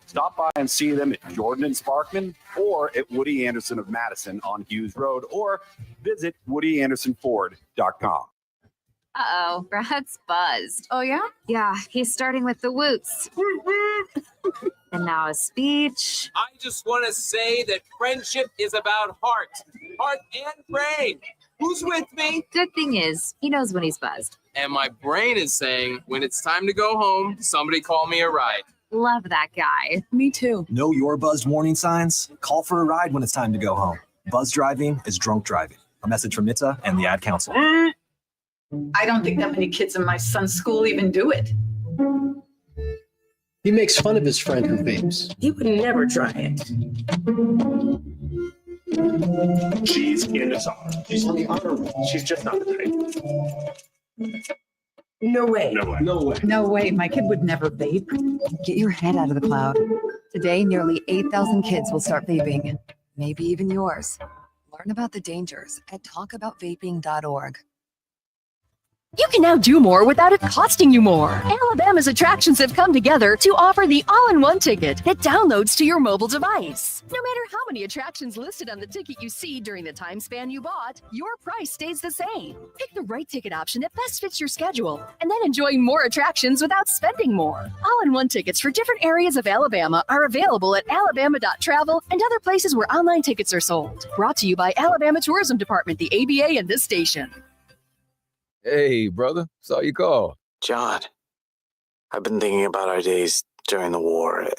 Stop by and see them at Jordan and Sparkman or at Woody Anderson of Madison on Hughes Road, or visit WoodyAndersonFord.com. Uh-oh, Brad's buzzed. Oh, yeah? Yeah, he's starting with the woots. And now a speech. I just want to say that friendship is about heart and brain. Who's with me? Good thing is, he knows when he's buzzed. And my brain is saying, when it's time to go home, somebody call me a ride. Love that guy. Me too. Know your buzzed warning signs? Call for a ride when it's time to go home. Buzz driving is drunk driving. A message from NHTSA and the Ad Council. I don't think that many kids in my son's school even do it. He makes fun of his friend who vapes. He would never try it. She's in the song. She's on the honor roll. She's just not the type. No way. No way. No way. No way. My kid would never vape. Get your head out of the cloud. Today, nearly 8,000 kids will start vaping. Maybe even yours. Learn about the dangers at talkaboutvaping.org. You can now do more without it costing you more. Alabama's attractions have come together to offer the all-in-one ticket that downloads to your mobile device. No matter how many attractions listed on the ticket you see during the time span you bought, your price stays the same. Pick the right ticket option that best fits your schedule, and then enjoy more attractions without spending more. All-in-one tickets for different areas of Alabama are available at alabama.travel and other places where online tickets are sold. Brought to you by Alabama Tourism Department, the ABA, and this station. Hey, brother. Saw you call. John, I've been thinking about our days during the war, and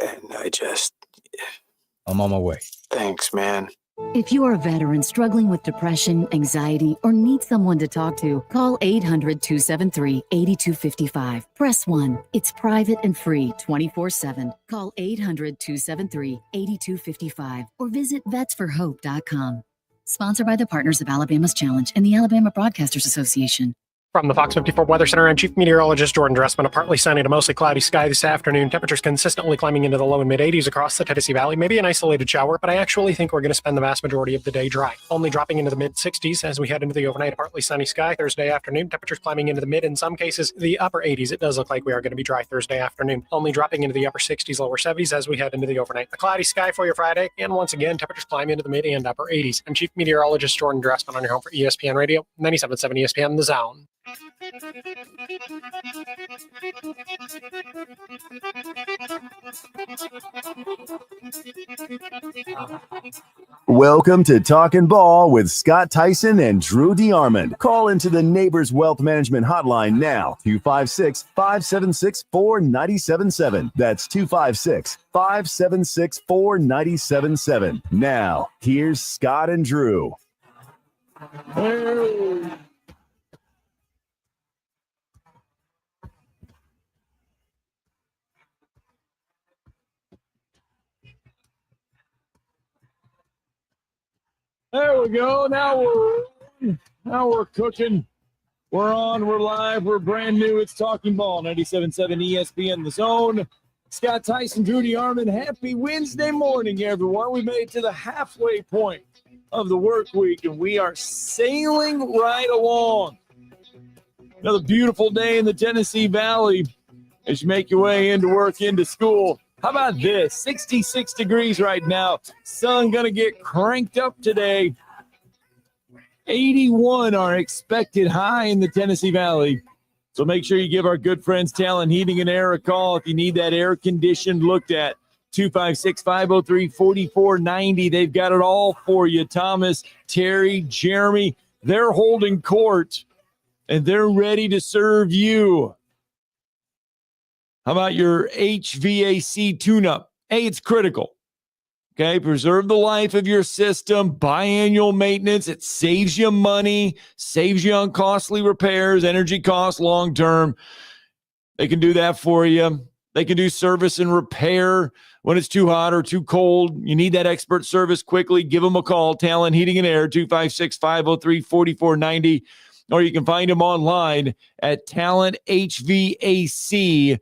I'm on my way. Thanks, man. If you are a veteran struggling with depression, anxiety, or need someone to talk to, call 800-273-8255. Press 1. It's private and free 24/7. Call 800-273-8255 or visit vetsforhope.com. Sponsored by the Partners of Alabama's Challenge and the Alabama Broadcasters Association. From the Fox 54 Weather Center, I'm Chief Meteorologist Jordan Dressman. A partly sunny to mostly cloudy sky this afternoon. Temperatures consistently climbing into the low and mid-80s across the Tennessee Valley. Maybe an isolated shower, but I actually think we're going to spend the vast majority of the day dry. Only dropping into the mid-60s as we head into the overnight. A partly sunny sky Thursday afternoon. Temperatures climbing into the mid, in some cases, the upper 80s. It does look like we are going to be dry Thursday afternoon. Only dropping into the upper 60s, lower 70s as we head into the overnight. A cloudy sky for your Friday. And once again, temperatures climb into the mid and upper 80s. I'm Chief Meteorologist Jordan Dressman on your home for ESPN Radio, 97.7 ESPN, The Zone. Welcome to Talkin' Ball with Scott Theisen and Drew DeArmond. Call into the Neighbors Wealth Management Hotline now, 256-576-4977. That's 256-576-4977. Now, here's Scott and Drew. There we go. Now we're cooking. We're on. We're live. We're brand new. It's Talking Ball, 97.7 ESPN, The Zone. Scott Theisen, Drew DeArmond. Happy Wednesday morning, everyone. We made it to the halfway point of the work week, and we are sailing right along. Another beautiful day in the Tennessee Valley as you make your way into work, into school. How about this? 66 degrees right now. Sun going to get cranked up today. 81 our expected high in the Tennessee Valley. So make sure you give our good friends Talkin Heating and Air a call if you need that air conditioned looked at. 256-503-4490. They've got it all for you. Thomas, Terry, Jeremy, they're holding court, and they're ready to serve you. How about your HVAC tune-up? Hey, it's critical. Okay, preserve the life of your system. Biannual maintenance. It saves you money, saves you on costly repairs, energy costs long-term. They can do that for you. They can do service and repair when it's too hot or too cold. You need that expert service quickly. Give them a call. Talkin Heating and Air, 256-503-4490. Or you can find them online at talenthvac.com.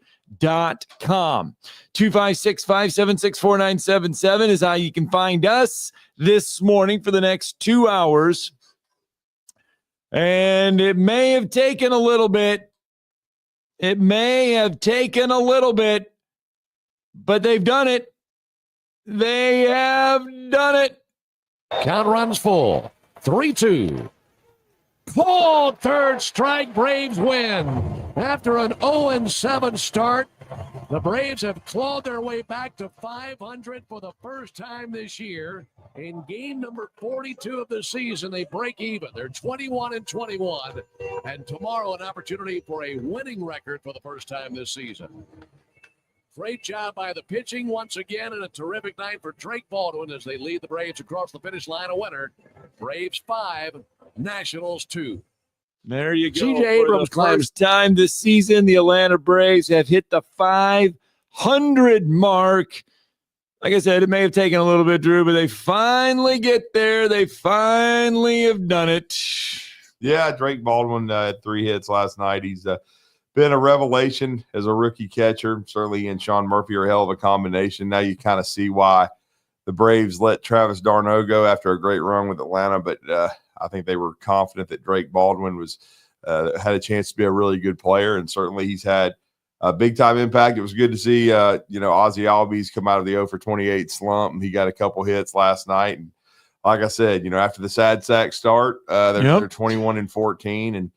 256-576-4977 is how you can find us this morning for the next 2 hours. And it may have taken a little bit. But they've done it. They have done it. Count runs full. 3-2. Called third strike. Braves win. After an 0-7 start, the Braves have clawed their way back to 500 for the first time this year. In game number 42 of the season, they break even. They're 21-21. And tomorrow, an opportunity for a winning record for the first time this season. Great job by the pitching once again, and a terrific night for Drake Baldwin as they lead the Braves across the finish line a winner. Braves 5, Nationals 2. There you go. C.J. Abrams For the first time this season, the Atlanta Braves have hit the 500 mark. Like I said, it may have taken a little bit, Drew, but they finally get there. They finally have done it. Yeah, Drake Baldwin had 3 hits last night. He's been a revelation as a rookie catcher. Certainly he and Sean Murphy are a hell of a combination. Now you kind of see why the Braves let Travis d'Arnaud go after a great run with Atlanta, but I think they were confident that Drake Baldwin was had a chance to be a really good player, and certainly he's had a big-time impact. It was good to see, Ozzie Albies come out of the 0-for-28 slump, and he got a couple hits last night. And like I said, after the sad sack start, they're 21-14, and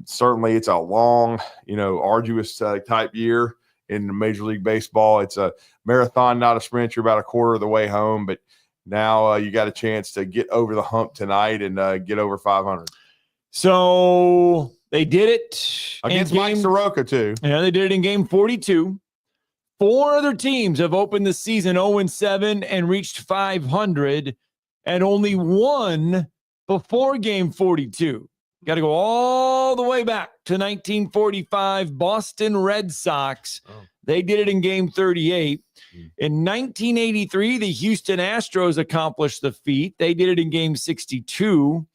certainly it's a long, arduous type year in Major League Baseball. It's a marathon, not a sprint. You're about a quarter of the way home, but now you got a chance to get over the hump tonight and get over 500. So they did it against Mike Soroka too. Yeah, they did it in game 42. 4 other teams have opened the season 0-7 and reached 500, and only one before game 42. Got to go all the way back to 1945, Boston Red Sox. They did it in game 38. In 1983, the Houston Astros accomplished the feat. They did it in game 62.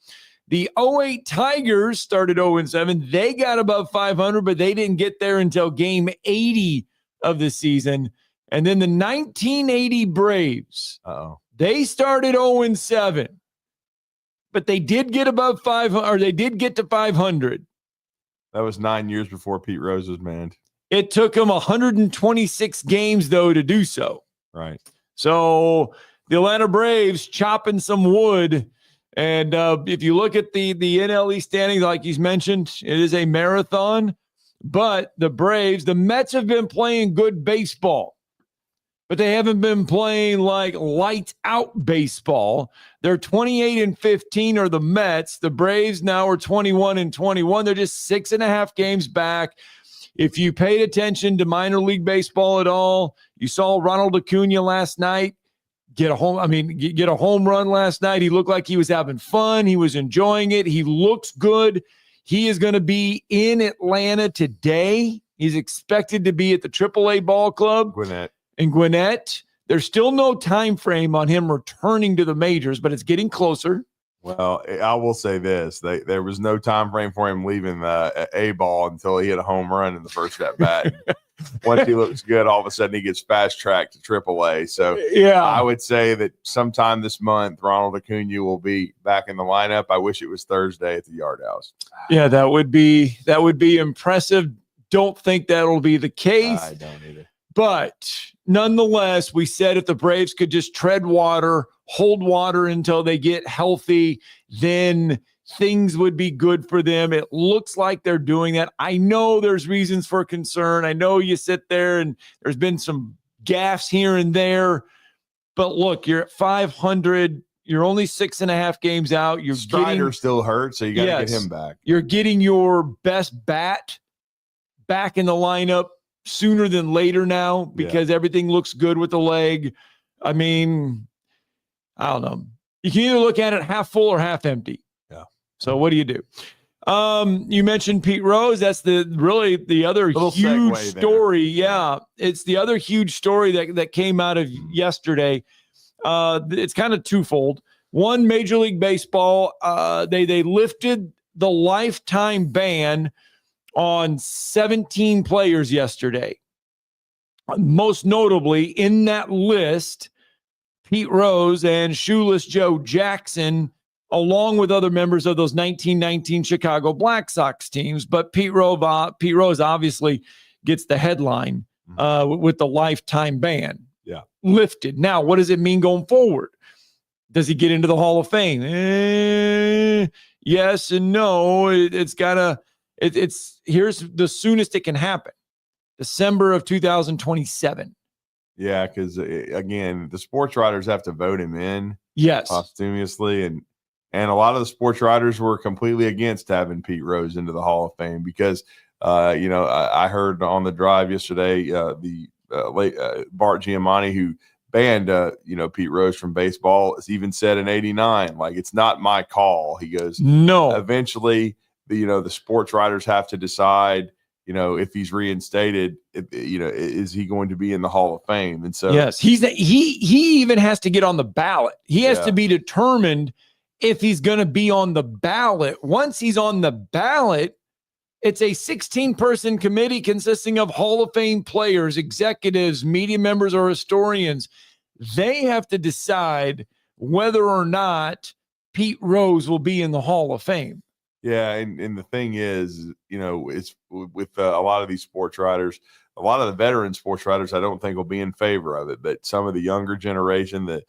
The 08 Tigers started 0-7. They got above 500, but they didn't get there until game 80 of the season. And then the 1980 Braves, they started 0-7. But they did get above 500, or they did get to 500. That was 9 years before Pete Rose was manned. It took them 126 games, though, to do so. Right. So the Atlanta Braves chopping some wood. And if you look at the NL East standings, like he's mentioned, it is a marathon. But the Braves, the Mets have been playing good baseball, but they haven't been playing like lights out baseball. They're 28-15 are the Mets. The Braves now are 21-21. They're just 6.5 games back. If you paid attention to minor league baseball at all, you saw Ronald Acuna last night get a home run last night. He looked like he was having fun. He was enjoying it. He looks good. He is going to be in Atlanta today. He's expected to be at the AAA ball club. Gwinnett. There's still no time frame on him returning to the majors, but it's getting closer. Well, I will say this. There was no time frame for him leaving the A-ball until he hit a home run in the first at-bat. Once he looks good, all of a sudden he gets fast-tracked to AAA. So yeah, I would say that sometime this month, Ronald Acuna will be back in the lineup. I wish it was Thursday at the Yard House. Yeah, that would be impressive. Don't think that'll be the case. I don't either. But nonetheless, we said if the Braves could just tread water, hold water until they get healthy, then things would be good for them. It looks like they're doing that. I know there's reasons for concern. I know you sit there and there's been some gaffes here and there. But look, you're at 500. You're only 6.5 games out. Strider still hurt, so you got to get him back. You're getting your best bat back in the lineup sooner than later now because everything looks good with the leg. I mean, I don't know. You can either look at it half full or half empty. Yeah. So what do you do? You mentioned Pete Rose. That's the other huge story. Yeah. It's the other huge story that came out of yesterday. It's kind of twofold. One, Major League Baseball, they lifted the lifetime ban on 17 players yesterday. Most notably in that list, Pete Rose and Shoeless Joe Jackson, along with other members of those 1919 Chicago Black Sox teams. But Pete Rose obviously gets the headline with the lifetime ban. lifted. Now, what does it mean going forward? Does he get into the Hall of Fame? Yes and no. It's here's the soonest it can happen. December of 2027. Yeah, because again, the sports writers have to vote him in. Yes. Posthumously, and a lot of the sports writers were completely against having Pete Rose into the Hall of Fame because I heard on the drive yesterday the late Bart Giamatti, who banned Pete Rose from baseball, has even said in '89, like, it's not my call. He goes, no. Eventually, the sports writers have to decide, if he's reinstated, is he going to be in the Hall of Fame? And so, yes, he even has to get on the ballot. He has to be determined if he's going to be on the ballot. Once he's on the ballot, it's a 16-person committee consisting of Hall of Fame players, executives, media members, or historians. They have to decide whether or not Pete Rose will be in the Hall of Fame. Yeah, and the thing is, it's with a lot of these sports writers, a lot of the veteran sports writers, I don't think will be in favor of it. But some of the younger generation, the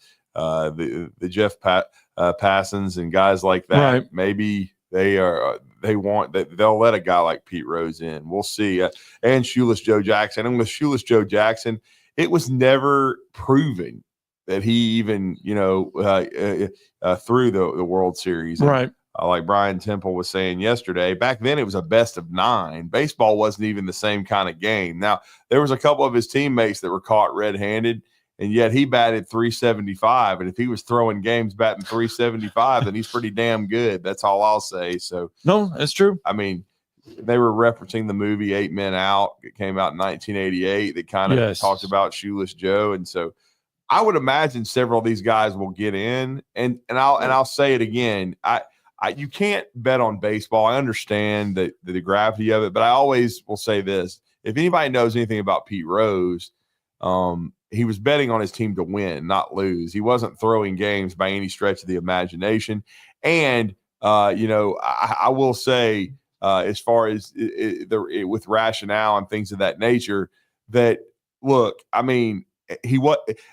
Jeff Passons and guys like that, right, maybe they want that they'll let a guy like Pete Rose in. We'll see. And Shoeless Joe Jackson. And with Shoeless Joe Jackson, it was never proven that he even threw the World Series. And, right. Like Brian Temple was saying yesterday, back then it was a best of 9. Baseball wasn't even the same kind of game. Now, there was a couple of his teammates that were caught red-handed, and yet he batted .375. And if he was throwing games batting .375, then he's pretty damn good. That's all I'll say. So no, that's true. I mean, they were referencing the movie 8 Men Out. It came out in 1988 that kind of talked about Shoeless Joe. And so I would imagine several of these guys will get in. And I'll say it again. You can't bet on baseball. I understand the gravity of it, but I always will say this. If anybody knows anything about Pete Rose, he was betting on his team to win, not lose. He wasn't throwing games by any stretch of the imagination. And, I will say, as far as with rationale and things of that nature, that, look, I mean,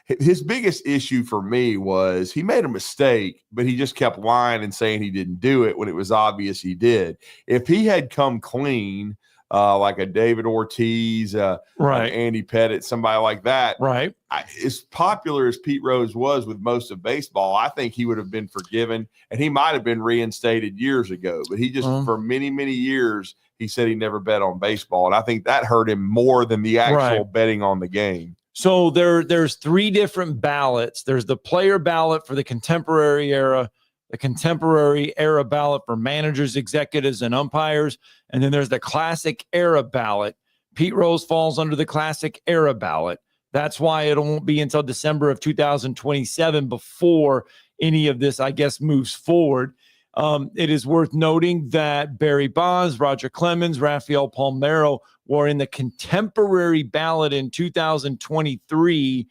his biggest issue for me was he made a mistake, but he just kept lying and saying he didn't do it when it was obvious he did. If he had come clean, like a David Ortiz, right, Andy Pettit, somebody like that, right, as popular as Pete Rose was with most of baseball, I think he would have been forgiven, and he might have been reinstated years ago. But he just, for many, many years, he said he never bet on baseball, and I think that hurt him more than the actual betting on the game. So there's 3 different ballots. There's the player ballot for the contemporary era, the contemporary era ballot for managers, executives, and umpires, and then there's the classic era ballot. Pete Rose falls under the classic era ballot. That's why it won't be until December of 2027 before any of this, I guess, moves forward. It is worth noting that Barry Bonds, Roger Clemens, Rafael Palmeiro were in the contemporary ballot in 2023,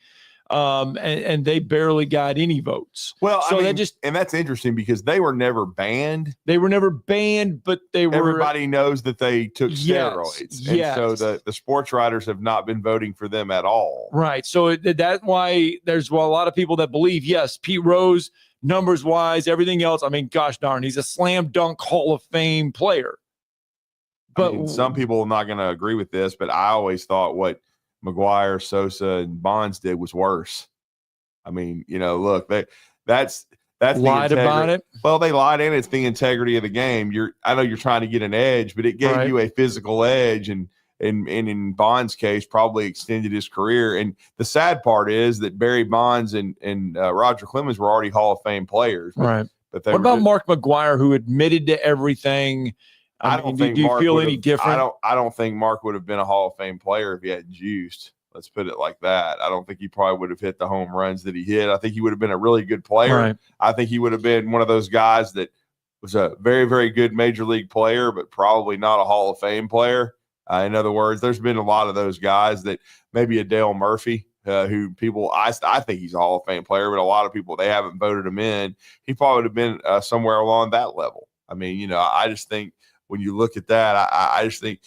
and they barely got any votes. Well, so and that's interesting because they were never banned. They were never banned, but they were. Everybody knows that they took steroids, yes. And so the sports writers have not been voting for them at all. Right. So that's why there's a lot of people that believe, yes, Pete Rose, numbers wise, everything else. I mean, gosh darn, he's a slam dunk Hall of Fame player. But some people are not going to agree with this, but I always thought what McGuire, Sosa, and Bonds did was worse. I mean, look, that's lied about it. Well, they lied, and it's the integrity of the game. I know you're trying to get an edge, but it gave you a physical edge, and in Bonds' case, probably extended his career. And the sad part is that Barry Bonds and Roger Clemens were already Hall of Fame players, right? But what about Mark McGuire, who admitted to everything? I don't think do you Mark feel any different? I don't think Mark would have been a Hall of Fame player if he hadn't juiced. Let's put it like that. I don't think he probably would have hit the home runs that he hit. I think he would have been a really good player. Right. I think he would have been one of those guys that was a very, very good major league player, but probably not a Hall of Fame player. In other words, there's been a lot of those guys that maybe a Dale Murphy, who people, I think he's a Hall of Fame player, but a lot of people, they haven't voted him in. He probably would have been somewhere along that level. I mean, I just think when you look at that, I just think,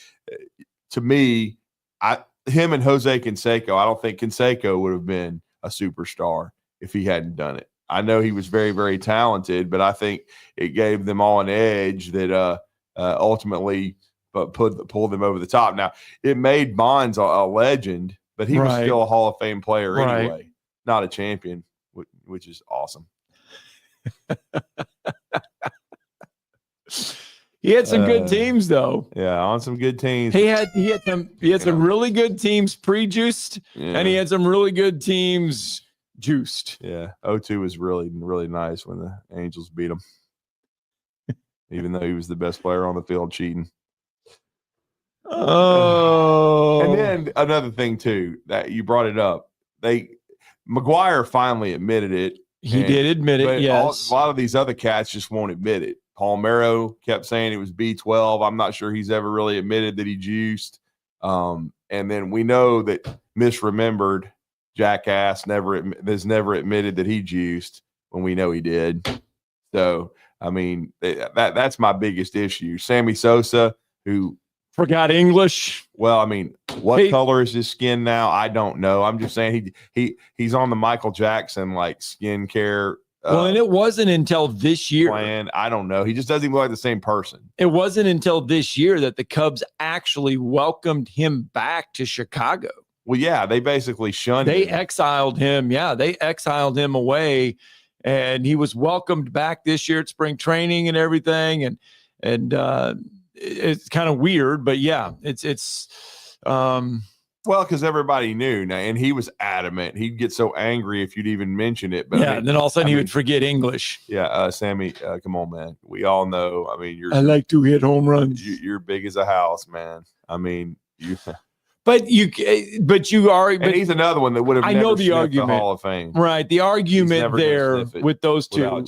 to me, him and Jose Canseco. I don't think Canseco would have been a superstar if he hadn't done it. I know he was very, very talented, but I think it gave them all an edge that ultimately pulled them over the top. Now, it made Bonds a legend, but he was still a Hall of Fame player anyway, not a champion, which is awesome. He had some good teams, though. Yeah, on some good teams. He had some really good teams pre-juiced, and he had some really good teams juiced. Yeah, 0-2 was really, really nice when the Angels beat him, even though he was the best player on the field cheating. Oh. And then another thing, too, that you brought it up. McGuire finally admitted it. He did admit it, yes. A lot of these other cats just won't admit it. Palmeiro kept saying it was B12. I'm not sure he's ever really admitted that he juiced. And then we know that misremembered jackass has never admitted that he juiced when we know he did. So, I mean, that's my biggest issue. Sammy Sosa, who forgot English. Well, I mean, what color is his skin now? I don't know. I'm just saying he's on the Michael Jackson like skincare. And it wasn't until this year. Plan. I don't know. He just doesn't look like the same person. It wasn't until this year that the Cubs actually welcomed him back to Chicago. Well, yeah, they basically shunned him. They exiled him. Yeah, they exiled him away, and he was welcomed back this year at spring training and everything. And it's kind of weird, but yeah, it's well, because everybody knew now, and he was adamant. He'd get so angry if you'd even mention it. But yeah, and then all of a sudden he would forget English. Yeah, Sammy, come on, man. We all know. I mean, I like to hit home runs. You're big as a house, man. I mean, you. But you are. And he's another one that would have. I know the argument. The Hall of Fame, right? The argument there with those two,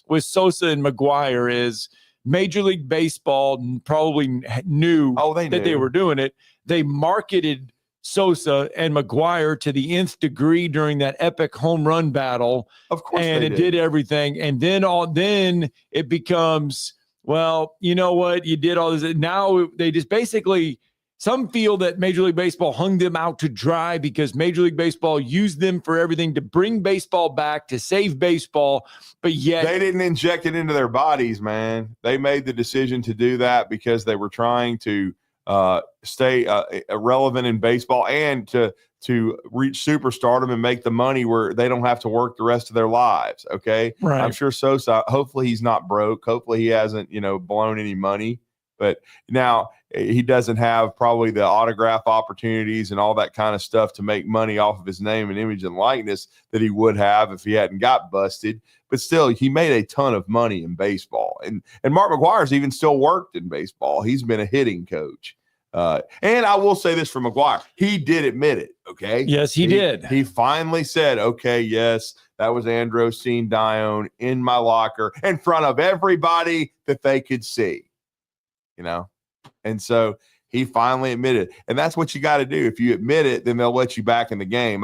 with Sosa and McGuire, is Major League Baseball probably knew that they were doing it. They marketed Sosa and McGuire to the nth degree during that epic home run battle. Of course, and it did everything. And then it becomes, well, you know what? You did all this. Now they just basically. Some feel that Major League Baseball hung them out to dry because Major League Baseball used them for everything to bring baseball back, to save baseball, but yet they didn't inject it into their bodies, man. They made the decision to do that because they were trying to stay relevant in baseball and to reach superstardom and make the money where they don't have to work the rest of their lives. Okay. Right. I'm sure Sosa, hopefully he's not broke. Hopefully he hasn't, blown any money, but now he doesn't have probably the autograph opportunities and all that kind of stuff to make money off of his name and image and likeness that he would have if he hadn't got busted. But still, he made a ton of money in baseball. And Mark McGuire's even still worked in baseball. He's been a hitting coach. And I will say this for McGuire. He did admit it, okay? Yes, he did. He finally said, okay, yes, that was Androsine Dione in my locker in front of everybody that they could see, And so he finally admitted, and that's what you got to do. If you admit it, then they'll let you back in the game.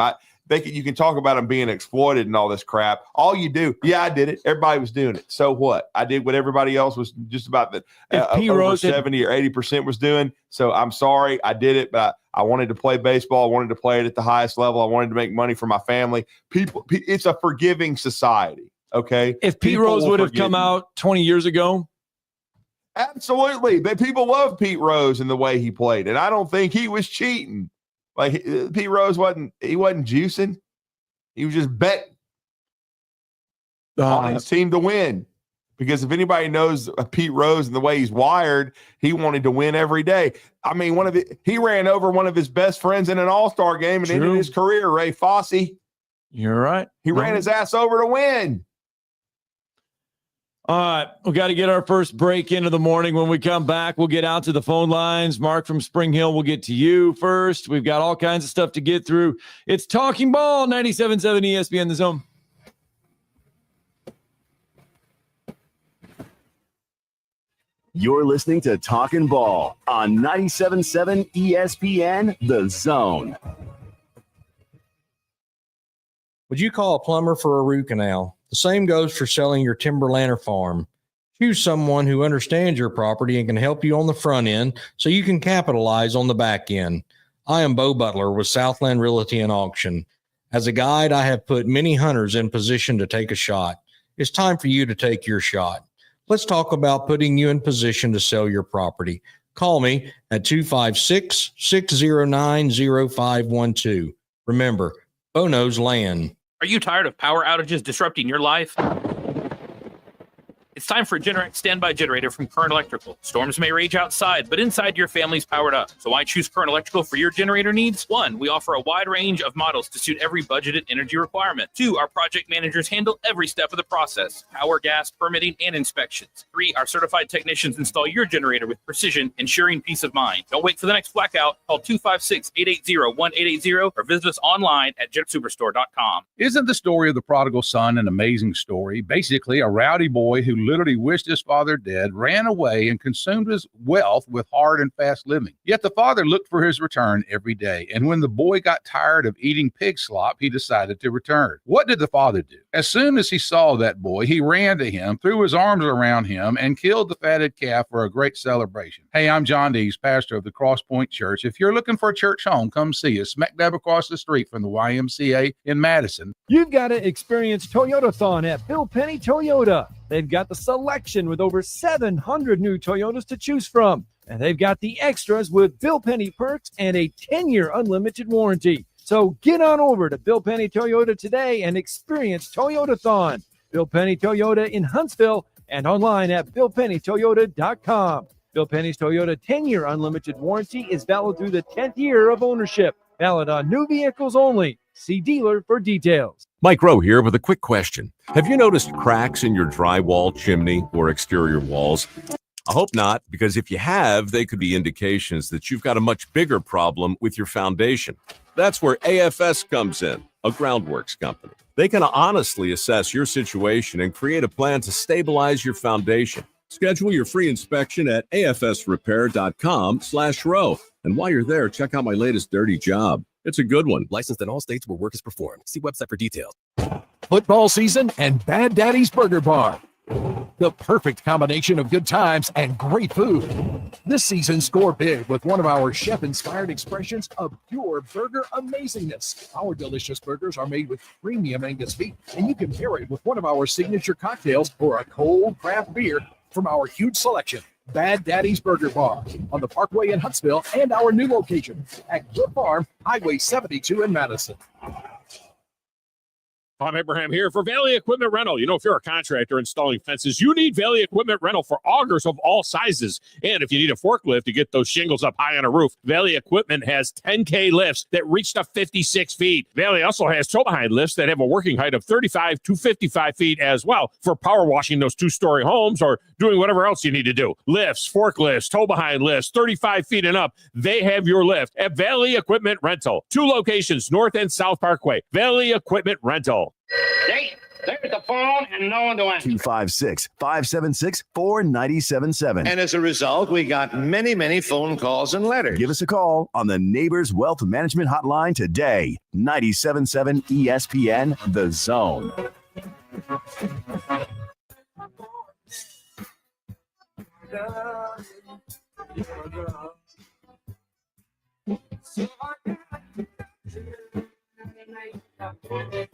You can talk about him being exploited and all this crap. All you do, yeah, I did it. Everybody was doing it. So what? I did what everybody else was just about the over 70 or 80% was doing. So I'm sorry, I did it, but I wanted to play baseball. I wanted to play it at the highest level. I wanted to make money for my family. It's a forgiving society. Okay. If Pete Rose would have come out 20 years ago. Absolutely. But people love Pete Rose and the way he played. And I don't think he was cheating. Like Pete Rose wasn't juicing. He was just betting on his team to win. Because if anybody knows Pete Rose and the way he's wired, he wanted to win every day. I mean, he ran over one of his best friends in an all-star game and ended his career, Ray Fosse. You're right. He ran his ass over to win. All right, we got to get our first break into the morning. When we come back, we'll get out to the phone lines. Mark from Spring Hill, we'll get to you first. We've got all kinds of stuff to get through. It's Talking Ball, 97.7 ESPN The Zone. You're listening to Talkin' Ball on 97.7 ESPN The Zone. Would you call a plumber for a root canal? The same goes for selling your timberland or farm. Choose someone who understands your property and can help you on the front end so you can capitalize on the back end. I am Bo Butler with Southland Realty and Auction. As a guide, I have put many hunters in position to take a shot. It's time for you to take your shot. Let's talk about putting you in position to sell your property. Call me at 256-609-0512. Remember, Bo knows land. Are you tired of power outages disrupting your life? It's time for a Generac standby generator from Current Electrical. Storms may rage outside, but inside your family's powered up. So why choose Current Electrical for your generator needs? 1, we offer a wide range of models to suit every budgeted energy requirement. 2, our project managers handle every step of the process: power, gas, permitting, and inspections. 3, our certified technicians install your generator with precision, ensuring peace of mind. Don't wait for the next blackout. Call 256-880-1880 or visit us online at jetsuperstore.com. Isn't the story of the prodigal son an amazing story? Basically, a rowdy boy who literally wished his father dead, ran away, and consumed his wealth with hard and fast living. Yet the father looked for his return every day, and when the boy got tired of eating pig slop, he decided to return. What did the father do? As soon as he saw that boy, he ran to him, threw his arms around him, and killed the fatted calf for a great celebration. Hey, I'm John Dees, pastor of the Cross Point Church. If you're looking for a church home, come see us, smack dab across the street from the YMCA in Madison. You've got to experience Toyotathon at Bill Penny Toyota. They've got the selection with over 700 new Toyotas to choose from. And they've got the extras with Bill Penny perks and a 10-year unlimited warranty. So get on over to Bill Penny Toyota today and experience Toyotathon. Bill Penny Toyota in Huntsville and online at BillPennyToyota.com. Bill Penny's Toyota 10-year unlimited warranty is valid through the 10th year of ownership. Valid on new vehicles only. See dealer for details. Mike Rowe here with a quick question. Have you noticed cracks in your drywall, chimney, or exterior walls? I hope not, because if you have, they could be indications that you've got a much bigger problem with your foundation. That's where AFS comes in, a groundworks company. They can honestly assess your situation and create a plan to stabilize your foundation. Schedule your free inspection at afsrepair.com/row. And while you're there, check out my latest dirty job. It's a good one. Licensed in all states where work is performed. See website for details. Football season and Bad Daddy's Burger Bar. The perfect combination of good times and great food. This season, score big with one of our chef-inspired expressions of pure burger amazingness. Our delicious burgers are made with premium Angus beef, and you can pair it with one of our signature cocktails or a cold craft beer from our huge selection. Bad Daddy's Burger Bar on the Parkway in Huntsville and our new location at Cliff Farm, Highway 72 in Madison. I'm Abraham here for Valley Equipment Rental. You know, if you're a contractor installing fences, you need Valley Equipment Rental for augers of all sizes. And if you need a forklift to get those shingles up high on a roof, Valley Equipment has 10K lifts that reach to 56 feet. Valley also has tow-behind lifts that have a working height of 35 to 55 feet as well for power washing those two-story homes or doing whatever else you need to do. Lifts, forklifts, tow-behind lifts, 35 feet and up. They have your lift at Valley Equipment Rental. 2 locations, North and South Parkway. Valley Equipment Rental. Hey, there's the phone and no one to answer. 256-576-4977. And as a result, we got many, many phone calls and letters. Give us a call on the Neighbors Wealth Management Hotline today. 97.7 ESPN, The Zone.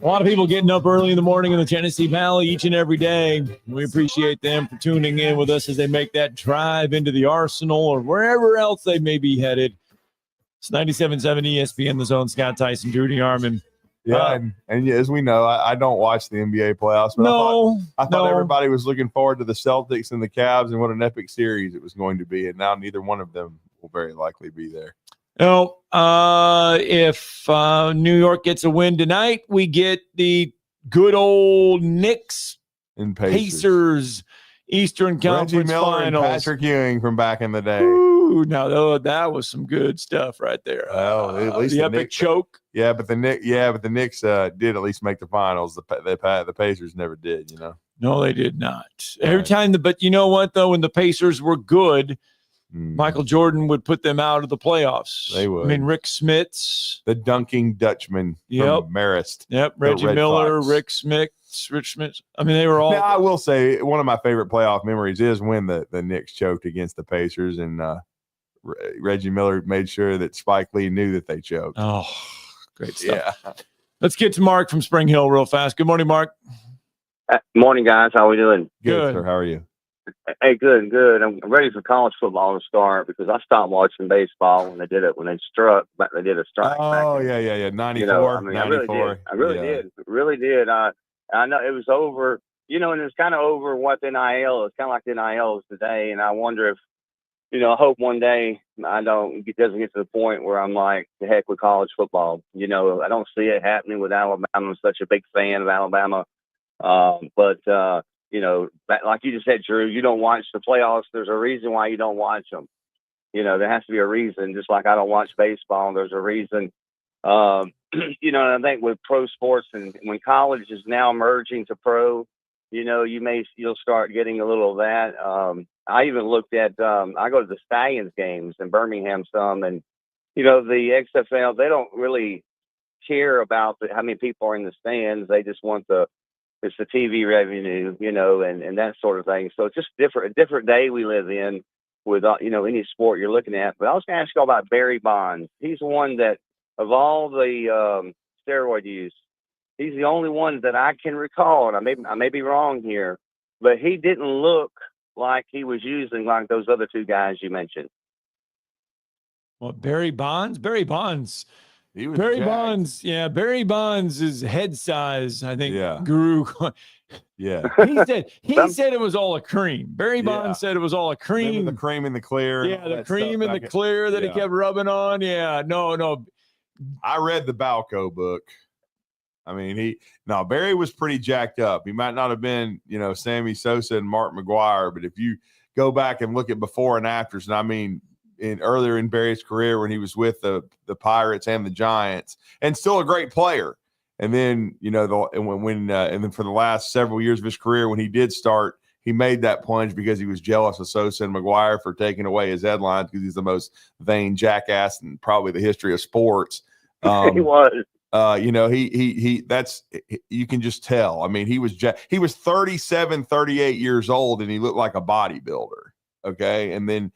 A lot of people getting up early in the morning in the Tennessee Valley each and every day. We appreciate them for tuning in with us as they make that drive into the Arsenal or wherever else they may be headed. It's 97.7 ESPN, The Zone. Scott Tyson, Drew DeArmond. Yeah, and as we know, I don't watch the NBA playoffs, but I thought everybody was looking forward to the Celtics and the Cavs and what an epic series it was going to be, and now neither one of them will very likely be there. No, if New York gets a win tonight, we get the good old Knicks and Pacers Eastern Conference Reggie Miller Finals. and Patrick Ewing from back in the day. Ooh, now that was some good stuff right there. Well, at least the epic Knicks, choke. Yeah, but the Knicks did at least make the finals. The Pacers never did, you know. No, they did not. Every time, but you know what though, when the Pacers were good, Michael Jordan would put them out of the playoffs. They would. I mean, Rick Smits, the dunking Dutchman from Marist. Yep, Reggie Miller, Rich Smits. I mean, they were all. Now, I will say one of my favorite playoff memories is when the Knicks choked against the Pacers, and Reggie Miller made sure that Spike Lee knew that they choked. Oh, great stuff. Yeah. Let's get to Mark from Spring Hill real fast. Good morning, Mark. Morning, guys. How are we doing? Good, sir. How are you? Hey, good. I'm ready for college football to start because I stopped watching baseball when they did it, when they struck, but they did a strike. Oh, yeah. 94, you know, I mean, 94. I really did. I know it was over, you know, and it's kind of over what the NIL is, kind of like the NIL is today. And I wonder if, you know, I hope one day it doesn't get to the point where I'm like, the heck with college football. You know, I don't see it happening with Alabama. I'm such a big fan of Alabama. But you know, like you just said, Drew, you don't watch the playoffs. There's a reason why you don't watch them. You know, there has to be a reason. Just like I don't watch baseball, there's a reason. You know, and I think with pro sports and when college is now merging to pro, you know, you'll start getting a little of that. I even looked at, I go to the Stallions games in Birmingham some, and, you know, the XFL, they don't really care about how many people are in the stands. They just want it's the TV revenue, you know, and that sort of thing. So it's just a different day we live in with, you know, any sport you're looking at. But I was going to ask you all about Barry Bonds. He's the one that, of all the steroid use, he's the only one that I can recall, and I may be wrong here, but he didn't look like he was using like those other two guys you mentioned. Well, Barry Bonds? Barry Bonds. He was Barry jacked. Bonds. Yeah, Barry Bonds' head size, I think, Yeah. grew. Yeah. He said it was all a cream. Barry Bonds said it was all a cream. Remember the cream in the clear. Yeah, the cream in the clear that he kept rubbing on. Yeah, no. I read the Balco book. I mean, Barry was pretty jacked up. He might not have been, you know, Sammy Sosa and Mark McGuire, but if you go back and look at before and afters, and I mean, earlier in Barry's career when he was with the Pirates and the Giants, and still a great player. And then, you know, and then for the last several years of his career, when he did start, he made that plunge because he was jealous of Sosa and McGuire for taking away his headlines because he's the most vain jackass in probably the history of sports. He was. You know, you can just tell. I mean, he was 37, 38 years old, and he looked like a bodybuilder. Okay. And then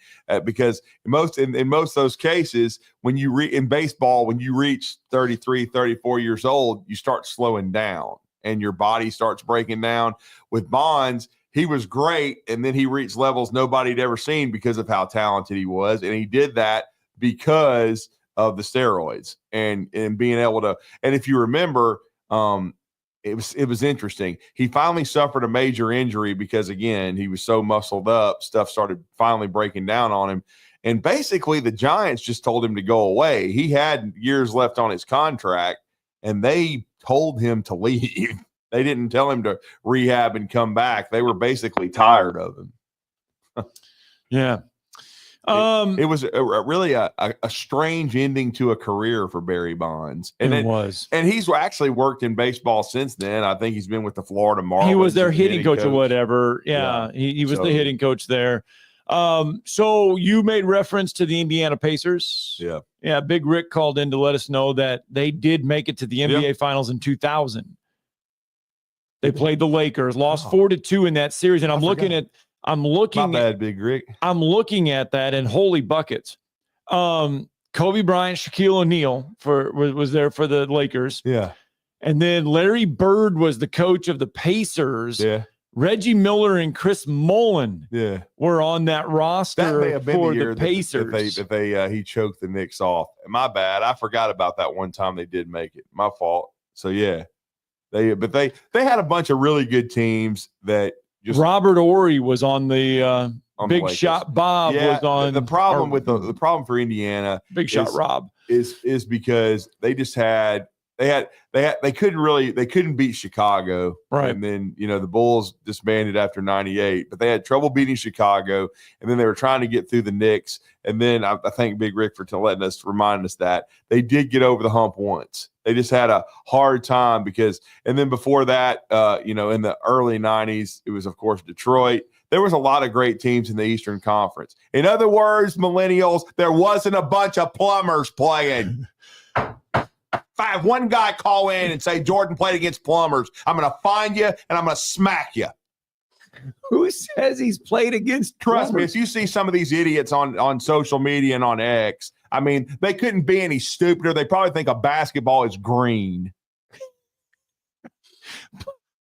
because in most of those cases, when you in baseball, when you reach 33, 34 years old, you start slowing down and your body starts breaking down. With Bonds, he was great. And then he reached levels nobody had ever seen because of how talented he was. And he did that because of the steroids and being able to, and if you remember, it was interesting. He finally suffered a major injury because, again, he was so muscled up, stuff started finally breaking down on him. And basically the Giants just told him to go away. He had years left on his contract, and they told him to leave. They didn't tell him to rehab and come back. They were basically tired of him. Yeah. It was really a strange ending to a career for Barry Bonds. And it was. And he's actually worked in baseball since then. I think he's been with the Florida Marlins. He was their hitting coach or whatever. Yeah. He was the hitting coach there. So you made reference to the Indiana Pacers. Yeah. Yeah. Big Rick called in to let us know that they did make it to the NBA Finals in 2000. They played the Lakers, lost 4-2 in that series. And I'm looking at My bad, Big Rick. I'm looking at that, and holy buckets. Kobe Bryant, Shaquille O'Neal was there for the Lakers. Yeah. And then Larry Bird was the coach of the Pacers. Yeah. Reggie Miller and Chris Mullin were on that roster That may have been for the year the Pacers. that he choked the Knicks off. My bad. I forgot about that one time they did make it. My fault. So yeah. They had a bunch of really good teams that just Robert Ory was on the Big Shot Bob was on the problem with the problem for Indiana. Big Shot Rob is because they just had they couldn't beat Chicago. Right. And then, you know, the Bulls disbanded after 98, but they had trouble beating Chicago. And then they were trying to get through the Knicks. And then I thank Big Rick for reminding us that they did get over the hump once. They just had a hard time and then before that, you know, in the early 90s, it was, of course, Detroit. There was a lot of great teams in the Eastern Conference. In other words, millennials, there wasn't a bunch of plumbers playing. If I have one guy call in and say Jordan played against plumbers, I'm going to find you and I'm going to smack you. Who says he's played against? Trust me, plumbers? if you see some of these idiots on social media and on X, I mean, they couldn't be any stupider. They probably think a basketball is green.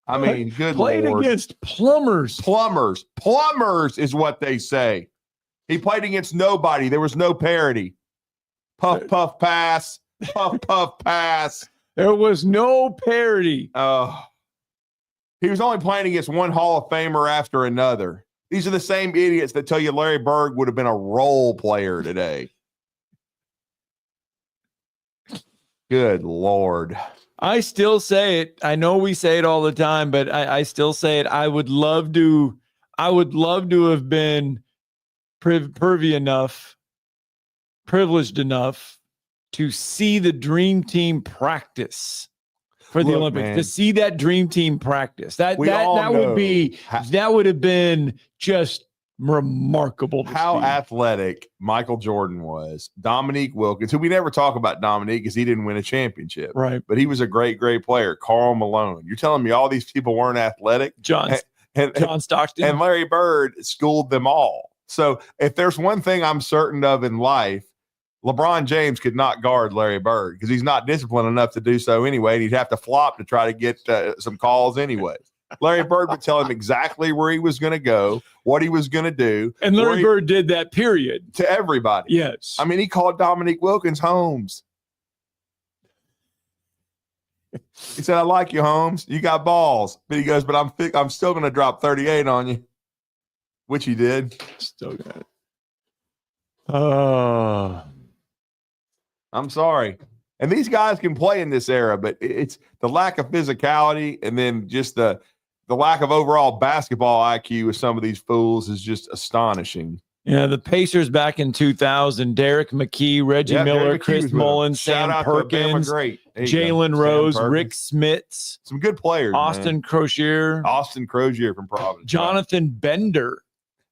I mean, good played Lord. against plumbers. Plumbers is what they say. He played against nobody. There was no parity. Puff, puff, pass. Puff, puff, pass. There was no parity. He was only playing against one Hall of Famer after another. These are the same idiots that tell you Larry Bird would have been a role player today. Good Lord. I still say it. I know we say it all the time, but I still say it. I would love to have been privileged enough to see the dream team practice for the Olympics, man, to see that dream team practice. That would have been just remarkable. How athletic Michael Jordan was. Dominique Wilkins, who we never talk about Dominique because he didn't win a championship. Right. But he was a great, great player. Karl Malone. You're telling me all these people weren't athletic? John Stockton. And Larry Bird schooled them all. So if there's one thing I'm certain of in life, LeBron James could not guard Larry Bird because he's not disciplined enough to do so anyway. And he'd have to flop to try to get some calls anyway. Larry Bird would tell him exactly where he was going to go, what he was going to do. And Larry Bird did that, period. To everybody. Yes. I mean, he called Dominique Wilkins Holmes. He said, I like you, Holmes. You got balls. But he goes, but I'm still going to drop 38 on you. Which he did. Still got it. Oh. I'm sorry. And these guys can play in this era, but it's the lack of physicality and then just the lack of overall basketball IQ with some of these fools is just astonishing. Yeah, the Pacers back in 2000, Derek McKee, Reggie Miller, Chris Mullins, Sam Perkins, Jalen Rose, Rick Smits. Some good players. Austin Crozier from Providence. Jonathan Bender.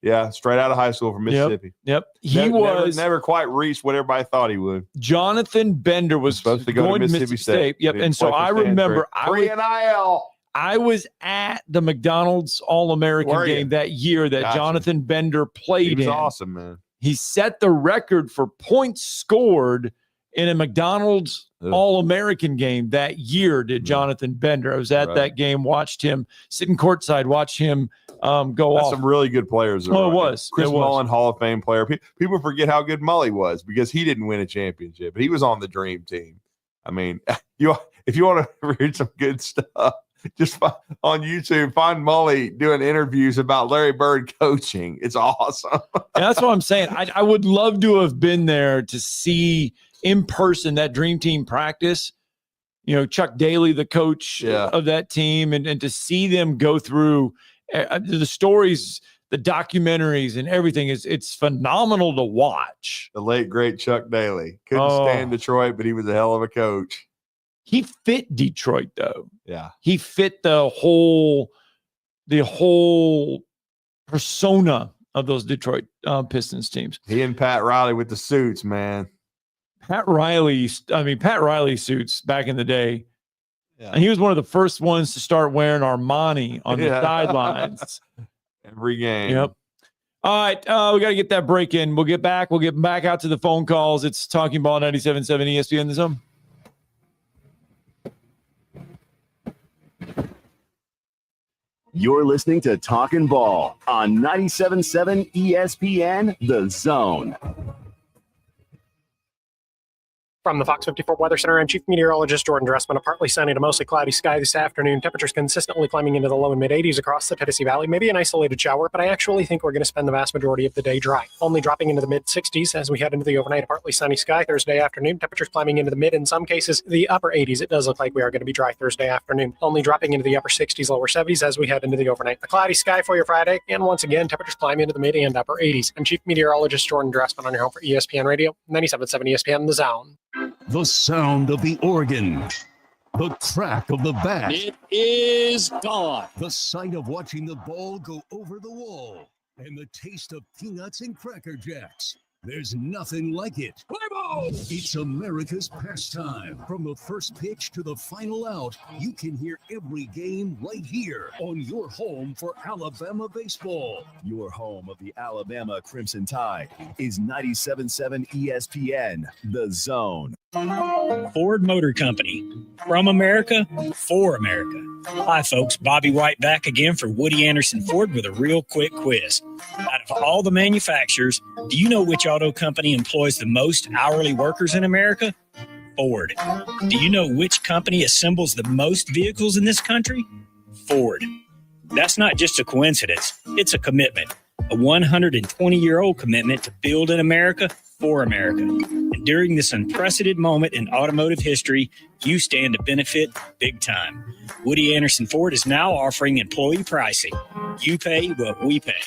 Yeah, straight out of high school from Mississippi. Yep. He never quite reached what everybody thought he would. Jonathan Bender was supposed to go to Mississippi State. Yep. And so I remember NIL. I was at the McDonald's All-American game that year that Jonathan Bender played in. He was awesome, man. He set the record for points scored in a McDonald's All-American game that year, did Jonathan Bender. I was at that game, watched him, sitting courtside, watch him go off. Some really good players. Oh, it was. Chris Mullin, Hall of Fame player. People forget how good Mully was because he didn't win a championship, but he was on the dream team. I mean, if you want to read some good stuff, just on YouTube, find Mully doing interviews about Larry Bird coaching. It's awesome. And that's what I'm saying. I would love to have been there to see in person that dream team practice. You know, Chuck Daly, the coach of that team, and to see them go through the stories, the documentaries, and everything it's phenomenal to watch. The late great Chuck Daly couldn't stand Detroit, but he was a hell of a coach. He fit Detroit, though. Yeah, he fit the whole persona of those Detroit Pistons teams. He and Pat Riley with the suits, man. Pat Riley suits back in the day. Yeah. And he was one of the first ones to start wearing Armani on the sidelines. Every game. Yep. All right. We got to get that break in. We'll get back. We'll get back out to the phone calls. It's Talking Ball 97.7 ESPN The Zone. You're listening to Talkin' Ball on 97.7 ESPN The Zone. From the Fox 54 Weather Center, I'm Chief Meteorologist Jordan Dressman. A partly sunny to mostly cloudy sky this afternoon. Temperatures consistently climbing into the low and mid-80s across the Tennessee Valley. Maybe an isolated shower, but I actually think we're going to spend the vast majority of the day dry. Only dropping into the mid-60s as we head into the overnight. A partly sunny sky Thursday afternoon. Temperatures climbing into the mid, in some cases, the upper 80s. It does look like we are going to be dry Thursday afternoon. Only dropping into the upper 60s, lower 70s as we head into the overnight. A cloudy sky for your Friday. And once again, temperatures climb into the mid and upper 80s. I'm Chief Meteorologist Jordan Dressman on your home for ESPN Radio, 97.7 ESPN The Zone. The sound of the organ, the crack of the bat. It is gone. The sight of watching the ball go over the wall, and the taste of peanuts and Cracker Jacks. There's nothing like it. It's America's pastime. From the first pitch to the final out, you can hear every game right here on your home for Alabama baseball. Your home of the Alabama Crimson Tide is 97.7 ESPN, The Zone. Ford Motor Company. From America, for America. Hi, folks. Bobby White back again for Woody Anderson Ford with a real quick quiz. Out of all the manufacturers, do you know which auto company employs the most hourly workers in America? Ford. Do you know which company assembles the most vehicles in this country? Ford. That's not just a coincidence. It's a commitment. A 120-year-old commitment to build in America for America. And during this unprecedented moment in automotive history, you stand to benefit big time. Woody Anderson Ford is now offering employee pricing. You pay what we pay.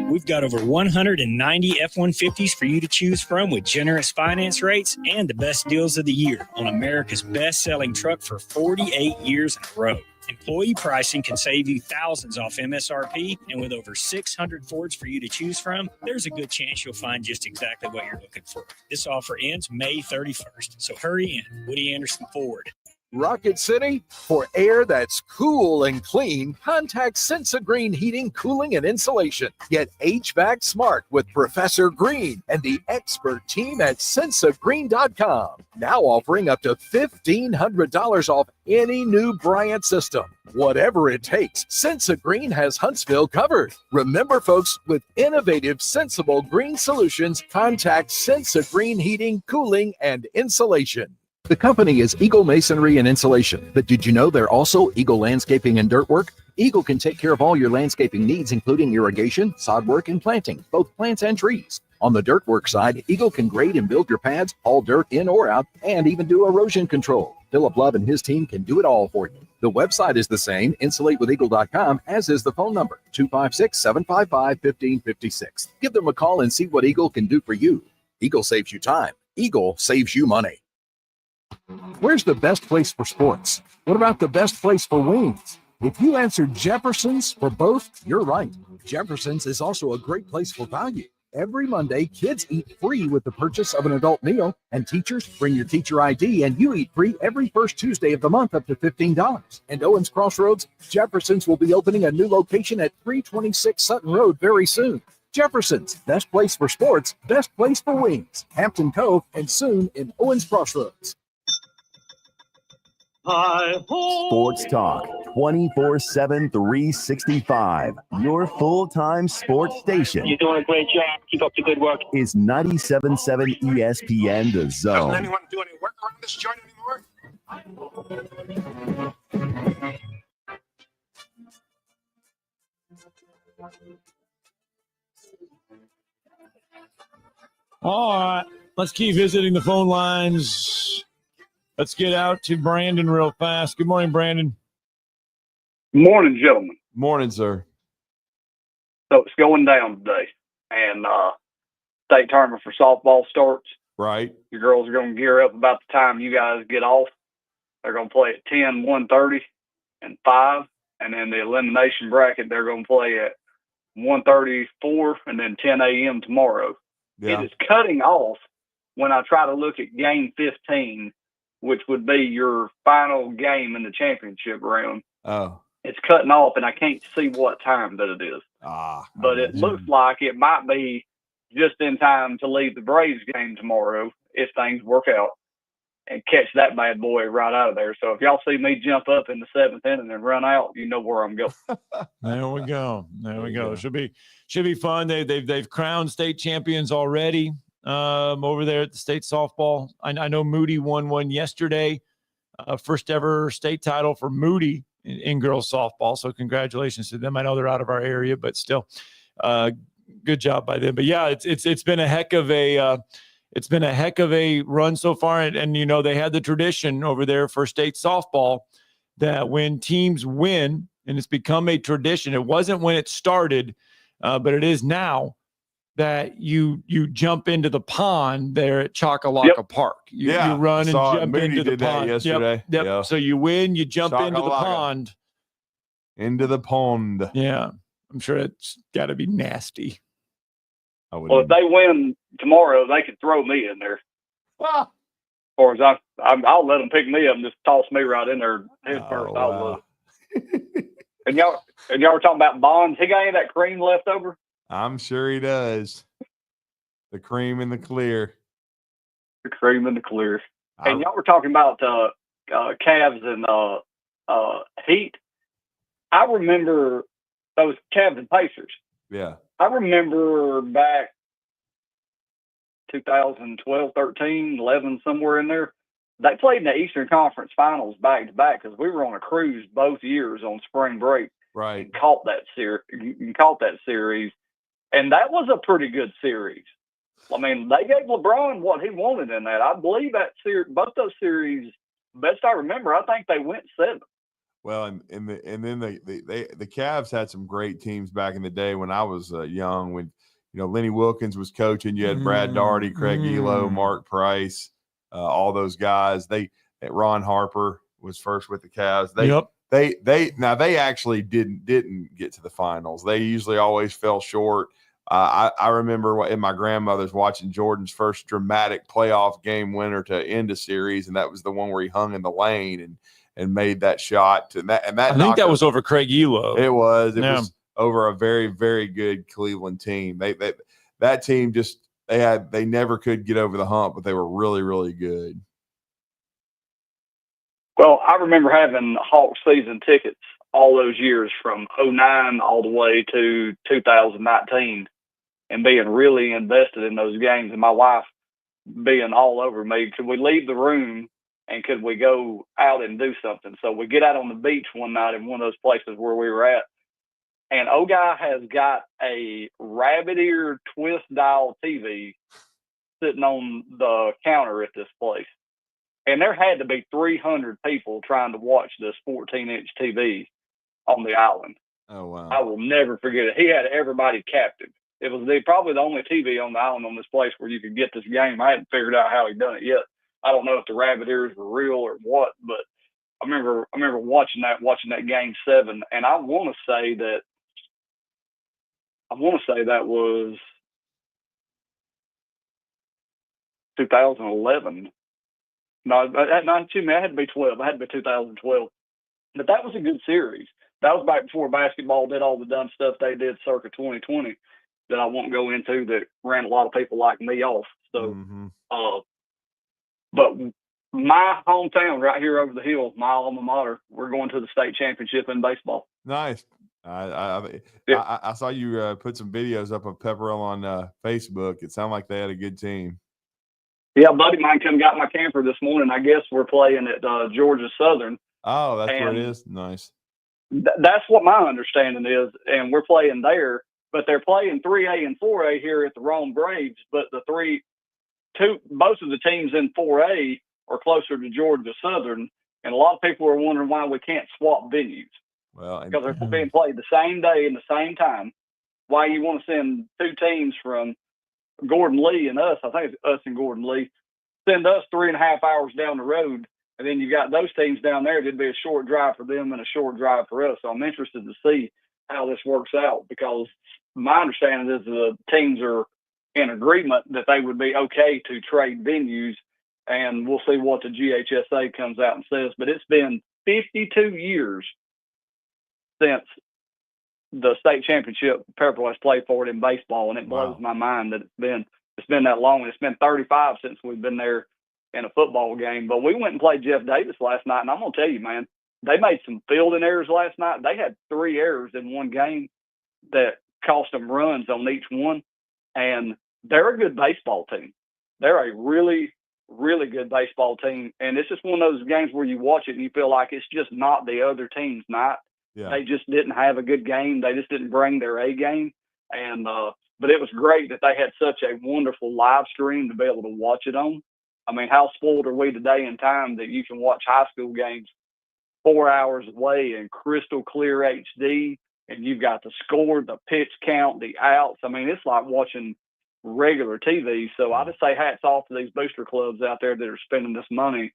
We've got over 190 F-150s for you to choose from with generous finance rates and the best deals of the year on America's best-selling truck for 48 years in a row. Employee pricing can save you thousands off MSRP, and with over 600 Fords for you to choose from, there's a good chance you'll find just exactly what you're looking for. This offer ends May 31st, so hurry in. Woody Anderson Ford. Rocket City, for air that's cool and clean, contact Sensa Green Heating, Cooling, and Insulation. Get HVAC smart with Professor Green and the expert team at SensaGreen.com. Now offering up to $1,500 off any new Bryant system. Whatever it takes, Sensa Green has Huntsville covered. Remember, folks, with innovative, sensible green solutions, contact Sensa Green Heating, Cooling, and Insulation. The company is Eagle Masonry and Insulation, but did you know they're also Eagle Landscaping and Dirt Work? Eagle can take care of all your landscaping needs, including irrigation, sod work, and planting, both plants and trees. On the dirt work side, Eagle can grade and build your pads, haul dirt in or out, and even do erosion control. Philip Love and his team can do it all for you. The website is the same, insulatewitheagle.com, as is the phone number, 256-755-1556. Give them a call and see what Eagle can do for you. Eagle saves you time. Eagle saves you money. Where's the best place for sports? What about the best place for wings? If you answered Jefferson's for both, you're right. Jefferson's is also a great place for value. Every Monday, kids eat free with the purchase of an adult meal, and teachers bring your teacher ID, and you eat free every first Tuesday of the month up to $15. And Owens Crossroads, Jefferson's will be opening a new location at 326 Sutton Road very soon. Jefferson's, best place for sports, best place for wings. Hampton Cove, and soon in Owens Crossroads. Sports Talk, 24/7, 365. Your full-time sports station. You're doing a great job. Keep up the good work. Is 97.7 ESPN, The Zone. Doesn't anyone do any work around this joint anymore? All right, let's keep visiting the phone lines. Let's get out to Brandon real fast. Good morning, Brandon. Morning, gentlemen. Morning, sir. So it's going down today, and state tournament for softball starts. Right. Your girls are going to gear up about the time you guys get off. They're going to play at 10, 1:30, and 5. And then the elimination bracket, they're going to play at 1:34 and then 10 a.m. tomorrow. Yeah. It is cutting off when I try to look at game 15, which would be your final game in the championship round. Oh. It's cutting off, and I can't see what time that it is. But it looks like it might be just in time to leave the Braves game tomorrow if things work out and catch that bad boy right out of there. So if y'all see me jump up in the 7th inning and run out, you know where I'm going. There we go. There we go. Should be fun. They've crowned state champions already over there at the state softball. I know Moody won one yesterday, first ever state title for Moody in girls softball. So congratulations to them. I know they're out of our area, but still, good job by them. But yeah, it's been a heck of a run so far. And you know, they had the tradition over there for state softball that when teams win, and it's become a tradition, it wasn't when it started, but it is now, that you jump into the pond there at Chockalaka Park. You run and jump into the pond yesterday. Yep. Yeah. So you win, you jump into the pond. Into the pond. Yeah. I'm sure it's got to be nasty. Well, if they win tomorrow, they can throw me in there. Ah. Or as I'll let them pick me up and just toss me right in there head first. Wow. I'll love it. And y'all were talking about Bonds. He got any of that cream left over? I'm sure he does. The cream in the clear. The cream in the clear. And y'all were talking about Cavs and Heat. I remember those Cavs and Pacers. Yeah. I remember back 2012, 13, 11, somewhere in there. They played in the Eastern Conference Finals back to back because we were on a cruise both years on spring break. Right. And caught that series, and that was a pretty good series. I mean, they gave LeBron what he wanted in that. I believe that series, both those series, best I remember, I think they went 7. Well, and then the Cavs had some great teams back in the day when I was young. When Lenny Wilkins was coaching, you had Brad Daugherty, Craig Elo, Mark Price, all those guys. Ron Harper was first with the Cavs. They actually didn't get to the finals. They usually always fell short. I remember in my grandmother's watching Jordan's first dramatic playoff game winner to end a series, and that was the one where he hung in the lane and made that shot. And that I think that was over Craig Elo. It was over a very, very good Cleveland team. That team they never could get over the hump, but they were really, really good. Well, I remember having Hawks season tickets all those years from 2009 all the way to 2019 and being really invested in those games, and my wife being all over me. Could we leave the room and could we go out and do something? So we get out on the beach one night in one of those places where we were at, and Guy has got a rabbit ear twist dial TV sitting on the counter at this place. And there had to be 300 people trying to watch this 14-inch TV on the island. Oh, wow. I will never forget it. He had everybody captive. It was probably the only TV on the island on this place where you could get this game. I hadn't figured out how he'd done it yet. I don't know if the rabbit ears were real or what, but I remember watching that game 7, and I want to say that was 2011. No, excuse me, I had to be 12. I had to be 2012. But that was a good series. That was back before basketball did all the dumb stuff they did circa 2020 that I won't go into that ran a lot of people like me off. So, but my hometown right here over the hill, my alma mater, we're going to the state championship in baseball. Nice. I saw you put some videos up of Pepperell on Facebook. It sounded like they had a good team. Yeah, a buddy of mine come got my camper this morning. I guess we're playing at Georgia Southern. Oh, that's where it is? Nice. That's what my understanding is, and we're playing there. But they're playing 3A and 4A here at the Rome Braves. But both of the teams in 4A are closer to Georgia Southern, and a lot of people are wondering why we can't swap venues. Well, because they're being played the same day and the same time. Why you want to send 2 teams from Gordon Lee and us? I think it's us and Gordon Lee. Send us 3.5 hours down the road, and then you got those teams down there. It'd be a short drive for them and a short drive for us. So I'm interested to see how this works out, because my understanding is the teams are in agreement that they would be okay to trade venues, and we'll see what the GHSA comes out and says. But it's been 52 years since the state championship Pepperell has played for it in baseball, and it blows my mind that it's been that long. It's been 35 since we've been there in a football game. But we went and played Jeff Davis last night, and I'm going to tell you, man, they made some fielding errors last night. They had 3 errors in one game that cost them runs on each one, and they're a good baseball team. They're a really, really good baseball team, and it's just one of those games where you watch it and you feel like it's just not the other team's night. Yeah. They just didn't have a good game. They just didn't bring their A game, and but it was great that they had such a wonderful live stream to be able to watch it on. I mean, how spoiled are we today in time that you can watch high school games 4 hours away in crystal clear HD, and you've got the score, the pitch count, the outs. I mean, it's like watching regular TV. So I just say hats off to these booster clubs out there that are spending this money.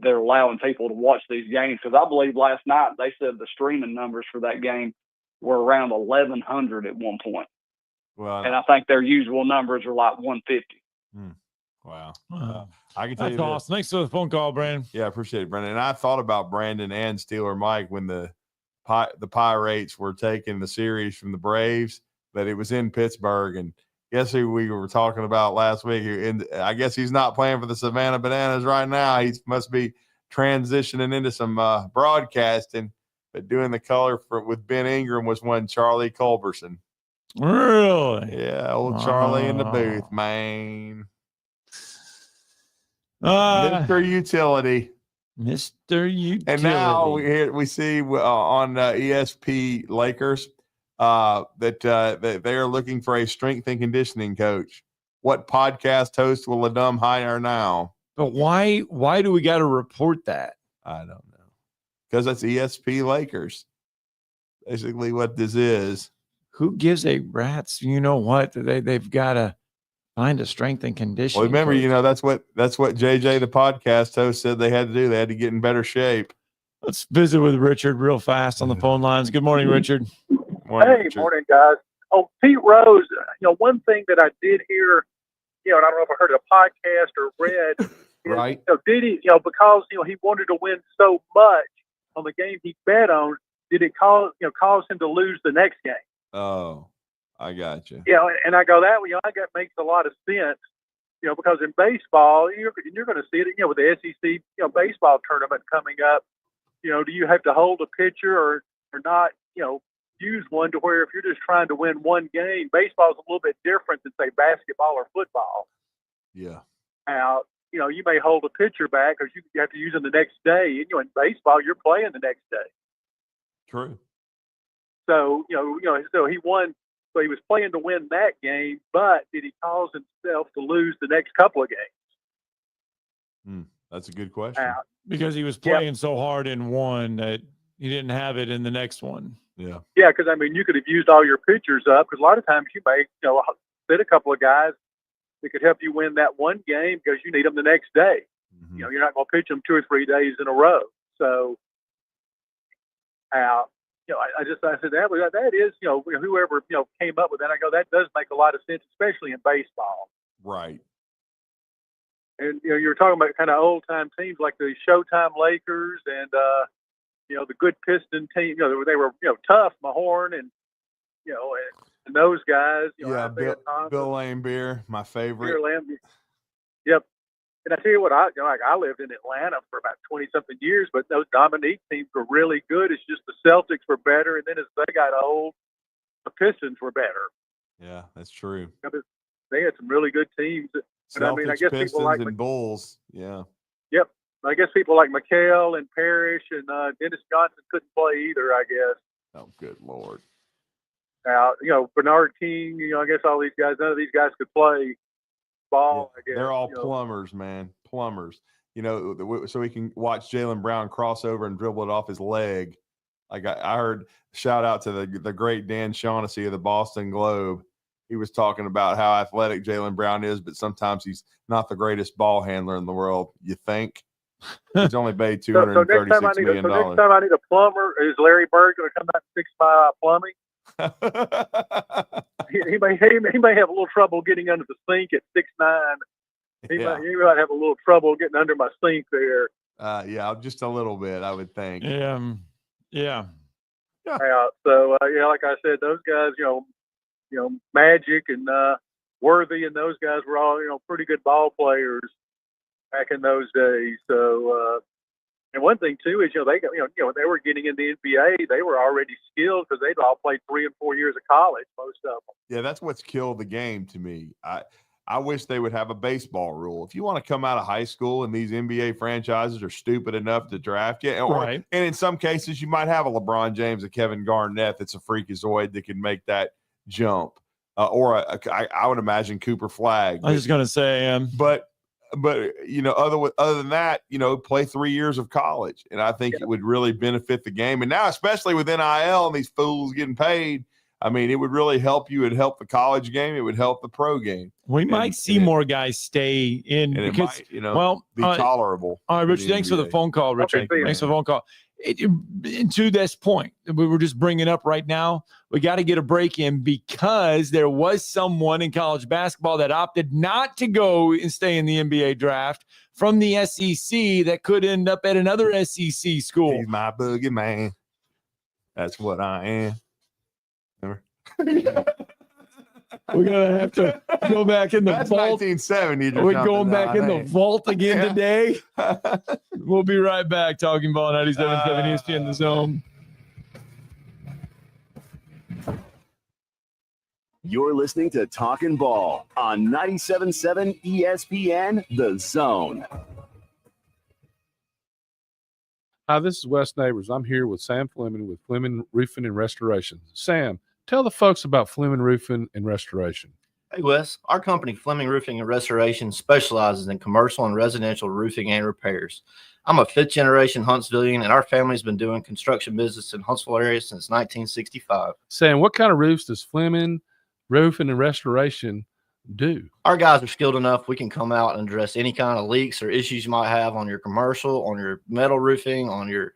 They're allowing people to watch these games, because I believe last night they said the streaming numbers for that game were around 1,100 at one point. Well, and I think their usual numbers are like 150. Wow. I can tell That's you this. awesome. Thanks for the phone call, Brandon. Yeah, I appreciate it, Brandon. And I thought about Brandon and Steeler Mike when the Pirates were taking the series from the Braves, but it was in Pittsburgh. And guess who we were talking about last week? And I guess he's not playing for the Savannah Bananas right now. He must be transitioning into some broadcasting, but doing the color with Ben Ingram was one Charlie Culberson. Really? Yeah, old Charlie in the booth, man. Mr. Utility. Mr. Utility. And now we see on ESP Lakers that they are looking for a strength and conditioning coach. What podcast host will Ladum hire now? But why do we got to report that? I don't know. Because that's ESP Lakers. Basically what this is. Who gives a rat's, you know what? They've got to find a strength and conditioning. Well, remember, coach. that's what JJ, the podcast host, said they had to do. They had to get in better shape. Let's visit with Richard real fast on the phone lines. Good morning, Richard. Richard. Morning, guys. Oh, Pete Rose, one thing that I did hear, and I don't know if I heard a podcast or read, right? Did he, because he wanted to win so much on the game he bet on, did it cause him to lose the next game? Oh, I got you. Yeah, and I go that way. That makes a lot of sense. Because in baseball, you're going to see it. With the SEC, baseball tournament coming up. Do you have to hold a pitcher or not? Use one to where if you're just trying to win one game, baseball is a little bit different than say basketball or football. Yeah. Now, you may hold a pitcher back because you have to use them the next day. And in baseball, you're playing the next day. True. So so he won. So he was playing to win that game, but did he cause himself to lose the next couple of games? That's a good question. Because he was playing so hard in one that he didn't have it in the next one. Yeah. Yeah, because you could have used all your pitchers up. Because a lot of times you may, sit a couple of guys that could help you win that one game because you need them the next day. Mm-hmm. You're not going to pitch them 2 or 3 days in a row. So, I said that is, whoever came up with that. I go, that does make a lot of sense, especially in baseball. Right. And you were talking about kind of old time teams like the Showtime Lakers and the good Piston team. They were tough, Mahorn and and those guys. Bill Laimbeer, my favorite. Yep. And I tell you what, I lived in Atlanta for about 20-something years, but those Dominique teams were really good. It's just the Celtics were better, and then as they got old, the Pistons were better. Yeah, that's true. They had some really good teams. But Celtics, I guess Pistons, people like and Bulls. Yeah. Yep. I guess people like McHale and Parrish and Dennis Johnson couldn't play either, I guess. Oh, good Lord. Now, Bernard King, I guess all these guys, none of these guys could play ball, I guess. They're all plumbers, man. Plumbers. So we can watch Jaylen Brown cross over and dribble it off his leg. Like I heard, shout out to the great Dan Shaughnessy of the Boston Globe. He was talking about how athletic Jaylen Brown is, but sometimes he's not the greatest ball handler in the world. You think? He's only paid $236 million. So next time I need a plumber, is Larry Bird going to come out and fix my plumbing? he may have a little trouble getting under the sink at 6'9". He might have a little trouble getting under my sink there. Yeah, just a little bit, I would think. Yeah. So like I said, those guys, Magic and Worthy and those guys were all pretty good ball players back in those days. So and one thing too is they when they were getting in the NBA, they were already skilled because they'd all played 3 and 4 years of college, most of them. Yeah, that's what's killed the game to me. I wish they would have a baseball rule. If you want to come out of high school and these NBA franchises are stupid enough to draft you, and in some cases you might have a LeBron James, a Kevin Garnett that's a freakazoid that can make that jump, or I would imagine Cooper Flagg. I was just going to say, but other than that, play 3 years of college, and I think it would really benefit the game. And now, especially with NIL and these fools getting paid, I mean, it would really help you. It'd help the college game. It would help the pro game. We might see more guys stay in because, be tolerable. All right, Richard, thanks for the phone call, Richard. Thanks for the phone call. to this point we were just bringing up right now, we got to get a break in because there was someone in college basketball that opted not to go and stay in the NBA draft from the SEC that could end up at another SEC school. He's my boogeyman. That's what I am. Remember? We're going to have to go back in the That's vault. 1970. We're going back in the vault again today. We'll be right back. Talking Ball 97.7 ESPN The Zone. You're listening to Talkin' Ball on 97.7 ESPN The Zone. Hi, this is Wes Neighbors. I'm here with Sam Fleming with Fleming Roofing and Restoration. Sam, tell the folks about Fleming Roofing and Restoration. Hey, Wes. Our company, Fleming Roofing and Restoration, specializes in commercial and residential roofing and repairs. I'm a fifth-generation Huntsvillian, and our family's been doing construction business in Huntsville area since 1965. Sam, what kind of roofs does Fleming Roofing and Restoration do? Our guys are skilled enough. We can come out and address any kind of leaks or issues you might have on your commercial, on your metal roofing, on your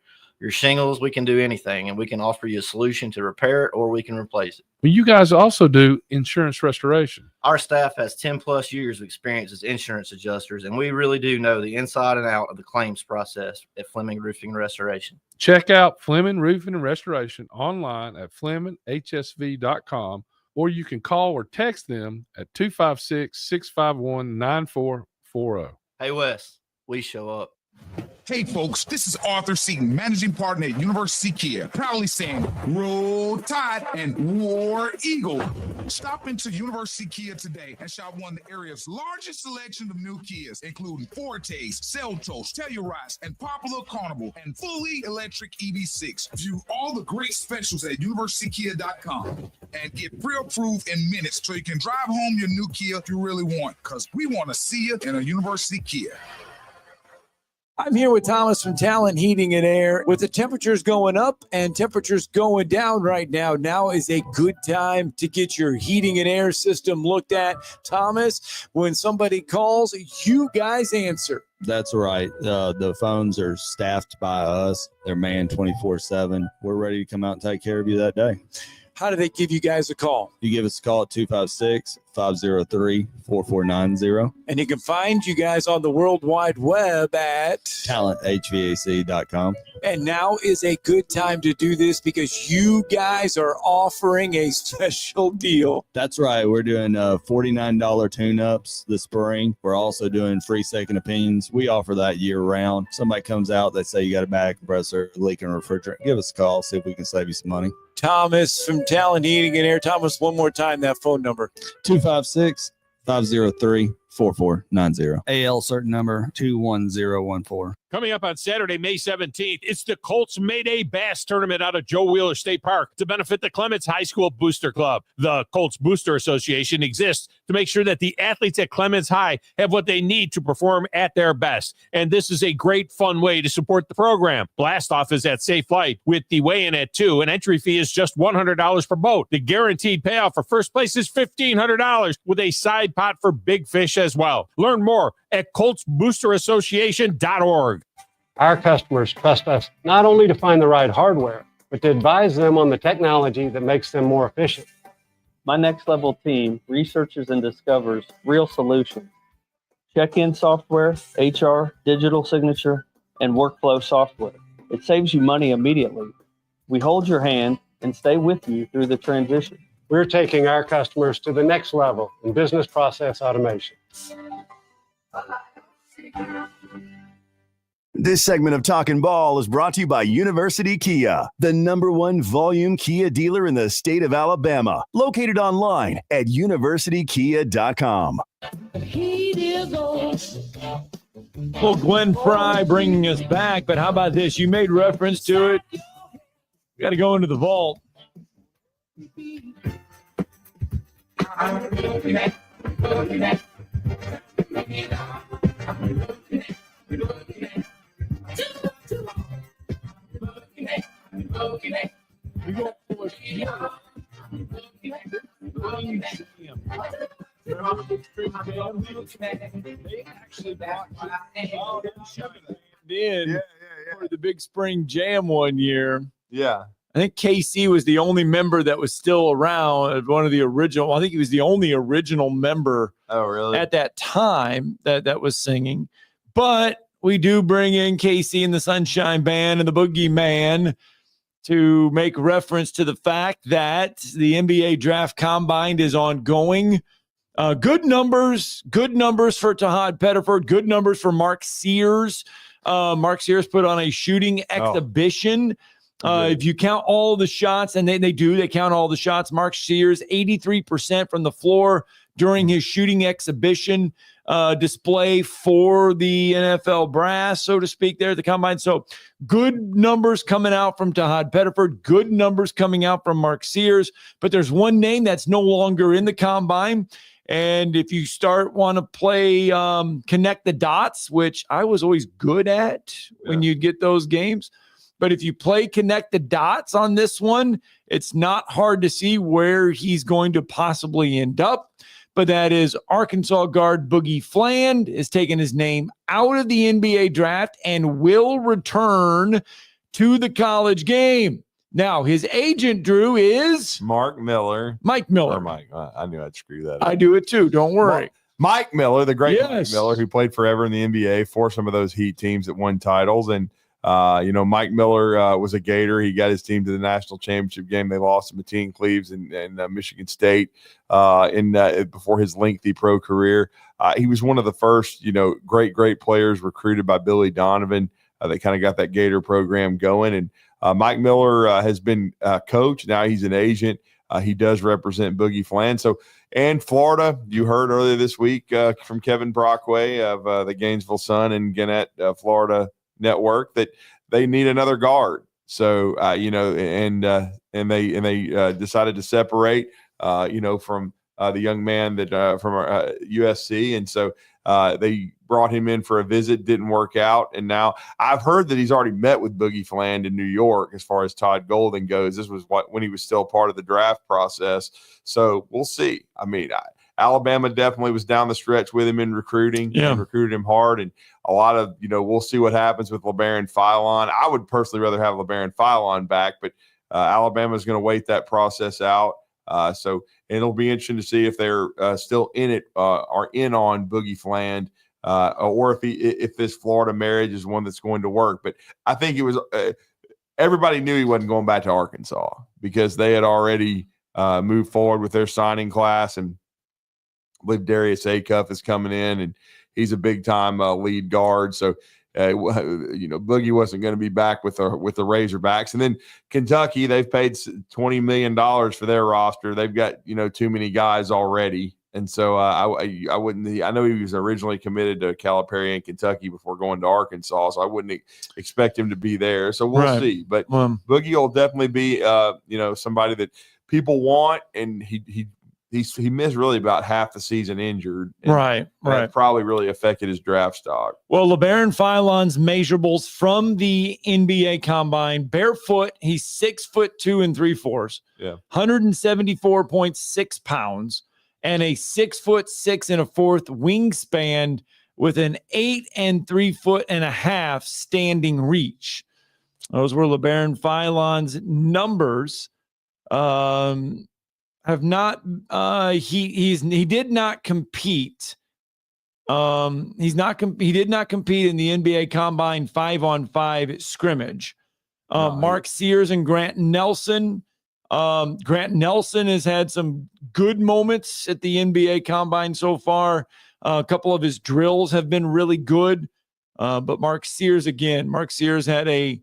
shingles. We can do anything, and we can offer you a solution to repair it, or we can replace it. Well, you guys also do insurance restoration. Our staff has 10 plus years of experience as insurance adjusters, and we really do know the inside and out of the claims process at Fleming Roofing and Restoration. Check out Fleming Roofing and Restoration online at FlemingHSV.com, or you can call or text them at 256-651-9440. Hey, Wes, we show up. Hey folks, this is Arthur Seaton, managing partner at University Kia, proudly saying Roll Tide and War Eagle. Stop into University Kia today and shop one of the area's largest selection of new Kias, including Fortes, Seltos, Telluride, and Popular Carnival, and fully electric EV6. View all the great specials at universitykia.com and get pre-approved in minutes so you can drive home your new Kia you really want, because we want to see you in a University Kia. I'm here with Thomas from Talent Heating and Air. With the temperatures going up and temperatures going down right now, now is a good time to get your heating and air system looked at. Thomas, when somebody calls, you guys answer. That's right. The phones are staffed by us. They're manned 24/7. We're ready to come out and take care of you that day. How do they give you guys a call? You give us a call at 256-503-4490. And you can find you guys on the World Wide Web at talenthvac.com. And now is a good time to do this because you guys are offering a special deal. That's right. We're doing $49 tune-ups this spring. We're also doing free second opinions. We offer that year-round. Somebody comes out, they say you got a bad compressor, leaking refrigerant. Give us a call, see if we can save you some money. Thomas from Talent Heating and Air. Thomas, one more time, that phone number. 256-503-4490. AL certain number 21014. Coming up on Saturday, May 17th, it's the Colts Mayday Bass Tournament out of Joe Wheeler State Park to benefit the Clements High School Booster Club. The Colts Booster Association exists to make sure that the athletes at Clements High have what they need to perform at their best. And this is a great, fun way to support the program. Blast-off is at Safe Flight with the weigh-in at 2. An entry fee is just $100 per boat. The guaranteed payout for first place is $1,500 with a side pot for big fish as well. Learn more at coltsboosterassociation.org. Our customers trust us not only to find the right hardware, but to advise them on the technology that makes them more efficient. My Next Level team researches and discovers real solutions. Check-in software, HR, digital signature, and workflow software. It saves you money immediately. We hold your hand and stay with you through the transition. We're taking our customers to the next level in business process automation. This segment of Talkin' Ball is brought to you by University Kia, the #1 volume Kia dealer in the state of Alabama, located online at universitykia.com. Well, Glenn Fry bringing us back, but how about this? You made reference to it. We got to go into the vault. for the Big Spring Jam one year. Yeah. I think KC was the only member that was still around, one of the original. I think he was the only original member at that time that was singing. But we do bring in KC and the Sunshine Band and the Boogeyman to make reference to the fact that the NBA Draft Combine is ongoing. Good numbers for Tahad Pettiford. Good numbers for Mark Sears. Mark Sears put on a shooting exhibition. If you count all the shots, and they count all the shots, Mark Sears, 83% from the floor during his shooting exhibition display for the NFL brass, so to speak, there at the Combine. So good numbers coming out from Tahad Pettiford, good numbers coming out from Mark Sears. But there's one name that's no longer in the Combine. And if you want to play connect the dots, which I was always good at when you'd get those games, but if you play connect the dots on this one, it's not hard to see where he's going to possibly end up. But that is Arkansas guard Boogie Fland is taking his name out of the NBA draft and will return to the college game. Now, his agent, Drew, is Mike Miller. Or Mike. I knew I'd screw that up. I do it too. Don't worry. Mike Miller, the great Mike Miller, who played forever in the NBA for some of those Heat teams that won titles. And, Mike Miller was a Gator. He got his team to the national championship game. They lost to Mateen Cleaves and Michigan State before his lengthy pro career. He was one of the first, great players recruited by Billy Donovan. They kind of got that Gator program going. And Mike Miller has been coach. Now he's an agent. He does represent Boogie Fland. So, and Florida, you heard earlier this week from Kevin Brockway of the Gainesville Sun and Gannett, Florida Network, that they need another guard. So, and they decided to separate, from the young man that from USC. And so they brought him in for a visit, didn't work out. And now I've heard that he's already met with Boogie Fland in New York as far as Todd Golden goes. This was when he was still part of the draft process. So we'll see. I mean, Alabama definitely was down the stretch with him in recruiting and recruited him hard. And a lot of, we'll see what happens with LeBaron Philon. I would personally rather have LeBaron Philon back, but Alabama is going to wait that process out. So it'll be interesting to see if they're still in it or in on Boogie Fland or if this Florida marriage is one that's going to work. But I think it was everybody knew he wasn't going back to Arkansas because they had already moved forward with their signing class, and I believe Darius Acuff is coming in, and he's a big time lead guard. So Boogie wasn't going to be back with the Razorbacks. And then Kentucky, they've paid $20 million for their roster. They've got too many guys already. And so I wouldn't. I know he was originally committed to Calipari and Kentucky before going to Arkansas, so I wouldn't expect him to be there. So we'll see. But Boogie will definitely be somebody that people want, and he missed really about half the season injured. Right. That probably really affected his draft stock. Well, LeBaron Philon's measurables from the NBA Combine: barefoot, he's 6'2" 3/4. Yeah. 174.6 pounds. And a 6'6" 1/4 wingspan with an 8 3.5 standing reach. Those were LeBaron Philon's numbers. Have not he did not compete. He did not compete in the NBA Combine 5-on-5 scrimmage. Mark Sears and Grant Nelson. Grant Nelson has had some good moments at the NBA Combine so far. A couple of his drills have been really good. But Mark Sears had a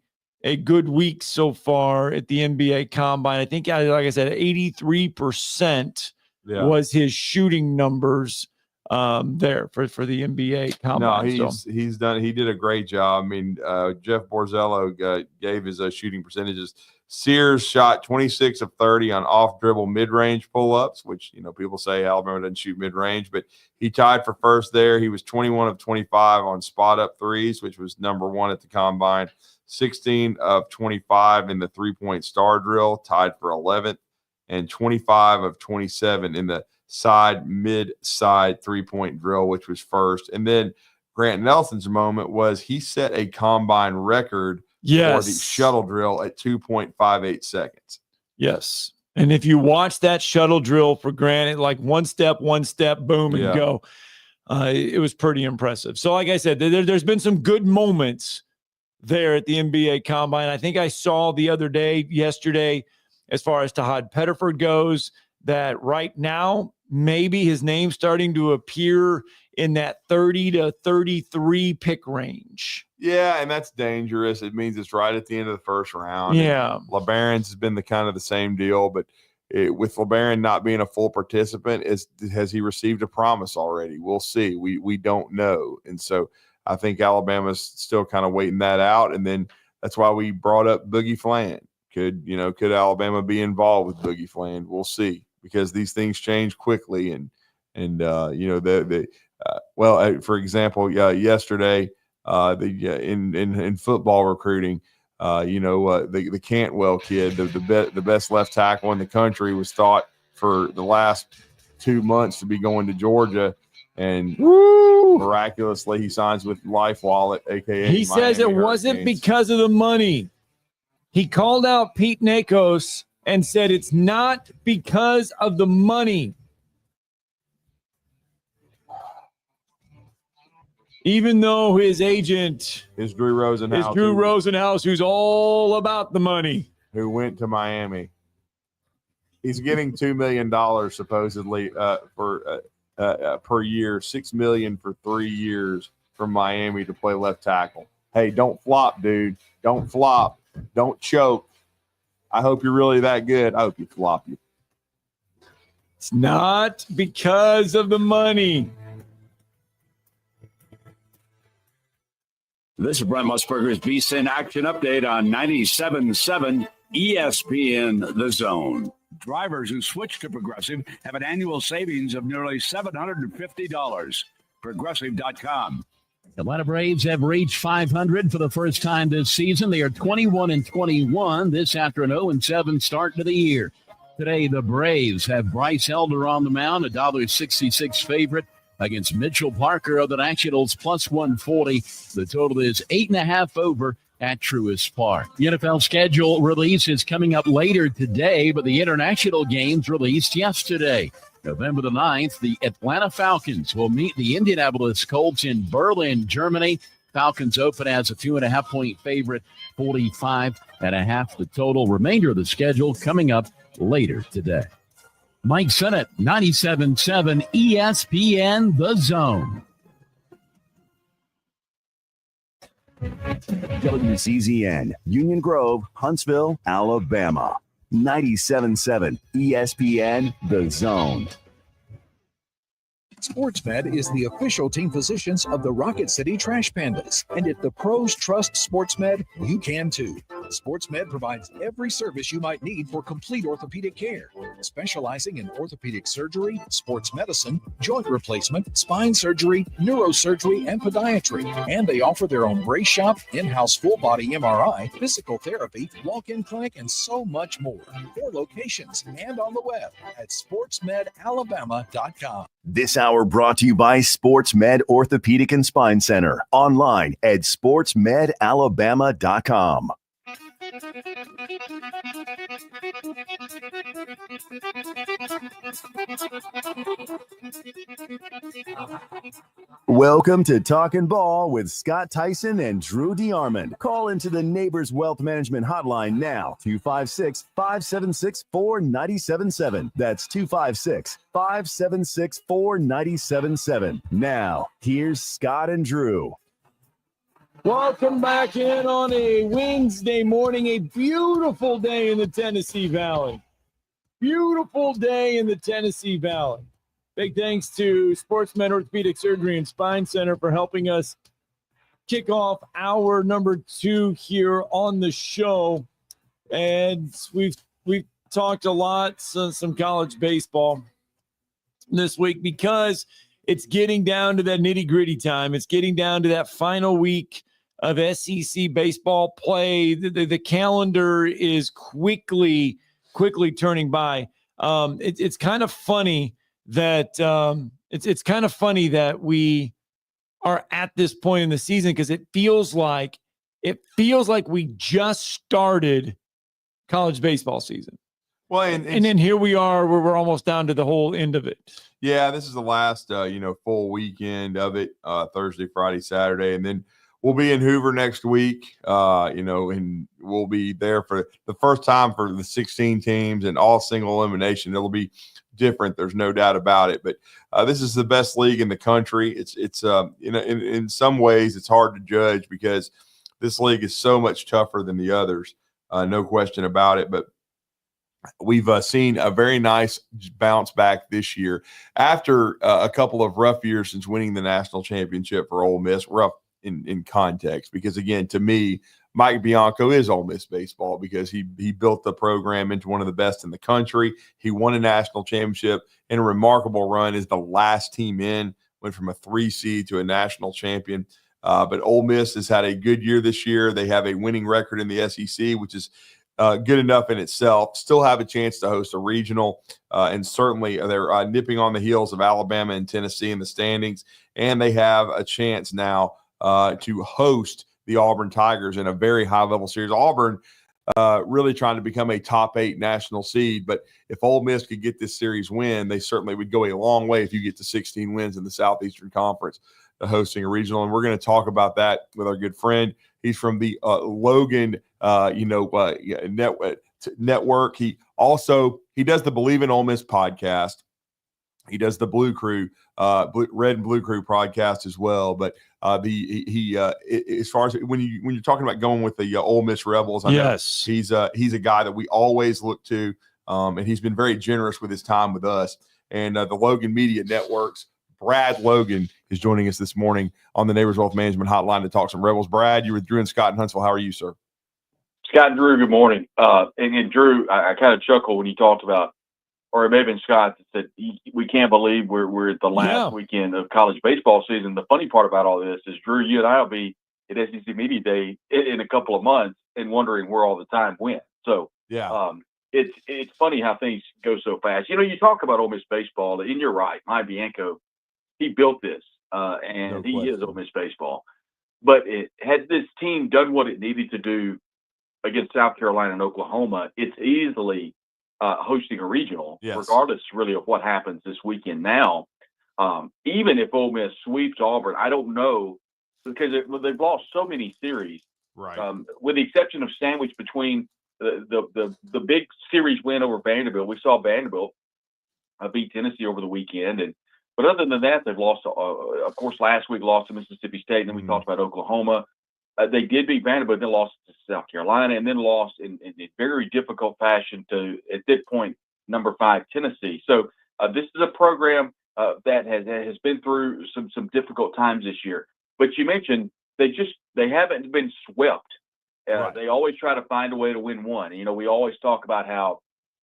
good week so far at the NBA Combine. I think, like I said, 83% was his shooting numbers there for the NBA Combine. No, he's done. He did a great job. I mean, Jeff Borzello gave his shooting percentages. Sears shot 26 of 30 on off-dribble mid-range pull-ups, which, people say Alabama doesn't shoot mid-range, but he tied for first there. He was 21 of 25 on spot-up threes, which was number one at the Combine. 16 of 25 in the three-point star drill, tied for 11th, and 25 of 27 in the mid-side three-point drill, which was first. And then Grant Nelson's moment was he set a combine record for the shuttle drill at 2.58 seconds. Yes. And if you watch that shuttle drill for Grant, like one step, boom, and go, it was pretty impressive. So like I said, there's been some good moments there at the NBA Combine. I think I saw yesterday, as far as Tahad Pettiford goes, that right now, maybe his name's starting to appear in that 30 to 33 pick range. Yeah, and that's dangerous. It means it's right at the end of the first round. Yeah. And LeBaron's has been the same deal, but with LeBaron not being a full participant, has he received a promise already? We'll see. We don't know. And so I think Alabama's still kind of waiting that out. And then that's why we brought up Boogie Fland. Could Alabama be involved with Boogie Fland? We'll see, because these things change quickly. For example, yesterday, in football recruiting, the Cantwell kid, the best left tackle in the country, was thought for the last 2 months to be going to Georgia, and miraculously he signs with Life Wallet, aka he says it wasn't because of the money. He called out Pete Nakos and said it's not because of the money. Even though his agent is Drew Rosenhaus, who's all about the money, who went to Miami. He's getting $2 million supposedly per year, $6 million for 3 years from Miami to play left tackle. Hey, don't flop, dude. Don't flop. Don't choke. I hope you're really that good. I hope you flop you. It's not because of the money. This is Brent Musburger's VSiN Action Update on 97.7 ESPN The Zone. Drivers who switch to Progressive have an annual savings of nearly $750. Progressive.com. The Atlanta Braves have reached 500 for the first time this season. They are 21-21 this after an 0-7 start to the year. Today, the Braves have Bryce Elder on the mound, $1.66 favorite against Mitchell Parker of the Nationals, plus 140. The total is 8.5 over at Truist Park. The NFL schedule release is coming up later today, but the international games released yesterday. November the 9th, the Atlanta Falcons will meet the Indianapolis Colts in Berlin, Germany. Falcons open as a 2.5-point favorite, 45.5 the total. Remainder of the schedule coming up later today. Mike Sennett, 97.7 ESPN The Zone. WCZN, Union Grove, Huntsville, Alabama. 97.7 ESPN The Zone. SportsMed is the official team physicians of the Rocket City Trash Pandas. And if the pros trust SportsMed, you can too. SportsMed provides every service you might need for complete orthopedic care, specializing in orthopedic surgery, sports medicine, joint replacement, spine surgery, neurosurgery, and podiatry. And they offer their own brace shop, in-house full-body MRI, physical therapy, walk-in clinic, and so much more. 4 locations and on the web at sportsmedalabama.com. This hour brought to you by SportsMed Orthopedic and Spine Center. Online at sportsmedalabama.com. Welcome to Talkin' Ball with Scott Theisen and Drew DeArmond. Call into the Neighbors Wealth Management Hotline now, 256-576-4977. That's 256-576-4977. Now, here's Scott and Drew. Welcome back in on a Wednesday morning, a beautiful day in the Tennessee Valley. Beautiful day in the Tennessee Valley. Big thanks to SportsMed Orthopedic Surgery and Spine Center for helping us kick off hour number 2 here on the show. And we've talked a lot, some college baseball this week, because it's getting down to that nitty-gritty time. It's getting down to that final week of SEC baseball play. The calendar is quickly turning by. It's kind of funny that we are at this point in the season, because it feels like we just started college baseball season. Well, and then here we are, where we're almost down to the whole end of it. Yeah, this is the last, full weekend of it, Thursday, Friday, Saturday. And then we'll be in Hoover next week, and we'll be there for the first time for the 16 teams and all single elimination. It'll be different. There's no doubt about it. But this is the best league in the country. It's in some ways it's hard to judge because this league is so much tougher than the others. No question about it. But we've seen a very nice bounce back this year after a couple of rough years since winning the national championship for Ole Miss. Rough in context, because again, to me, Mike Bianco is Ole Miss baseball, because he built the program into one of the best in the country. He won a national championship in a remarkable run as the last team in, went from a 3 seed to a national champion. But Ole Miss has had a good year this year. They have a winning record in the SEC, which is good enough in itself. Still have a chance to host a regional, and certainly they're nipping on the heels of Alabama and Tennessee in the standings, and they have a chance now to host the Auburn Tigers in a very high-level series. Auburn really trying to become a top 8 national seed, but if Ole Miss could get this series win, they certainly would go a long way if you get to 16 wins in the Southeastern Conference, hosting a regional. And we're going to talk about that with our good friend. He's from the Logan network. He does the BleavinOleMiss podcast. He does the Blue Crew, Red and Blue Crew podcast as well. But as far as when you're talking about going with the Ole Miss Rebels, I know he's a guy that we always look to, and he's been very generous with his time with us. And the Logan Media Network's Brad Logan is joining us this morning on the Neighbors Wealth Management Hotline to talk some Rebels. Brad, you were Drew and Scott in Huntsville. How are you, sir? Scott and Drew, good morning. And Drew, I kind of chuckled when you talked about, or it may have been Scott that said, we can't believe we're at the last weekend of college baseball season. The funny part about all this is, Drew, you and I will be at SEC Media Day in a couple of months and wondering where all the time went. So it's funny how things go so fast. You talk about Ole Miss baseball, and you're right, Mike Bianco, he built this, and he is Ole Miss baseball. But had this team done what it needed to do against South Carolina and Oklahoma, it's easily hosting a regional, regardless really of what happens this weekend. Now, even if Ole Miss sweeps Auburn, I don't know, because they've lost so many series. Right. With the exception of sandwich between the big series win over Vanderbilt. We saw Vanderbilt beat Tennessee over the weekend, but other than that, they've lost. Of course, last week lost to Mississippi State, and then we talked about Oklahoma. They did beat Vanderbilt, then lost to South Carolina, and then lost in a very difficult fashion to, at this point, number 5 Tennessee. So this is a program that has been through some difficult times this year. But you mentioned they haven't been swept. They always try to find a way to win one. We always talk about how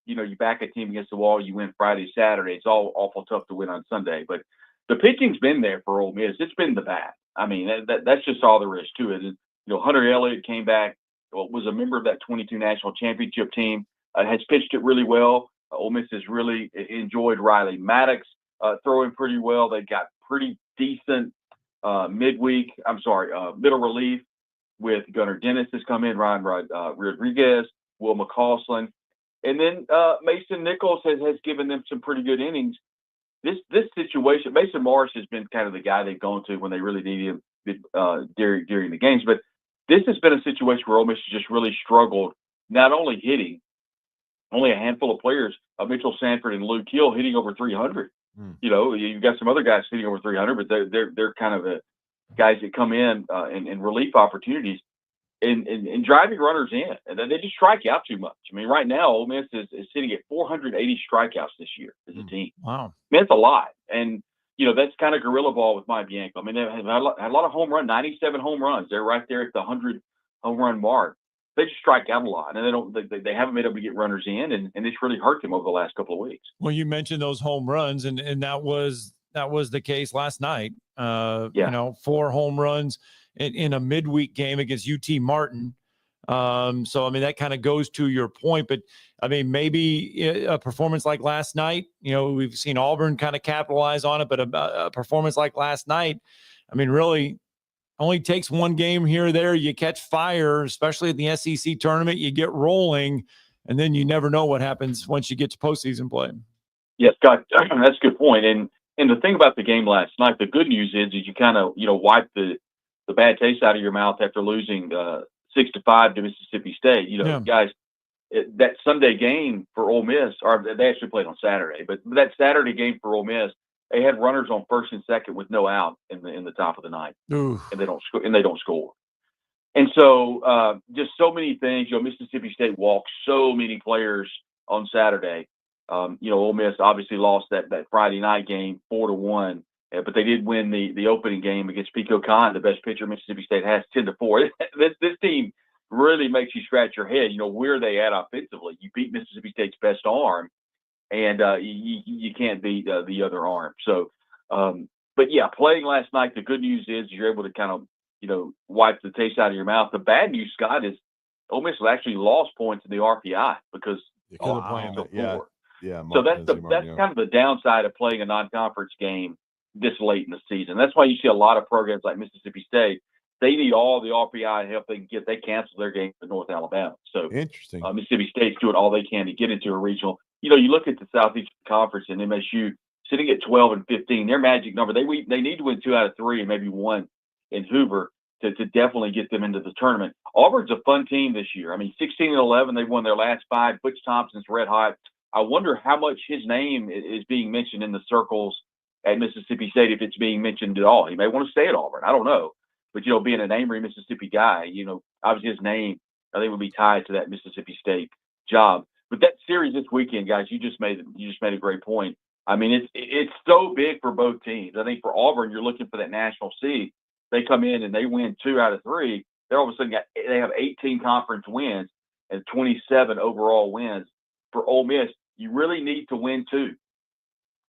you back a team against the wall, you win Friday, Saturday. It's all awful tough to win on Sunday. But the pitching's been there for Ole Miss. It's been the bat. I mean, that's just all there is to it. Hunter Elliott came back, was a member of that 22 national championship team, has pitched it really well. Ole Miss has really enjoyed Riley Maddox throwing pretty well. They got pretty decent middle relief with Gunnar Dennis has come in, Ryan Rodriguez, Will McCausland. And then Mason Nichols has given them some pretty good innings. This situation, Mason Morris has been kind of the guy they've gone to when they really need him during the games. But this has been a situation where Ole Miss has just really struggled, not only hitting, only a handful of players, Mitchell Sanford and Luke Hill hitting over 300. You've got some other guys hitting over 300, but they're kind of the guys that come in relief opportunities and driving runners in, and then they just strike out too much. I mean, right now Ole Miss is sitting at 480 strikeouts this year as a team. Wow, I mean, that's a lot, and that's kind of guerrilla ball with Mike Bianco. I mean, they had a lot of home runs, 97 home runs. They're right there at the 100 home run mark. They just strike out a lot, and they haven't been able to get runners in, and it's really hurt them over the last couple of weeks. Well, you mentioned those home runs, and that was the case last night. 4 home runs in a midweek game against UT Martin. So, I mean, that kind of goes to your point, but I mean, maybe a performance like last night, we've seen Auburn kind of capitalize on it, but a performance like last night, I mean, really only takes one game here or there. You catch fire, especially at the SEC tournament. You get rolling, and then you never know what happens once you get to postseason play. Yes, Scott, that's a good point. And the thing about the game last night, the good news is you kind of, wipe the bad taste out of your mouth after losing 6-5 to Mississippi State. Guys, that Sunday game for Ole Miss, or they actually played on Saturday, but that Saturday game for Ole Miss, they had runners on first and second with no out in the top of the ninth, and they don't score. And so just so many things. Mississippi State walked so many players on Saturday. Ole Miss obviously lost that Friday night game 4-1, but they did win the opening game against Pico Khan, the best pitcher Mississippi State has, 10-4. This team really makes you scratch your head. Where are they at offensively? You beat Mississippi State's best arm, and you can't beat the other arm. So, but yeah, playing last night, the good news is you're able to kind of, wipe the taste out of your mouth. The bad news, Scott, is Ole Miss actually lost points in the RPI because they're playing that. Yeah. So that's kind of the downside of playing a non-conference game this late in the season. That's why you see a lot of programs like Mississippi State. They need all the RPI help they can get. They cancel their game for North Alabama. So interesting. Mississippi State's doing all they can to get into a regional. You look at the Southeastern Conference and MSU sitting at 12-15. Their magic number, they need to win 2 out of 3 and maybe 1 in Hoover to definitely get them into the tournament. Auburn's a fun team this year. 16-11, they've won their last 5. Butch Thompson's red hot. I wonder how much his name is being mentioned in the circles at Mississippi State, if it's being mentioned at all. He may want to stay at Auburn. I don't know. But, being an Amory, Mississippi guy, obviously his name, I think, would be tied to that Mississippi State job. But that series this weekend, guys, you just made a great point. It's so big for both teams. I think for Auburn, you're looking for that national seed. They come in and they win 2 out of 3. They're all of a sudden they have 18 conference wins and 27 overall wins. For Ole Miss, you really need to win 2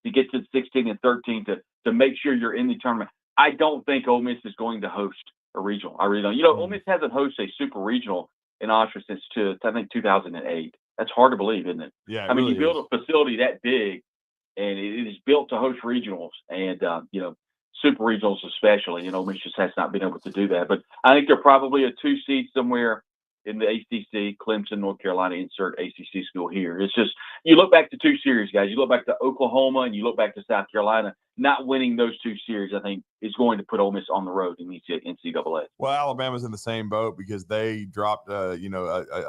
to get to 16 and 13 to make sure you're in the tournament. I don't think Ole Miss is going to host a regional. I really don't. Ole Miss hasn't hosted a super regional in Austria since I think 2008. That's hard to believe, isn't it? Yeah. Really you build a facility that big, and it is built to host regionals, and super regionals especially. Ole Miss just has not been able to do that. But I think they're probably a 2 seed somewhere in the ACC, Clemson, North Carolina, insert ACC school here. It's just, you look back to 2 series, guys. You look back to Oklahoma and you look back to South Carolina. Not winning those 2 series, I think, is going to put Ole Miss on the road in the NCAA. Well, Alabama's in the same boat because they dropped, a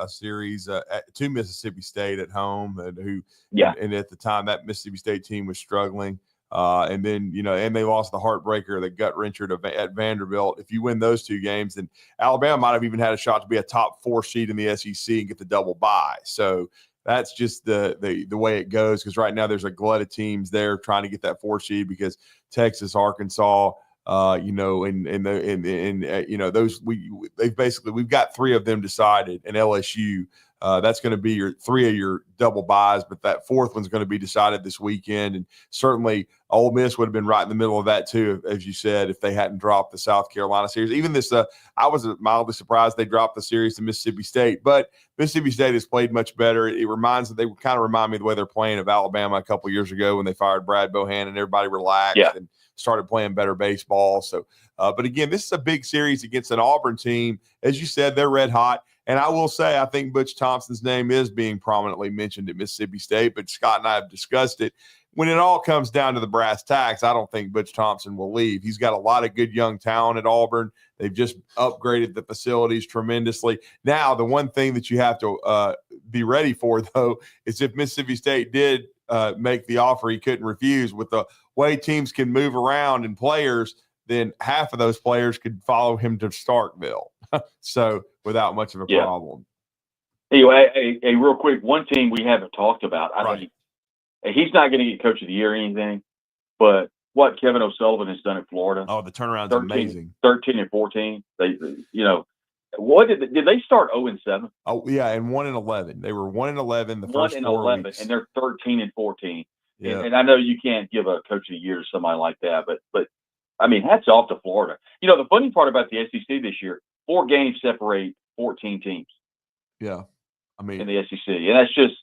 series to Mississippi State at home, and at the time that Mississippi State team was struggling. And then, and they lost the heartbreaker, the gut wrencher at Vanderbilt. If you win those 2 games, then Alabama might have even had a shot to be a top 4 seed in the SEC and get the double bye. So that's just the way it goes. Because right now there's a glut of teams there trying to get that 4 seed because Texas, Arkansas, we've got 3 of them decided, and LSU. That's going to be your 3 of your double buys, but that 4th one's going to be decided this weekend. And certainly Ole Miss would have been right in the middle of that too, as you said, if they hadn't dropped the South Carolina series. Even this, I was mildly surprised they dropped the series to Mississippi State, but Mississippi State has played much better. They kind of remind me of the way they're playing of Alabama a couple of years ago when they fired Brad Bohannon and everybody relaxed and started playing better baseball. So, but again, this is a big series against an Auburn team. As you said, they're red hot. And I will say, I think Butch Thompson's name is being prominently mentioned at Mississippi State, but Scott and I have discussed it. When it all comes down to the brass tacks, I don't think Butch Thompson will leave. He's got a lot of good young talent at Auburn. They've just upgraded the facilities tremendously. Now, the one thing that you have to be ready for, though, is if Mississippi State did make the offer he couldn't refuse, with the way teams can move around and players, then half of those players could follow him to Starkville. So without much of a problem. Anyway, a real quick, one team we haven't talked about. I think he's not going to get Coach of the Year or anything, but what Kevin O'Sullivan has done at Florida. Oh, the turnaround's amazing. 13-14. What did they start 0-7? Oh yeah, and 1-11. They were 1-11 the first 4 weeks, and they're 13-14. Yeah. And I know you can't give a Coach of the Year to somebody like that, but I mean, hats off to Florida. The funny part about the SEC this year, 4 games separate 14 teams. Yeah. I mean, in the SEC. And that's just,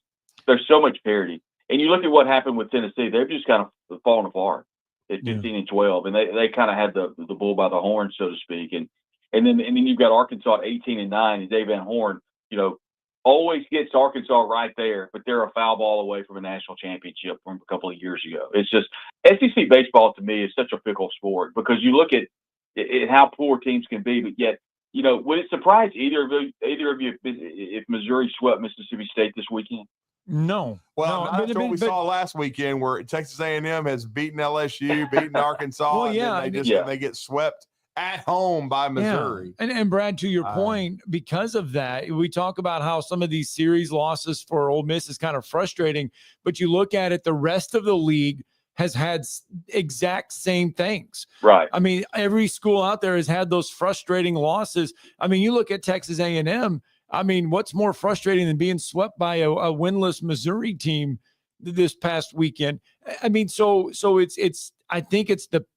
there's so much parity. And you look at what happened with Tennessee, they've just kind of fallen apart. at 15-12, and they kind of had the bull by the horn, so to speak. And then you've got Arkansas at 18-9, and Dave Van Horn, always gets Arkansas right there, but they're a foul ball away from a national championship from a couple of years ago. It's just SEC baseball to me is such a fickle sport because you look at how poor teams can be, but yet, would it surprise either of you if Missouri swept Mississippi State this weekend? No. Well, no, that's what we saw last weekend, where Texas A&M has beaten LSU, beaten Arkansas, Well, yeah, and then they get swept at home by Missouri. Yeah. And Brad, to your point, because of that, we talk about how some of these series losses for Ole Miss is kind of frustrating, but you look at it, the rest of the league has had exact same things. Right. I mean, every school out there has had those frustrating losses. I mean, you look at Texas A&M. I mean, what's more frustrating than being swept by a winless Missouri team this past weekend? I mean, so it's. I think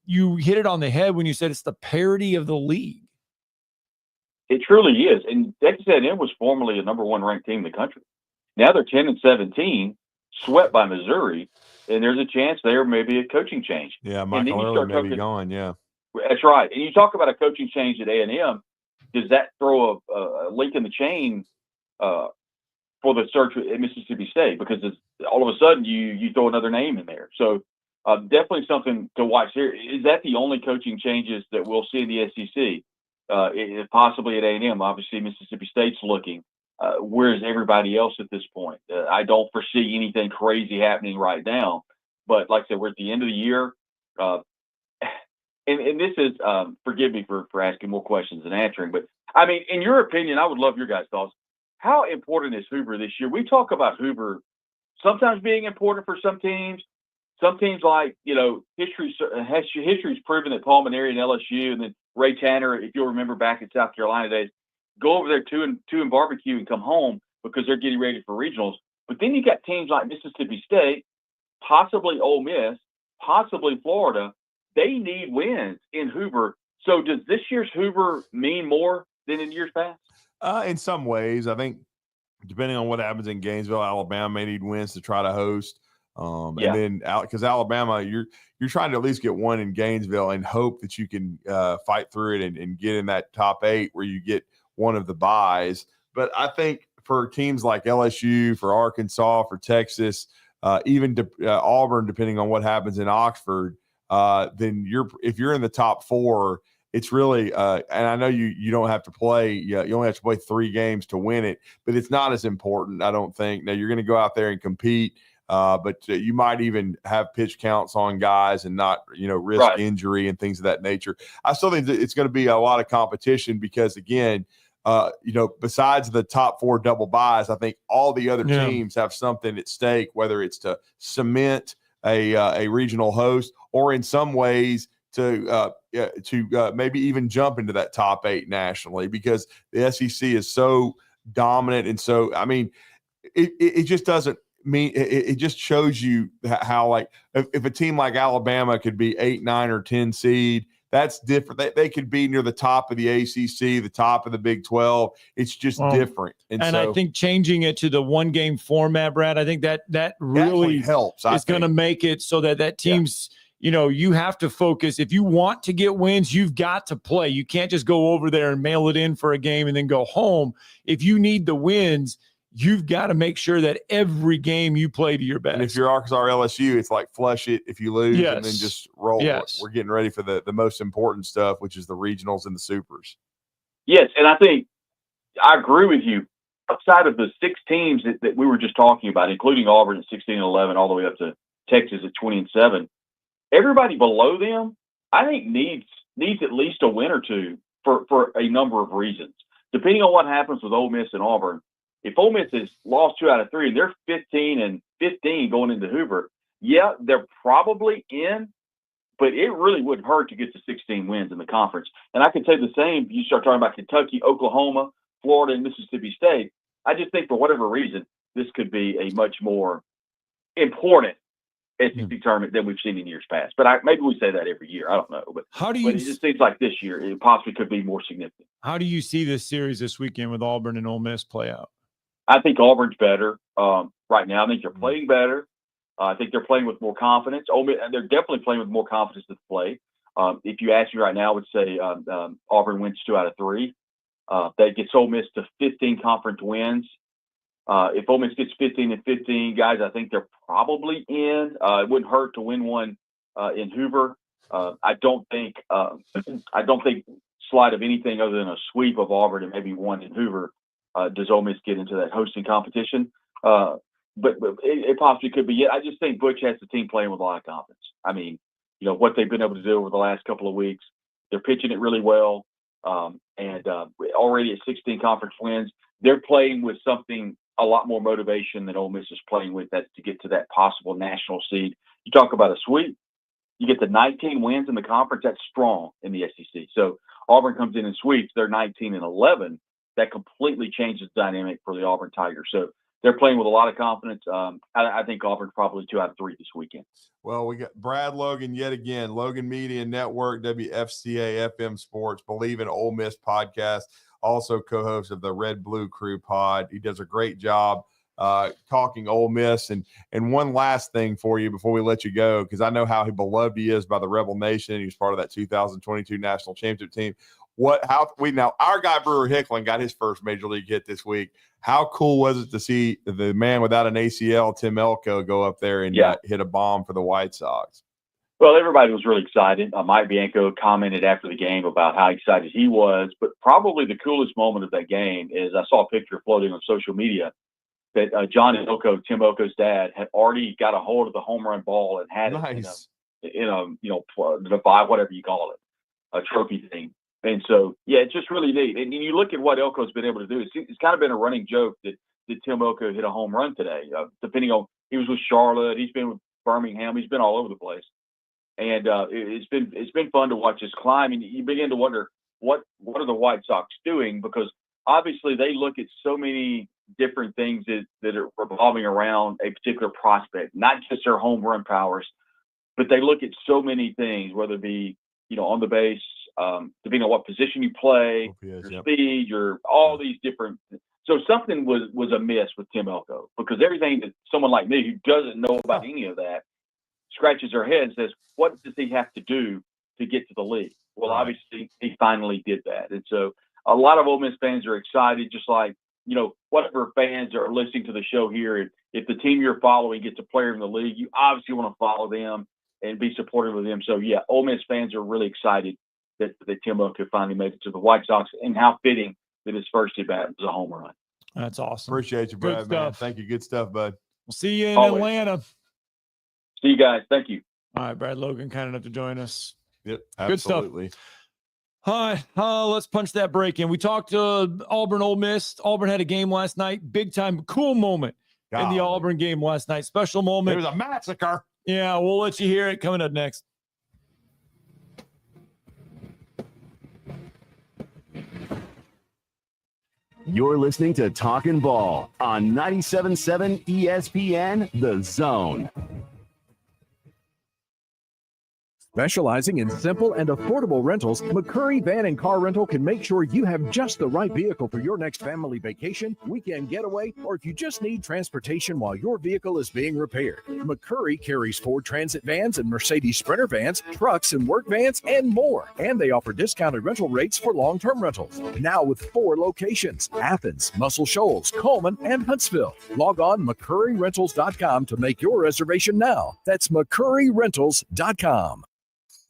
you hit it on the head when you said it's the parity of the league. It truly is. And Texas A&M was formerly a number one ranked team in the country. Now they're 10-17, swept by Missouri, and there's a chance there may be a coaching change. Yeah, Michael Early may be gone. Yeah, that's right. And you talk about a coaching change at A&M. Does that throw a link in the chain for the search at Mississippi State? Because all of a sudden you throw another name in there. So definitely something to watch here. Is that the only coaching changes that we'll see in the SEC? Possibly at A&M. Obviously, Mississippi State's looking. Where's everybody else at this point? I don't foresee anything crazy happening right now. But like I said, we're at the end of the year. And this is, forgive me for asking more questions than answering, but I mean, in your opinion, I would love your guys' thoughts. How important is Hoover this year? We talk about Hoover sometimes being important for some teams. Some teams, like, history's proven that Paul Maneri and LSU, and then Ray Tanner, if you'll remember back in South Carolina days, go over there two and barbecue and come home because they're getting ready for regionals. But then you got teams like Mississippi State, possibly Ole Miss, possibly Florida. They need wins in Hoover. So does this year's Hoover mean more than in years past? In some ways, I think depending on what happens in Gainesville, Alabama may need wins to try to host. And then because Alabama, you're trying to at least get one in Gainesville and hope that you can fight through it and get in that top 8 where you get one of the byes. But I think for teams like LSU, for Arkansas, for Texas, even Auburn, depending on what happens in Oxford, then if you're in the top 4, it's really and I know you don't have to play. You only have to play 3 games to win it, but it's not as important, I don't think. Now you're going to go out there and compete. But you might even have pitch counts on guys and not, risk injury and things of that nature. I still think that it's going to be a lot of competition because, again, besides the top 4 double byes, I think all the other teams have something at stake, whether it's to cement a regional host or in some ways to maybe even jump into that top 8 nationally, because the SEC is so dominant. And so, I mean, it just doesn't mean it just shows you how, like, if a team like Alabama could be 8, 9, or 10 seed, that's different. They could be near the top of the ACC, the top of the Big 12. It's just different. And so, I think changing it to the 1-game format, Brad, I think that really helps. It's going to make it so that teams, you have to focus. If you want to get wins, you've got to play. You can't just go over there and mail it in for a game and then go home. If you need the wins, you've got to make sure that every game you play to your best. And if you're Arkansas or LSU, it's like flush it if you lose and then just roll. We're getting ready for the most important stuff, which is the regionals and the supers. Yes, and I think I agree with you. Outside of the 6 teams that we were just talking about, including Auburn at 16-11, all the way up to Texas at 20-7, everybody below them, I think needs at least a win or two for a number of reasons. Depending on what happens with Ole Miss and Auburn, if Ole Miss has lost 2 out of 3 and they're 15-15 going into Hoover, they're probably in, but it really wouldn't hurt to get to 16 wins in the conference. And I can say the same. You start talking about Kentucky, Oklahoma, Florida, and Mississippi State. I just think for whatever reason, this could be a much more important SEC tournament than we've seen in years past. But maybe we say that every year. I don't know. But it just seems like this year it possibly could be more significant. How do you see this series this weekend with Auburn and Ole Miss play out? I think Auburn's better right now. I think they're playing better. I think they're playing with more confidence. They're definitely playing with more confidence to play. If you ask me right now, I would say Auburn wins 2 out of 3. That gets Ole Miss to 15 conference wins. If Ole Miss gets 15-15, guys, I think they're probably in. It wouldn't hurt to win one in Hoover. I don't think slide of anything other than a sweep of Auburn and maybe one in Hoover does Ole Miss get into that hosting competition. But it possibly could be. Yet I just think Butch has the team playing with a lot of confidence. I mean, what they've been able to do over the last couple of weeks, they're pitching it really well. And already at 16 conference wins, they're playing with something a lot more motivation than Ole Miss is playing with. That's to get to that possible national seed. You talk about a sweep, you get the 19 wins in the conference. That's strong in the SEC. So Auburn comes in and sweeps. They're 19-11. That completely changes the dynamic for the Auburn Tigers. So they're playing with a lot of confidence. I think Auburn's probably 2 out of 3 this weekend. Well, we got Brad Logan yet again, Logan Media Network, WFCA FM Sports, Believe in Ole Miss podcast, also co-host of the Red Blue Crew pod. He does a great job talking Ole Miss. And one last thing for you before we let you go, because I know how beloved he is by the Rebel Nation. He was part of that 2022 national championship team. Our guy Brewer Hickling got his first major league hit this week. How cool was it to see the man without an ACL, Tim Elko, go up there and hit a bomb for the White Sox? Well, everybody was really excited. Mike Bianco commented after the game about how excited he was, but probably the coolest moment of that game is I saw a picture floating on social media that John Elko, Tim Elko's dad, had already got a hold of the home run ball and had it in a vibe, whatever you call it, a trophy thing. And so, it's just really neat. And you look at what Elko's been able to do. It's kind of been a running joke that Tim Elko hit a home run today. Depending on, he was with Charlotte, he's been with Birmingham, he's been all over the place. And it's been fun to watch his climb. And you begin to wonder what are the White Sox doing, because obviously they look at so many different things that are revolving around a particular prospect, not just their home run powers, but they look at so many things, whether it be on the base. Depending on what position you play, your speed, all these different. So something was amiss with Tim Elko, because everything that someone like me who doesn't know about any of that scratches their head and says, what does he have to do to get to the league? Well, obviously he finally did that. And so a lot of Ole Miss fans are excited, just like, whatever fans are listening to the show here. If the team you're following gets a player in the league, you obviously want to follow them and be supportive of them. So Ole Miss fans are really excited that Tim Elko finally made it to the White Sox, and how fitting that his first at-bat was a home run. That's awesome. Appreciate you, Brad, man. Thank you. Good stuff, bud. We'll see you in Atlanta. See you guys. Thank you. All right, Brad Logan, kind enough to join us. Yep, Good absolutely. stuff. All right, let's punch that break in. We talked to Auburn, Ole Miss. Auburn had a game last night. Big time, cool moment in the Auburn game last night. Special moment. It was a massacre. Yeah, we'll let you hear it coming up next. You're listening to Talkin' Ball on 97.7 ESPN, The Zone. Specializing in simple and affordable rentals, McCurry Van and Car Rental can make sure you have just the right vehicle for your next family vacation, weekend getaway, or if you just need transportation while your vehicle is being repaired. McCurry carries Ford Transit vans and Mercedes Sprinter vans, trucks and work vans, and more. And they offer discounted rental rates for long-term rentals. Now with 4 locations: Athens, Muscle Shoals, Coleman, and Huntsville. Log on McCurryRentals.com to make your reservation now. That's McCurryRentals.com.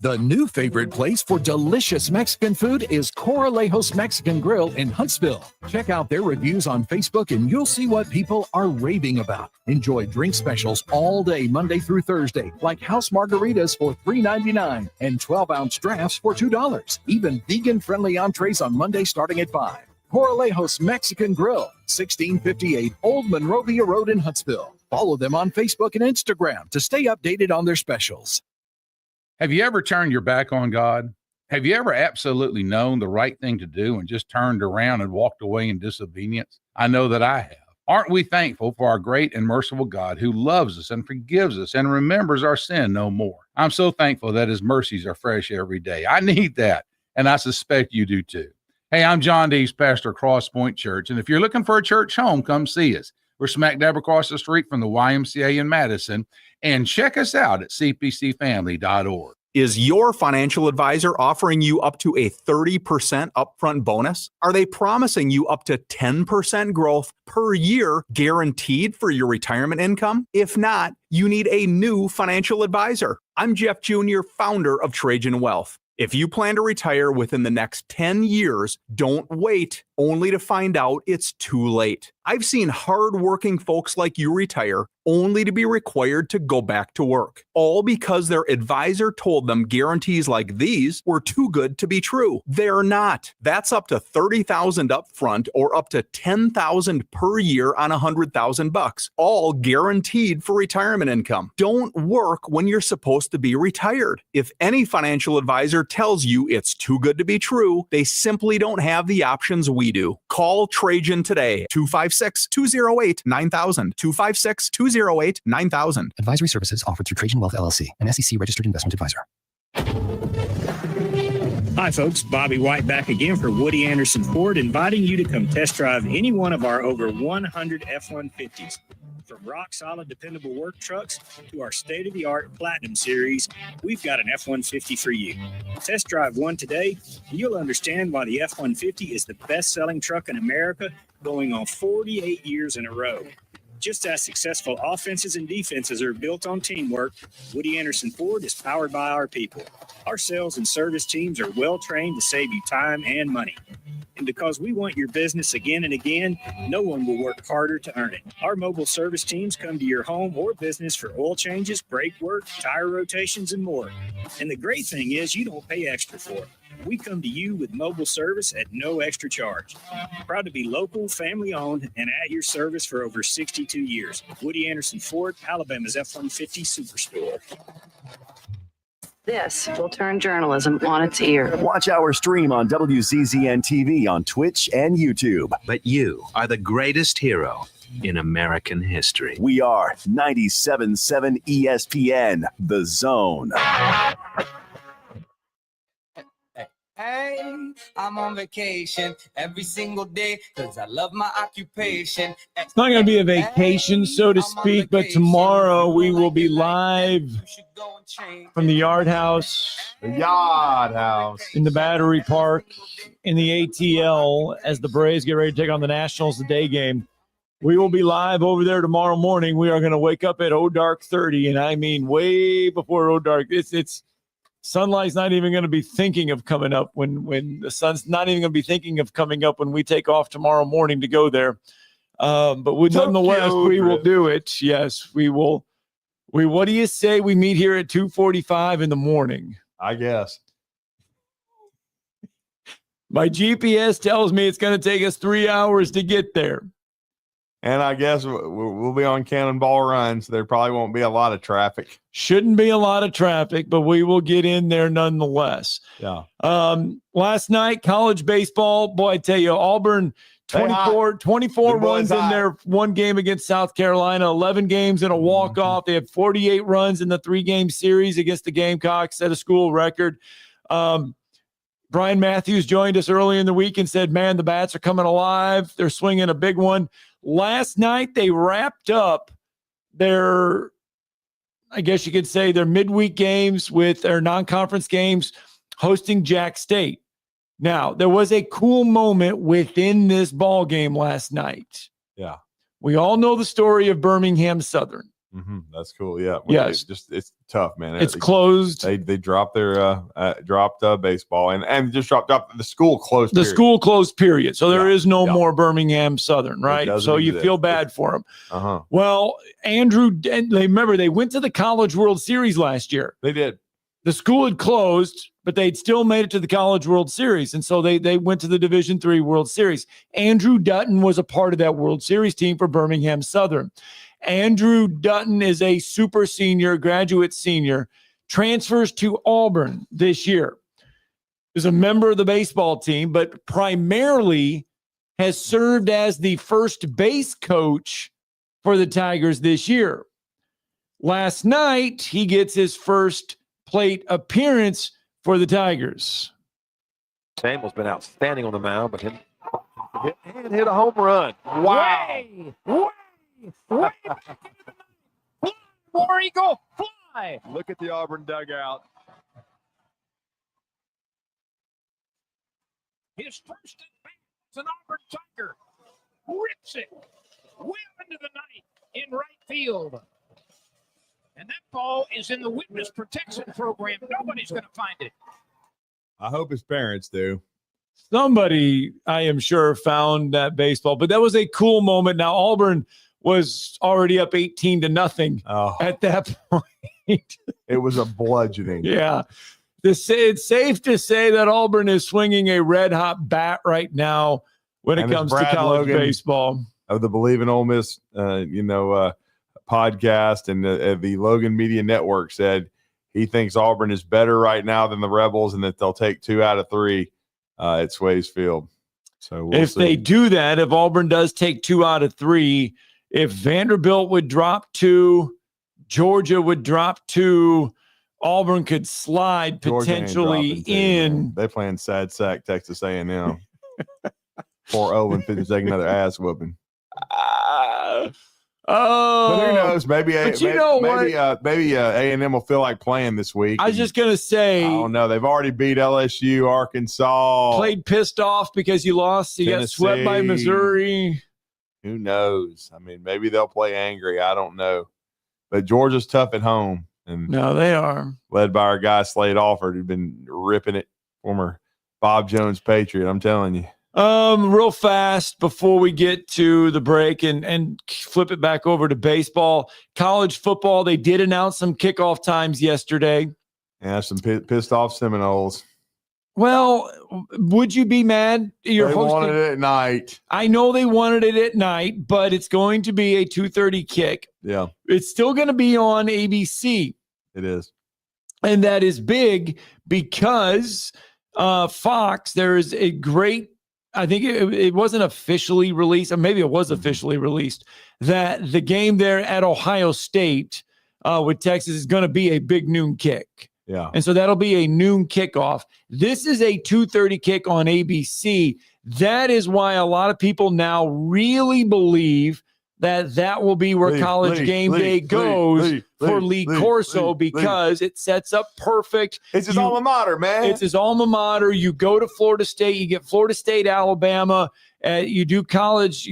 The new favorite place for delicious Mexican food is Coralejos Mexican Grill in Huntsville. Check out their reviews on Facebook and you'll see what people are raving about. Enjoy drink specials all day, Monday through Thursday, like house margaritas for $3.99 and 12-ounce drafts for $2. Even vegan-friendly entrees on Monday starting at $5. Coralejos Mexican Grill, 1658 Old Monrovia Road in Huntsville. Follow them on Facebook and Instagram to stay updated on their specials. Have you ever turned your back on God? Have you ever absolutely known the right thing to do and just turned around and walked away in disobedience? I know that I have. Aren't we thankful for our great and merciful God who loves us and forgives us and remembers our sin no more? I'm so thankful that his mercies are fresh every day. I need that, and I suspect you do too. Hey, I'm John Dees, pastor of Cross Point Church, and if you're looking for a church home, come see us. We're smack dab across the street from the YMCA in Madison. And check us out at cpcfamily.org. Is your financial advisor offering you up to a 30% upfront bonus? Are they promising you up to 10% growth per year guaranteed for your retirement income? If not, you need a new financial advisor. I'm Jeff Jr., founder of Trajan Wealth. If you plan to retire within the next 10 years, don't wait only to find out it's too late. I've seen hardworking folks like you retire only to be required to go back to work, all because their advisor told them guarantees like these were too good to be true. They're not. That's up to $30,000 up front or up to $10,000 per year on $100,000, all guaranteed for retirement income. Don't work when you're supposed to be retired. If any financial advisor tells you it's too good to be true, they simply don't have the options we do. Call Trajan today, 256-208-9000, 256-208-9000. Advisory services offered through Trajan Wealth LLC, an SEC registered investment advisor. Hi, folks. Bobby White back again for Woody Anderson Ford, inviting you to come test drive any one of our over 100 F-150s. From rock-solid, dependable work trucks to our state-of-the-art Platinum Series, we've got an F-150 for you. Test drive one today, and you'll understand why the F-150 is the best-selling truck in America, going on 48 years in a row. Just as successful offenses and defenses are built on teamwork, Woody Anderson Ford is powered by our people. Our sales and service teams are well-trained to save you time and money. And because we want your business again and again, no one will work harder to earn it. Our mobile service teams come to your home or business for oil changes, brake work, tire rotations, and more. And the great thing is you don't pay extra for it. We come to you with mobile service at no extra charge. Proud to be local, family-owned, and at your service for over 62 years. Woody Anderson Ford, Alabama's F-150 Superstore. This will turn journalism on its ear. Watch our stream on WZZN TV on Twitch and YouTube. But you are the greatest hero in American history. We are 97.7 ESPN, The Zone. Hey, I'm on vacation every single day because I love my occupation. It's not going to be a vacation, so to speak, but tomorrow we will be live from the Yard House. The Yard House. In the Battery Park, in the ATL, as the Braves get ready to take on the Nationals, the day game. We will be live over there tomorrow morning. We are going to wake up at dark 30, and I mean way before dark. It's sunlight's not even going to be thinking of coming up when the sun's not even going to be thinking of coming up when we take off tomorrow morning to go there. But nonetheless, we will do it. Yes, we will. What do you say we meet here at 2:45 in the morning? I guess. My GPS tells me it's going to take us 3 hours to get there. And I guess we'll be on Cannonball Run, so there probably won't be a lot of traffic. Shouldn't be a lot of traffic, but we will get in there nonetheless. Yeah. Last night, college baseball, boy, I tell you, Auburn, 24 runs in their one game against South Carolina, 11 games in a walk-off. They had 48 runs in the 3-game series against the Gamecocks, set a school record. Brian Matthews joined us early in the week and said, man, the bats are coming alive. They're swinging a big one. Last night, they wrapped up their, I guess you could say, their midweek games with their non-conference games hosting Jack State. Now, there was a cool moment within this ball game last night. Yeah. We all know the story of Birmingham Southern. Mm-hmm. That's cool. Yeah. Yes. It's tough, man. It's closed. They dropped their dropped baseball and just dropped the school closed. The school closed, period. So there is no more Birmingham Southern, right? So you feel bad for them. Uh-huh. Well, Andrew, they went to the College World Series last year. They did. The school had closed, but they'd still made it to the College World Series. And so they went to the Division III World Series. Andrew Dutton was a part of that World Series team for Birmingham Southern. Andrew Dutton is a super senior, graduate senior, transfers to Auburn this year. Is a member of the baseball team, but primarily has served as the first base coach for the Tigers this year. Last night, he gets his first plate appearance for the Tigers. Samuel's been outstanding on the mound, but hit a home run. Wow. Way back in the ninth. Fly, War Eagle, fly. Look at the Auburn dugout. His first at bat is an Auburn Tiger. Rips it well into the ninth in right field. And that ball is in the witness protection program. Nobody's going to find it. I hope his parents do. Somebody, I am sure, found that baseball, but that was a cool moment. Now, Auburn was already up 18-0 at that point. It was a bludgeoning. Yeah. It's safe to say that Auburn is swinging a red-hot bat right now when it comes to college baseball. Of the BleavinOleMiss, podcast and the Logan Media Network said he thinks Auburn is better right now than the Rebels and that they'll take 2 out of 3 at Swayze Field. So if they do that, if Auburn does take 2 out of 3, if Vanderbilt would drop 2, Georgia would drop 2, Auburn could slide potentially in. They playing sad sack Texas A&M. 4-0 and finish taking another ass whooping. But who knows? Maybe A&M will feel like playing this week. I was just gonna say, I don't know. They've already beat LSU, Arkansas. Played pissed off because you lost. You got swept by Missouri. Who knows? I mean, maybe they'll play angry. I don't know. But Georgia's tough at home. And no, they are. Led by our guy Slade Alford, who's been ripping it, former Bob Jones Patriot. I'm telling you. Real fast before we get to the break and flip it back over to baseball. College football, they did announce some kickoff times yesterday. Yeah, some pissed off Seminoles. Well, would you be mad? They wanted it at night. I know they wanted it at night, but it's going to be a 2:30 kick. Yeah. It's still going to be on ABC. It is. And that is big because Fox, there is a great, I think it wasn't officially released, or maybe it was officially released, that the game there at Ohio State with Texas is going to be a big noon kick. Yeah. And so that'll be a noon kickoff. This is a 2:30 kick on ABC. That is why a lot of people now really believe that will be where College Game Day goes for Lee Corso because it sets up perfect. It's his alma mater, man. It's his alma mater. You go to Florida State, you get Florida State, Alabama. You do College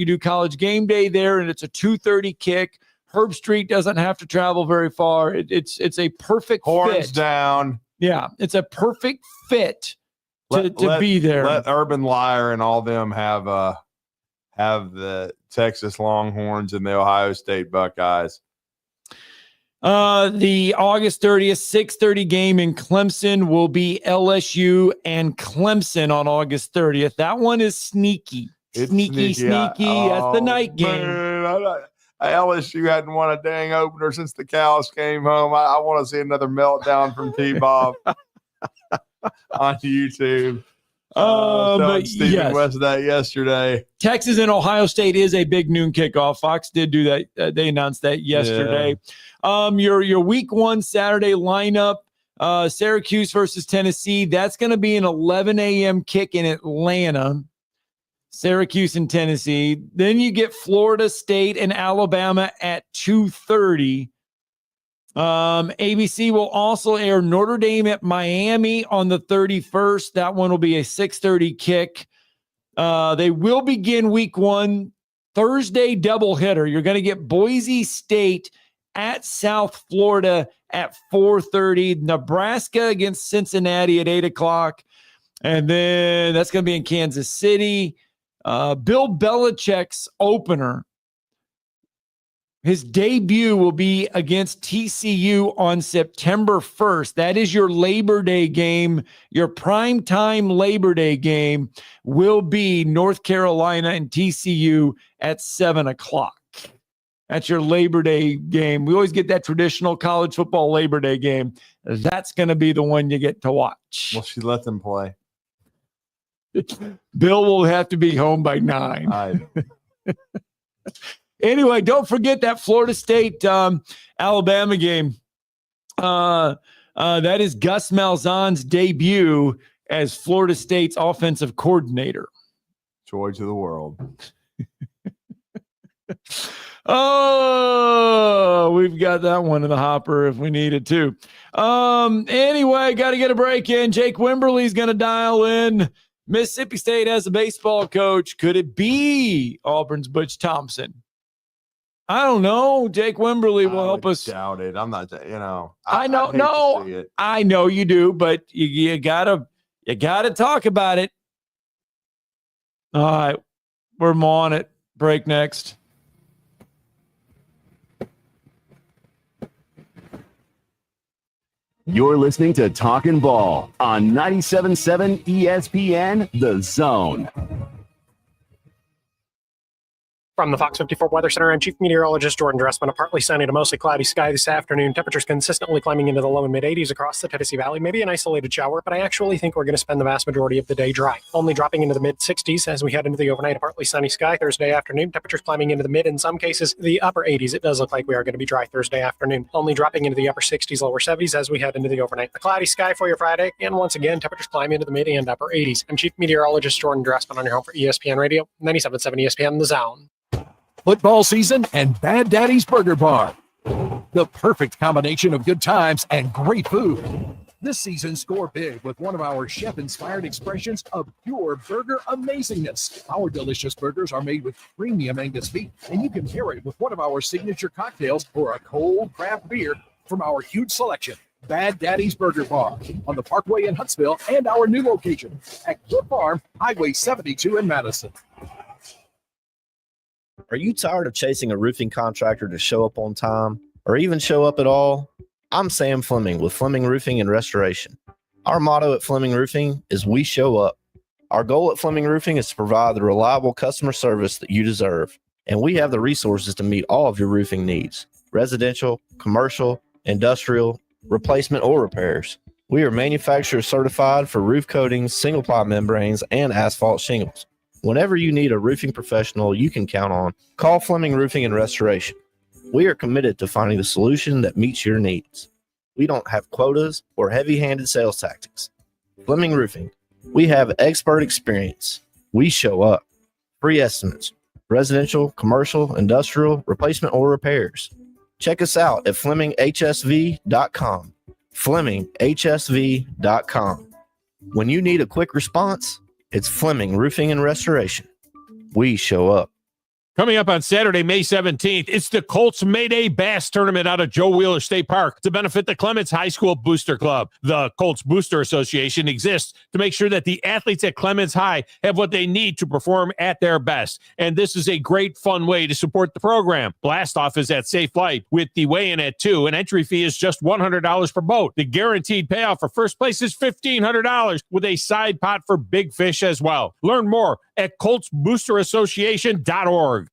Game Day there, and it's a 2:30 kick. Herb Street doesn't have to travel very far. It's a perfect horns fit. Down. Yeah, it's a perfect fit to be there. Let Urban Liar and all them have the Texas Longhorns and the Ohio State Buckeyes. The August 30th, 6:30 game in Clemson will be LSU and Clemson on August 30th. That one is sneaky. It's sneaky. That's the night game. Man, LSU hadn't won a dang opener since the cows came home. I want to see another meltdown from T-Bob on YouTube. But Stephen yes. West of that yesterday. Texas and Ohio State is a big noon kickoff. Fox did do that. They announced that yesterday. Yeah. Your week 1 Saturday lineup, Syracuse versus Tennessee. That's going to be an 11 a.m. kick in Atlanta. Syracuse and Tennessee. Then you get Florida State and Alabama at 2:30. ABC will also air Notre Dame at Miami on the 31st. That one will be a 6:30 kick. They will begin week 1 Thursday doubleheader. You're going to get Boise State at South Florida at 4:30. Nebraska against Cincinnati at 8 o'clock. And then that's going to be in Kansas City. Bill Belichick's opener. His debut will be against TCU on September 1st. That is your Labor Day game. Your primetime Labor Day game will be North Carolina and TCU at 7 o'clock. That's your Labor Day game. We always get that traditional college football Labor Day game. That's going to be the one you get to watch. Well, she let them play. Bill will have to be home by 9. Anyway, don't forget that Florida State Alabama game. That is Gus Malzahn's debut as Florida State's offensive coordinator. Joy to the world. Oh, we've got that one in the hopper if we need it too. Anyway, got to get a break in. Jake Wimberly's going to dial in. Mississippi State has a baseball coach. Could it be Auburn's Butch Thompson? I don't know. Jake Wimberly will help us. Doubt it. I'm not. I know you do, but you gotta talk about it. All right, we're on it. Break next. You're listening to Talkin' Ball on 97.7 ESPN, The Zone. From the Fox 54 Weather Center, I'm Chief Meteorologist Jordan Dressman. A partly sunny to mostly cloudy sky this afternoon. Temperatures consistently climbing into the low and mid-80s across the Tennessee Valley. Maybe an isolated shower, but I actually think we're going to spend the vast majority of the day dry. Only dropping into the mid-60s as we head into the overnight. A partly sunny sky Thursday afternoon. Temperatures climbing into the mid, in some cases, the upper 80s. It does look like we are going to be dry Thursday afternoon. Only dropping into the upper 60s, lower 70s as we head into the overnight. A cloudy sky for your Friday, and once again, temperatures climb into the mid and upper 80s. I'm Chief Meteorologist Jordan Dressman on your home for ESPN Radio, 97.7 ESPN, The Zone. Football season and Bad Daddy's Burger Bar. The perfect combination of good times and great food. This season, score big with one of our chef-inspired expressions of pure burger amazingness. Our delicious burgers are made with premium Angus beef, and you can pair it with one of our signature cocktails or a cold craft beer from our huge selection. Bad Daddy's Burger Bar on the Parkway in Huntsville and our new location at Cliff Farm, Highway 72 in Madison. Are you tired of chasing a roofing contractor to show up on time or even show up at all? I'm Sam Fleming with Fleming Roofing and Restoration. Our motto at Fleming Roofing is we show up. Our goal at Fleming Roofing is to provide the reliable customer service that you deserve. And we have the resources to meet all of your roofing needs: residential, commercial, industrial, replacement, or repairs. We are manufacturer certified for roof coatings, single ply membranes, and asphalt shingles. Whenever you need a roofing professional you can count on, call Fleming Roofing and Restoration. We are committed to finding the solution that meets your needs. We don't have quotas or heavy-handed sales tactics. Fleming Roofing, we have expert experience. We show up. Free estimates, residential, commercial, industrial, replacement, or repairs. Check us out at FlemingHSV.com. FlemingHSV.com. When you need a quick response, it's Fleming Roofing and Restoration. We show up. Coming up on Saturday, May 17th, it's the Colts Mayday Bass Tournament out of Joe Wheeler State Park to benefit the Clements High School Booster Club. The Colts Booster Association exists to make sure that the athletes at Clements High have what they need to perform at their best. And this is a great, fun way to support the program. Blast-off is at Safe Flight with the weigh-in at 2. An entry fee is just $100 per boat. The guaranteed payoff for first place is $1,500 with a side pot for big fish as well. Learn more at coltsboosterassociation.org.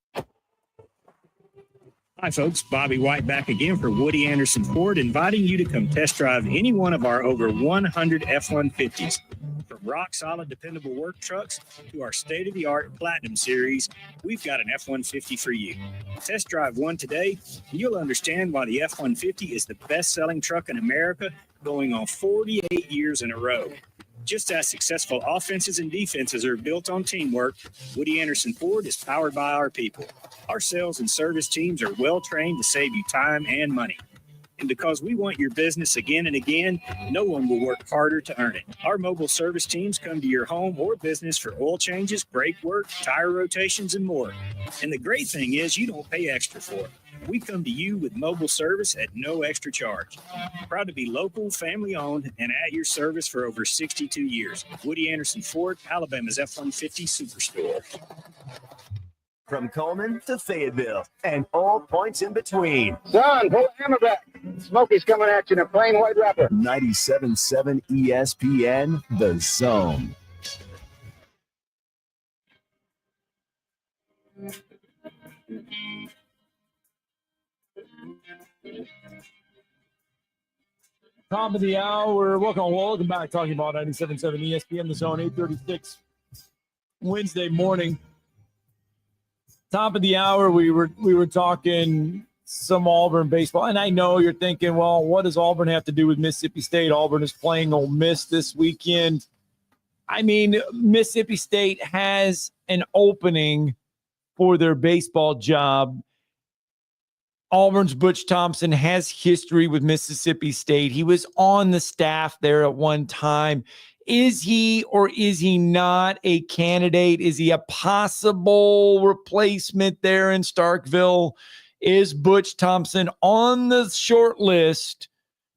Hi, folks. Bobby White back again for Woody Anderson Ford, inviting you to come test drive any one of our over 100 F-150s. From rock-solid, dependable work trucks to our state-of-the-art Platinum Series, we've got an F-150 for you. Test drive one today, and you'll understand why the F-150 is the best-selling truck in America, going on 48 years in a row. Just as successful offenses and defenses are built on teamwork, Woody Anderson Ford is powered by our people. Our sales and service teams are well-trained to save you time and money. And because we want your business again and again, no one will work harder to earn it. Our mobile service teams come to your home or business for oil changes, brake work, tire rotations, and more. And the great thing is you don't pay extra for it. We come to you with mobile service at no extra charge. Proud to be local, family-owned, and at your service for over 62 years. Woody Anderson Ford, Alabama's F-150 Superstore. From Coleman to Fayetteville and all points in between. Son, pull the hammer back. Smokey's coming at you in a plain white wrapper. 97.7 ESPN, The Zone. Top of the hour. Welcome back. Talking about 97.7 ESPN, The Zone, 8:36 Wednesday morning. Top of the hour, we were talking some Auburn baseball, and I know you're thinking, well, what does Auburn have to do with Mississippi State? Auburn is playing Ole Miss this weekend. I mean, Mississippi State has an opening for their baseball job. Auburn's Butch Thompson has history with Mississippi State. He was on the staff there at one time. Is he or is he not a candidate? Is he a possible replacement there in Starkville? Is Butch Thompson on the short list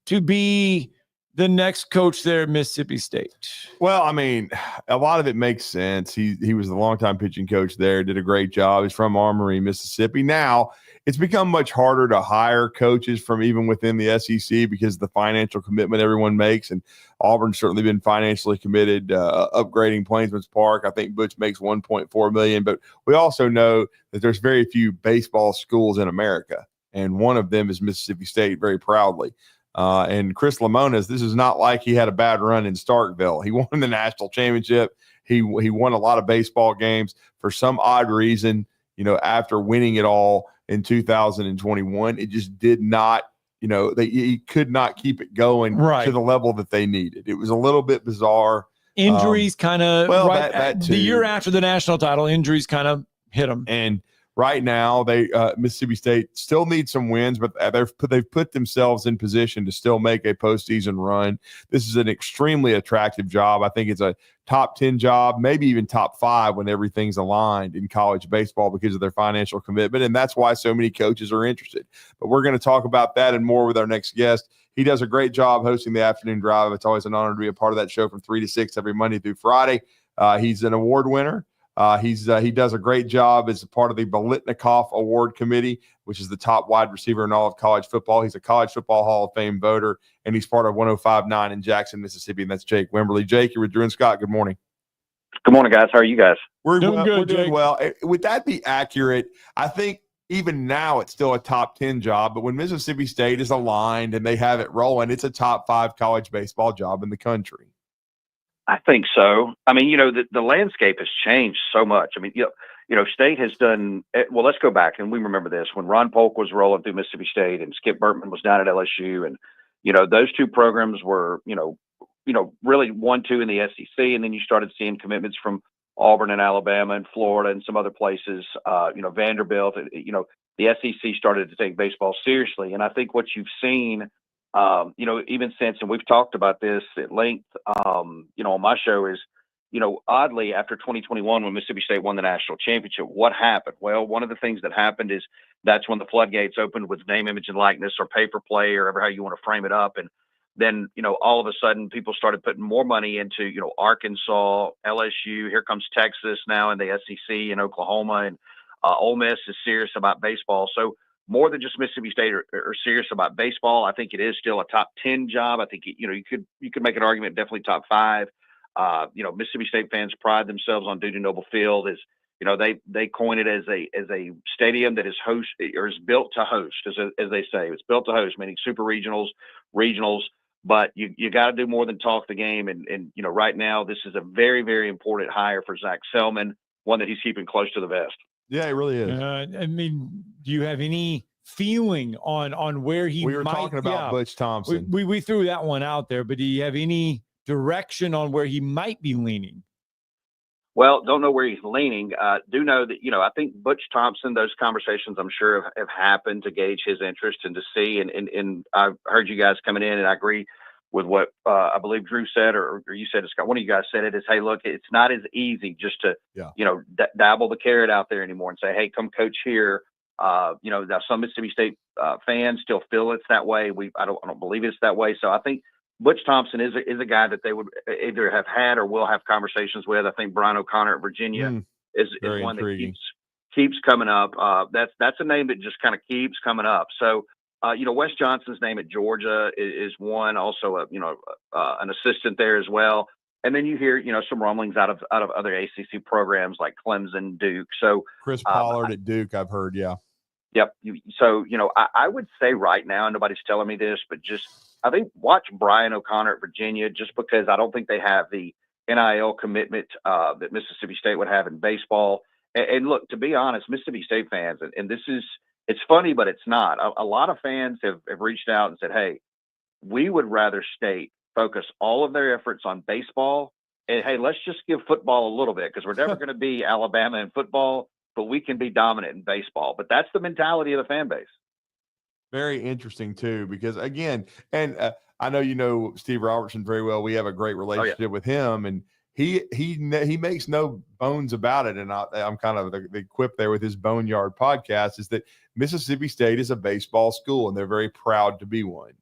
to be the next coach there at Mississippi State? Well, I mean, a lot of it makes sense. He was the longtime pitching coach there, did a great job. He's from Armory, Mississippi. Now, it's become much harder to hire coaches from even within the SEC because of the financial commitment everyone makes. And Auburn's certainly been financially committed, upgrading Plainsman's Park. I think Butch makes $1.4 million. But we also know that there's very few baseball schools in America, and one of them is Mississippi State, very proudly. And Chris Lamona's, this is not like he had a bad run in Starkville. He won the national championship. He won a lot of baseball games. For some odd reason, after winning it all in 2021, it just did not, he could not keep it going to the level that they needed. It was a little bit bizarre. Injuries kind of, that the year after the national title, injuries kind of hit him. And right now, Mississippi State still needs some wins, but they've put themselves in position to still make a postseason run. This is an extremely attractive job. I think it's a top 10 job, maybe even top 5 when everything's aligned in college baseball because of their financial commitment, and that's why so many coaches are interested. But we're going to talk about that and more with our next guest. He does a great job hosting the afternoon drive. It's always an honor to be a part of that show from 3 to 6 every Monday through Friday. He's an award winner. He does a great job as a part of the Bolitnikoff Award Committee, which is the top wide receiver in all of college football. He's a College Football Hall of Fame voter, and he's part of 105.9 in Jackson, Mississippi, and that's Jake Wimberly. Jake, you're with Drew and Scott. Good morning. Good morning, guys. How are you guys? We're doing good, we're doing Jake. well. Would that be accurate? I think even now it's still a top 10 job, but when Mississippi State is aligned and they have it rolling, it's a top 5 college baseball job in the country. I think so. I mean, the landscape has changed so much. I mean, State has done well. Let's go back and we remember this when Ron Polk was rolling through Mississippi State and Skip Bertman was down at LSU, and those two programs were really 1-2 in the SEC, and then you started seeing commitments from Auburn and Alabama and Florida and some other places. Vanderbilt. The SEC started to take baseball seriously, and I think what you've seen. Even since, and we've talked about this at length, on my show is, oddly, after 2021, when Mississippi State won the national championship, what happened? Well, one of the things that happened is that's when the floodgates opened with name, image, and likeness, or pay-for play, or however how you want to frame it up. And then, all of a sudden, people started putting more money into, Arkansas, LSU. Here comes Texas now in the SEC, and Oklahoma, and Ole Miss is serious about baseball. So more than just Mississippi State are serious about baseball. I think it is still a top 10 job. I think you could make an argument definitely top 5. Mississippi State fans pride themselves on Dudy Noble Field. They coin it as a stadium that is built to host, as they say. It's built to host, meaning super regionals. But you got to do more than talk the game. And right now this is a very, very important hire for Zach Selman, one that he's keeping close to the vest. Yeah, it really is. I mean, do you have any feeling on where he We were might, talking about Butch Thompson. We threw that one out there, but do you have any direction on where he might be leaning? Well, don't know where he's leaning. Do know that, I think Butch Thompson, those conversations I'm sure have happened to gauge his interest and to see. And I've heard you guys coming in, and I agree with what I believe Drew said, or you said, Scott, one of you guys said it is, hey, look, it's not as easy just to, dabble the carrot out there anymore and say, hey, come coach here. Now some Mississippi State fans still feel it's that way. I don't believe it's that way. So I think Butch Thompson is a guy that they would either have had or will have conversations with. I think Brian O'Connor at Virginia is one intriguing. that keeps coming up. That's a name that just kind of keeps coming up. So, Wes Johnson's name at Georgia is one, also an assistant there as well. And then you hear, some rumblings out of other ACC programs like Clemson, Duke. So Chris Pollard at Duke, I've heard. Yeah. Yep. I would say right now, nobody's telling me this, but I think watch Brian O'Connor at Virginia, just because I don't think they have the NIL commitment that Mississippi State would have in baseball. And look, to be honest, Mississippi State fans, and it's funny, but it's not. A lot of fans have reached out and said, hey, we would rather State focus all of their efforts on baseball. And hey, let's just give football a little bit, because we're never going to be Alabama in football, but we can be dominant in baseball. But that's the mentality of the fan base. Very interesting too, because again, and I know you know Steve Robertson very well. We have a great relationship with him, and he makes no bones about it. And I'm kind of the quip there with his Boneyard podcast is that Mississippi State is a baseball school, and they're very proud to be one.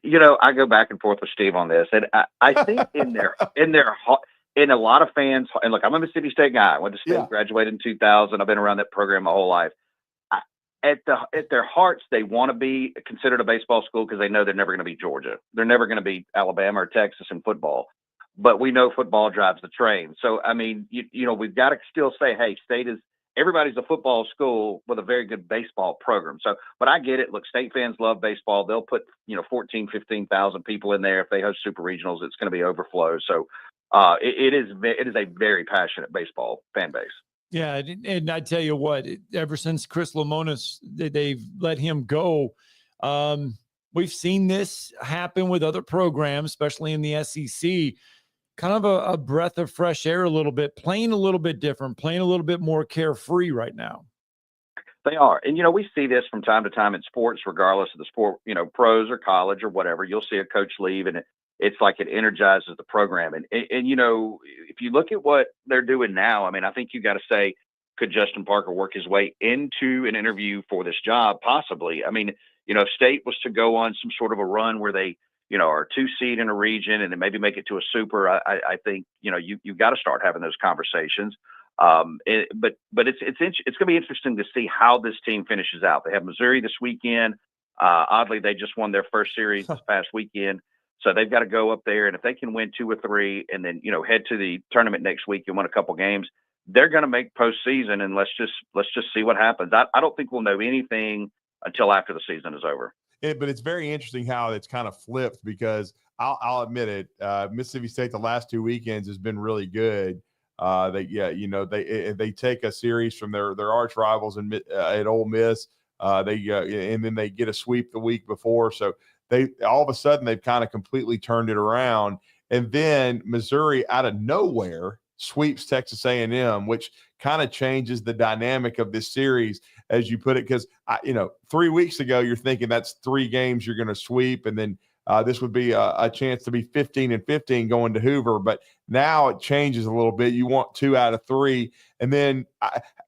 You know, I go back and forth with Steve on this, and I think in a lot of fans, and look, I'm a Mississippi State guy. I went to state, graduated in 2000. I've been around that program my whole life. At their hearts, they want to be considered a baseball school because they know they're never going to be Georgia. They're never going to be Alabama or Texas in football. But we know football drives the train. So, I mean, you know, we've got to still say, hey, State is – everybody's a football school with a very good baseball program. So, but I get it. Look, State fans love baseball. They'll put, 14, 15,000 people in there. If they host super regionals, it's going to be overflow. So it is a very passionate baseball fan base. Yeah, and I tell you what, ever since Chris Lemonis, they've let him go, we've seen this happen with other programs, especially in the SEC. Kind of a breath of fresh air a little bit, playing a little bit different, playing a little bit more carefree right now. They are. And, we see this from time to time in sports, regardless of the sport, pros or college or whatever. You'll see a coach leave, and it's like it energizes the program. And if you look at what they're doing now, I mean, I think you got to say, could Justin Parker work his way into an interview for this job? Possibly. I mean, if State was to go on some sort of a run where they, are a 2 seed in a region and then maybe make it to a super, I think, you've got to start having those conversations. But it's going to be interesting to see how this team finishes out. They have Missouri this weekend. Oddly, they just won their first series this past weekend. So they've got to go up there, and if they can win 2 or 3 and then, head to the tournament next week and win a couple games, they're going to make postseason, and let's just see what happens. I don't think we'll know anything until after the season is over. But it's very interesting how it's kind of flipped because I'll admit it. Mississippi State the last 2 weekends has been really good. They take a series from their arch rivals at Ole Miss. And then they get a sweep the week before. So they all of a sudden they've kind of completely turned it around. And then Missouri out of nowhere sweeps Texas A&M, which kind of changes the dynamic of this series, as you put it. Because 3 weeks ago you're thinking that's 3 games you're going to sweep, and then this would be a chance to be 15-15 going to Hoover. But now it changes a little bit. You want 2 out of 3, and then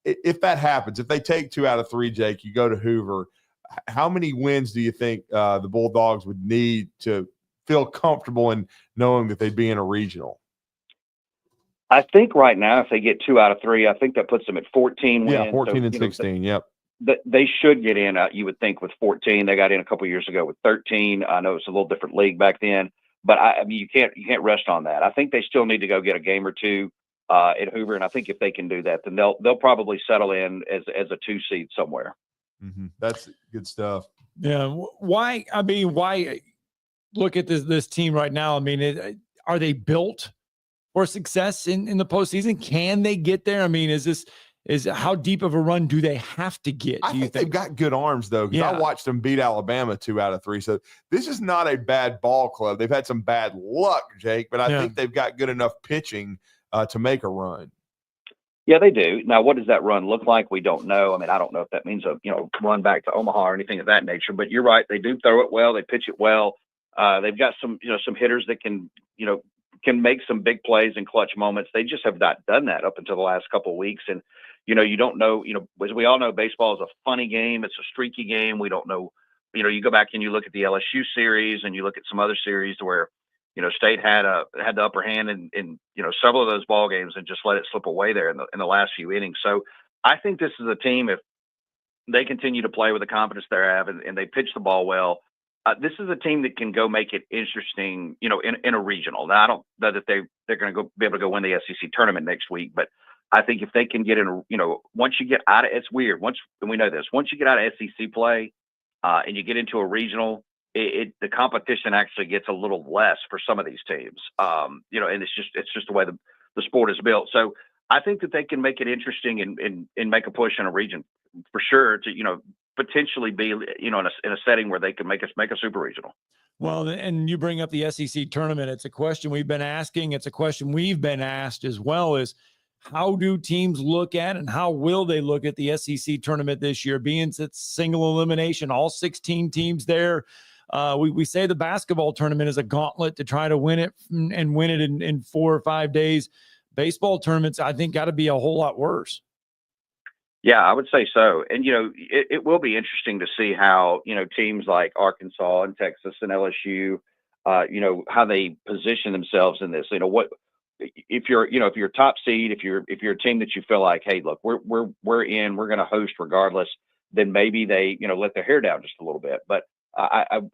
if that happens, if they take 2 out of 3, Jake, you go to Hoover. How many wins do you think the Bulldogs would need to feel comfortable in knowing that they'd be in a regional? I think right now, if they get 2 out of 3, I think that puts them at 14 wins. Yeah, 14 and 16. Yep. They should get in, you would think, with 14. They got in a couple of years ago with 13. I know it's a little different league back then, but I mean, you can't rest on that. I think they still need to go get a game or 2 at Hoover, and I think if they can do that, then they'll probably settle in as a 2 seed somewhere. Mm-hmm. That's good stuff. Yeah. Why look at this team right now? I mean, are they built for success in the postseason? Can they get there? I mean, is how deep of a run do they have to get? I think they've got good arms, though, because I watched them beat Alabama 2 out of 3. So this is not a bad ball club. They've had some bad luck, Jake, but I think they've got good enough pitching to make a run. Yeah, they do. Now, what does that run look like? We don't know. I mean, I don't know if that means a run back to Omaha or anything of that nature. But you're right; they do throw it well. They pitch it well. They've got some hitters that can make some big plays in clutch moments. They just have not done that up until the last couple of weeks. And you don't know. As we all know, baseball is a funny game. It's a streaky game. We don't know. You go back and you look at the LSU series, and you look at some other series where State had the upper hand in several of those ball games and just let it slip away there in the last few innings. So I think this is a team, if they continue to play with the confidence they have and they pitch the ball well, this is a team that can go make it interesting, in a regional. Now, I don't know that they're going to be able to go win the SEC tournament next week, but I think if they can get in, once you get out of, it's weird. Once we know this, once you get out of SEC play and you get into a regional, the competition actually gets a little less for some of these teams, and it's just the way the sport is built. So I think that they can make it interesting and make a push in a region for sure to, potentially be, in a setting where they can make a super regional. Well, and you bring up the SEC tournament. It's a question we've been asking. It's a question we've been asked as well, is how do teams look at and how will they look at the SEC tournament this year, being it's single elimination, all 16 teams there. We say the basketball tournament is a gauntlet to try to win it and win it in 4 or 5 days. Baseball tournaments, I think, got to be a whole lot worse. Yeah, I would say so. And, it will be interesting to see how, teams like Arkansas and Texas and LSU, how they position themselves in this. What if you're top seed, if you're a team that you feel like, hey, look, we're in, we're going to host regardless, then maybe they, let their hair down just a little bit. But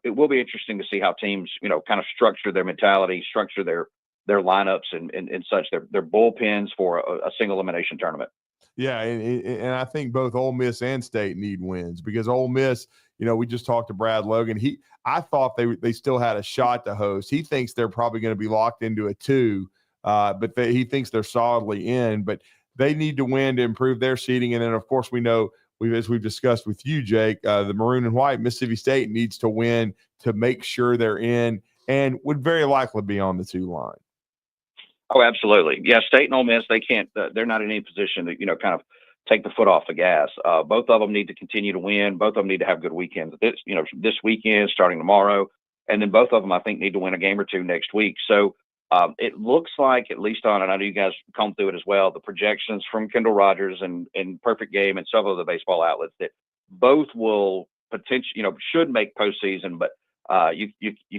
it will be interesting to see how teams, kind of structure their mentality, structure their lineups and such, their bullpens for a single elimination tournament. Yeah, and I think both Ole Miss and State need wins because Ole Miss, we just talked to Brad Logan. I thought they still had a shot to host. He thinks they're probably going to be locked into a 2, but he thinks they're solidly in. But they need to win to improve their seeding. And then, of course, we know, as we've discussed with you, Jake, the maroon and white, Mississippi State needs to win to make sure they're in and would very likely be on the 2 line. Oh, absolutely. Yeah, State and Ole Miss, they can't. They're not in any position to, kind of take the foot off the gas. Both of them need to continue to win. Both of them need to have good weekends. This weekend, starting tomorrow, and then both of them, I think, need to win a game or 2 next week. So it looks like, at least on, and I know you guys come through it as well, the projections from Kendall Rogers and Perfect Game and several of the baseball outlets that both will potentially, should make postseason, but you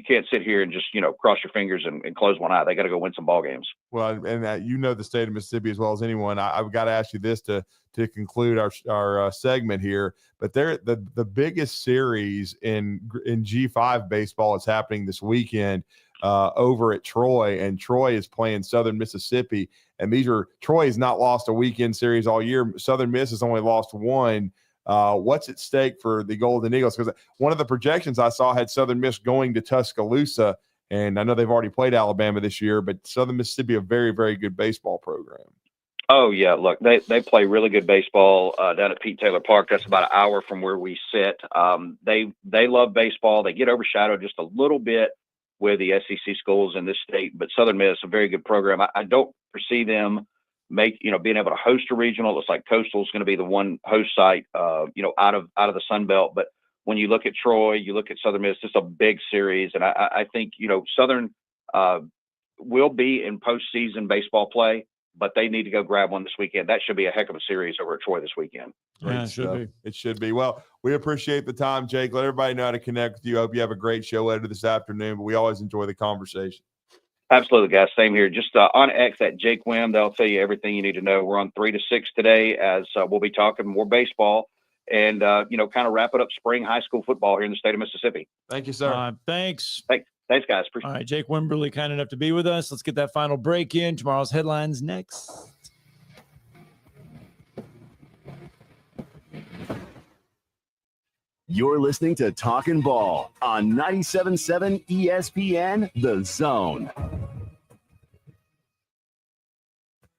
can't sit here and just cross your fingers and close one eye. They got to go win some ball games. Well, and the state of Mississippi as well as anyone. I've got to ask you this to conclude our segment here. But the biggest series in G5 baseball is happening this weekend over at Troy, and Troy is playing Southern Mississippi. And Troy has not lost a weekend series all year. Southern Miss has only lost 1. What's at stake for the Golden Eagles? Because one of the projections I saw had Southern Miss going to Tuscaloosa, and I know they've already played Alabama this year, but Southern Mississippi, a very, very good baseball program. Oh, yeah. Look, they play really good baseball down at Pete Taylor Park. That's about an hour from where we sit. They love baseball. They get overshadowed just a little bit with the SEC schools in this state, but Southern Miss, a very good program. I don't foresee them being able to host a regional. It looks like Coastal is going to be the one host site, out of the Sun Belt. But when you look at Troy, you look at Southern Miss, it's a big series. And I think, Southern will be in postseason baseball play, but they need to go grab one this weekend. That should be a heck of a series over at Troy this weekend. Yeah, It should be. Well, we appreciate the time, Jake. Let everybody know how to connect with you. I hope you have a great show later this afternoon, but we always enjoy the conversation. Absolutely, guys. Same here. Just on X at Jake Wim, they'll tell you everything you need to know. We're on 3 to 6 today as we'll be talking more baseball and, kind of wrapping up spring high school football here in the state of Mississippi. Thank you, sir. Thanks. Thanks, guys. Appreciate it. All right, Jake Wimberly, kind enough to be with us. Let's get that final break in. Tomorrow's headlines next. You're listening to Talkin' Ball on 97.7 ESPN, The Zone.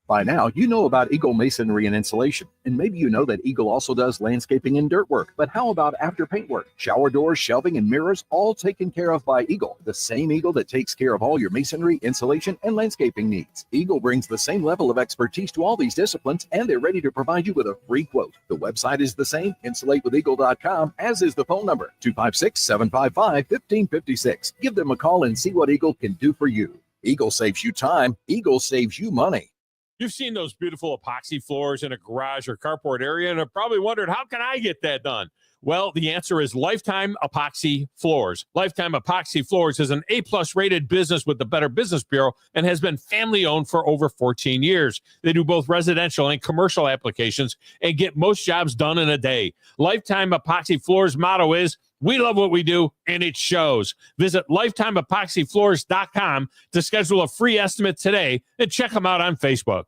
By now, you know about Eagle Masonry and Insulation, and maybe you know that Eagle also does landscaping and dirt work. But how about after paint work? Shower doors, shelving, and mirrors, all taken care of by Eagle, the same Eagle that takes care of all your masonry, insulation, and landscaping needs. Eagle brings the same level of expertise to all these disciplines, and they're ready to provide you with a free quote. The website is the same, insulatewitheagle.com, as is the phone number, 256-755-1556. Give them a call and see what Eagle can do for you. Eagle saves you time. Eagle saves you money. You've seen those beautiful epoxy floors in a garage or carport area and have probably wondered, how can I get that done? Well, the answer is Lifetime Epoxy Floors. Lifetime Epoxy Floors is an A-plus rated business with the Better Business Bureau and has been family-owned for over 14 years. They do both residential and commercial applications and get most jobs done in a day. Lifetime Epoxy Floors' motto is, we love what we do, and it shows. Visit LifetimeEpoxyFloors.com to schedule a free estimate today and check them out on Facebook.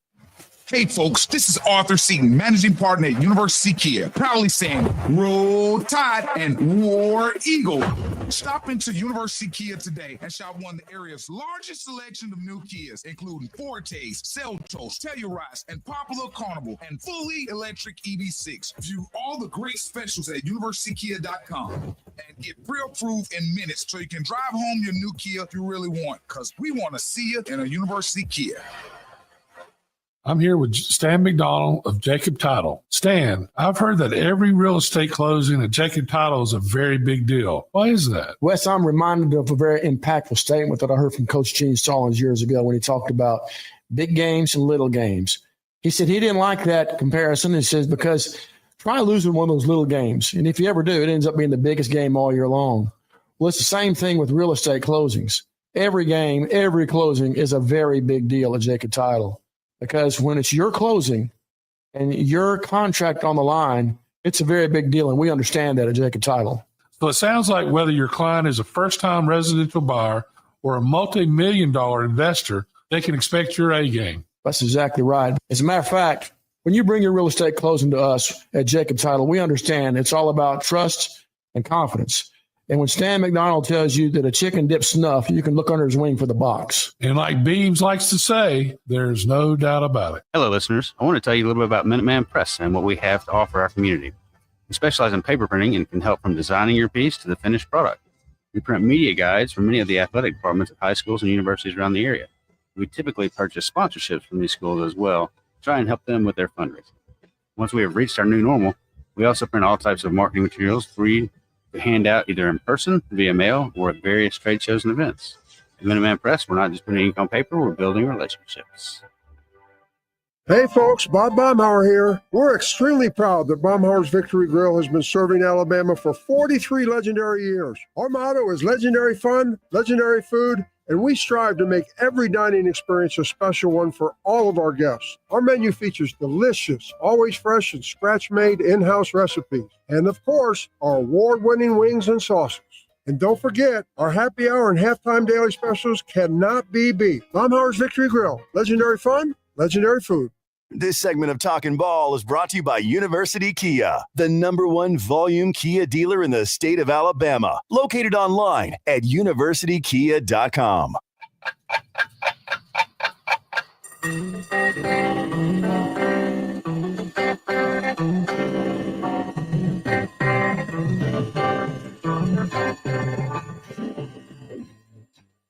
Hey folks, this is Arthur Seaton, managing partner at University Kia, proudly saying Roll Tide and War Eagle. Stop into University Kia today and shop one of the area's largest selection of new Kias, including Fortes, Seltos, Telluride, and Popular Carnival, and fully electric EV6. View all the great specials at universitykia.com and get pre-approved in minutes so you can drive home your new Kia you really want, because we want to see you in a University Kia. I'm here with Stan McDonald of Jacob Title. Stan, I've heard that every real estate closing at Jacob Title is a very big deal. Why is that? Wes, I'm reminded of a very impactful statement that I heard from Coach Gene Stallings years ago when he talked about big games and little games. He said he didn't like that comparison. He says, because try losing one of those little games, and if you ever do, it ends up being the biggest game all year long. Well, it's the same thing with real estate closings. Every game, every closing is a very big deal at Jacob Title. Because when it's your closing and your contract on the line, it's a very big deal, and we understand that at Jacob Title. So it sounds like whether your client is a first-time residential buyer or a multi-million-dollar investor, they can expect your A game. That's exactly right. As a matter of fact, when you bring your real estate closing to us at Jacob Title, we understand it's all about trust and confidence. And when Stan McDonald tells you that a chicken dips snuff, you can look under his wing for the box. And like Beams likes to say, there's no doubt about it. Hello, listeners. I want to tell you a little bit about Minuteman Press and what we have to offer our community. We specialize in paper printing and can help from designing your piece to the finished product. We print media guides for many of the athletic departments at high schools and universities around the area. We typically purchase sponsorships from these schools as well, to try and help them with their fundraising. Once we have reached our new normal, we also print all types of marketing materials free to hand out either in person, via mail, or at various trade shows and events. At Minuteman Press, we're not just putting ink on paper, we're building relationships. Hey folks, Bob Baumhauer here. We're extremely proud that Baumhauer's Victory Grill has been serving Alabama for 43 legendary years. Our motto is legendary fun, legendary food, and we strive to make every dining experience a special one for all of our guests. Our menu features delicious, always fresh and scratch-made in-house recipes. And of course, our award-winning wings and sauces. And don't forget, our happy hour and halftime daily specials cannot be beat. Baumhauer's Victory Grill. Legendary fun, legendary food. This segment of Talkin' Ball is brought to you by University Kia, the #1 volume Kia dealer in the state of Alabama. Located online at universitykia.com.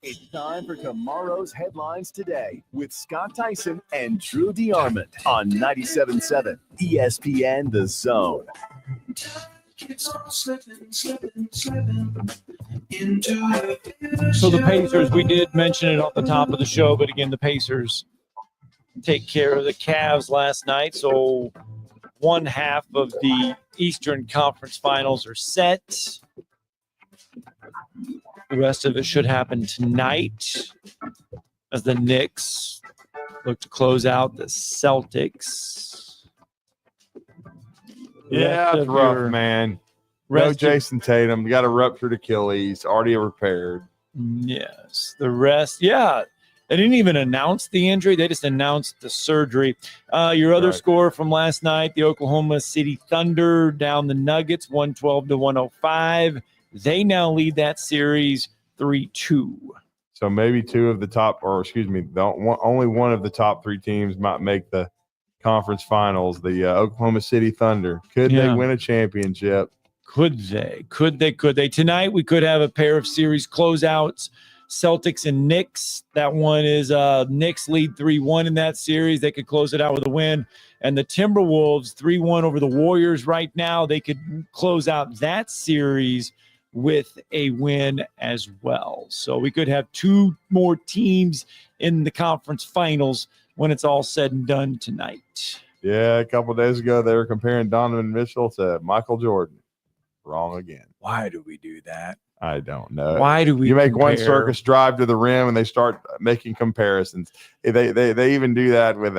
It's time for tomorrow's headlines today with Scott Theisen and Drew DeArmond on 97.7 ESPN The Zone. So the Pacers, we did mention it on the top of the show, but again, the Pacers take care of the Cavs last night. So one half of the Eastern Conference Finals are set. The rest of it should happen tonight as the Knicks look to close out the Celtics. Yeah, it's rough, man. No Jason Tatum. You got a ruptured Achilles, already repaired. Yes. The rest, yeah. They didn't even announce the injury. They just announced the surgery. Your other score from last night, the Oklahoma City Thunder down the Nuggets, 112-105. They now lead that series 3-2. So maybe only one of the top three teams might make the conference finals. The Oklahoma City Thunder. Could they win a championship? Could they? Could they? Tonight we could have a pair of series closeouts. Celtics and Knicks. That one is Knicks lead 3-1 in that series. They could close it out with a win. And the Timberwolves 3-1 over the Warriors right now. They could close out that series with a win as well. So we could have two more teams in the conference finals when it's all said and done tonight. Yeah, a couple of days ago, they were comparing Donovan Mitchell to Michael Jordan. Wrong again. Why do we do that? I don't know. Why do we You make compare? one circus drive to the rim and they start making comparisons. They even do that with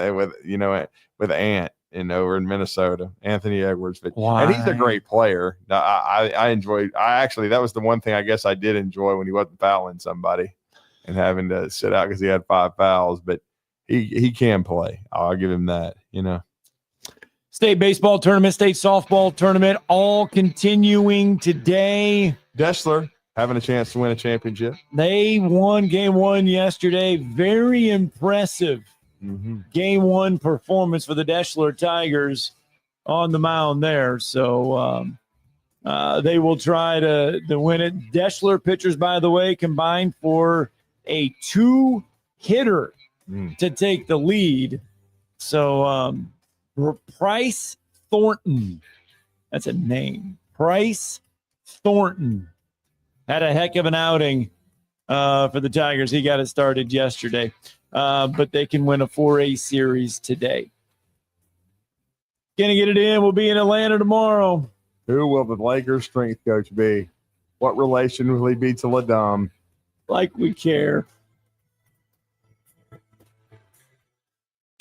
Ant over in Minnesota, Anthony Edwards. Why? And he's a great player. I enjoyed. That was the one thing I guess I did enjoy when he wasn't fouling somebody and having to sit out because he had 5 fouls. But he can play. I'll give him that. State baseball tournament, state softball tournament, all continuing today. Deschler having a chance to win a championship. They won game 1 yesterday. Very impressive game 1 performance for the Deschler Tigers on the mound there. So they will try to win it. Deschler pitchers, by the way, combined for a 2-hitter to take the lead So Price Thornton, that's a name. Price Thornton had a heck of an outing for the Tigers. He got it started yesterday, but they can win a 4A series today. Gonna get it in. We'll be in Atlanta tomorrow. Who will the Lakers strength coach be? What relation will he be to LaDom? Like we care.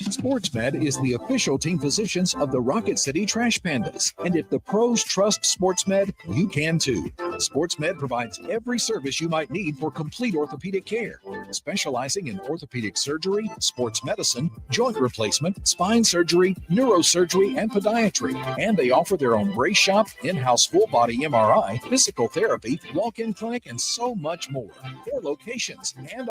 SportsMed is the official team physicians of the Rocket City Trash Pandas. And if the pros trust SportsMed, you can too. SportsMed provides every service you might need for complete orthopedic care, specializing in orthopedic surgery, sports medicine, joint replacement, spine surgery, neurosurgery, and podiatry. And they offer their own brace shop, in-house full-body MRI, physical therapy, walk-in clinic, and so much more. 4 locations and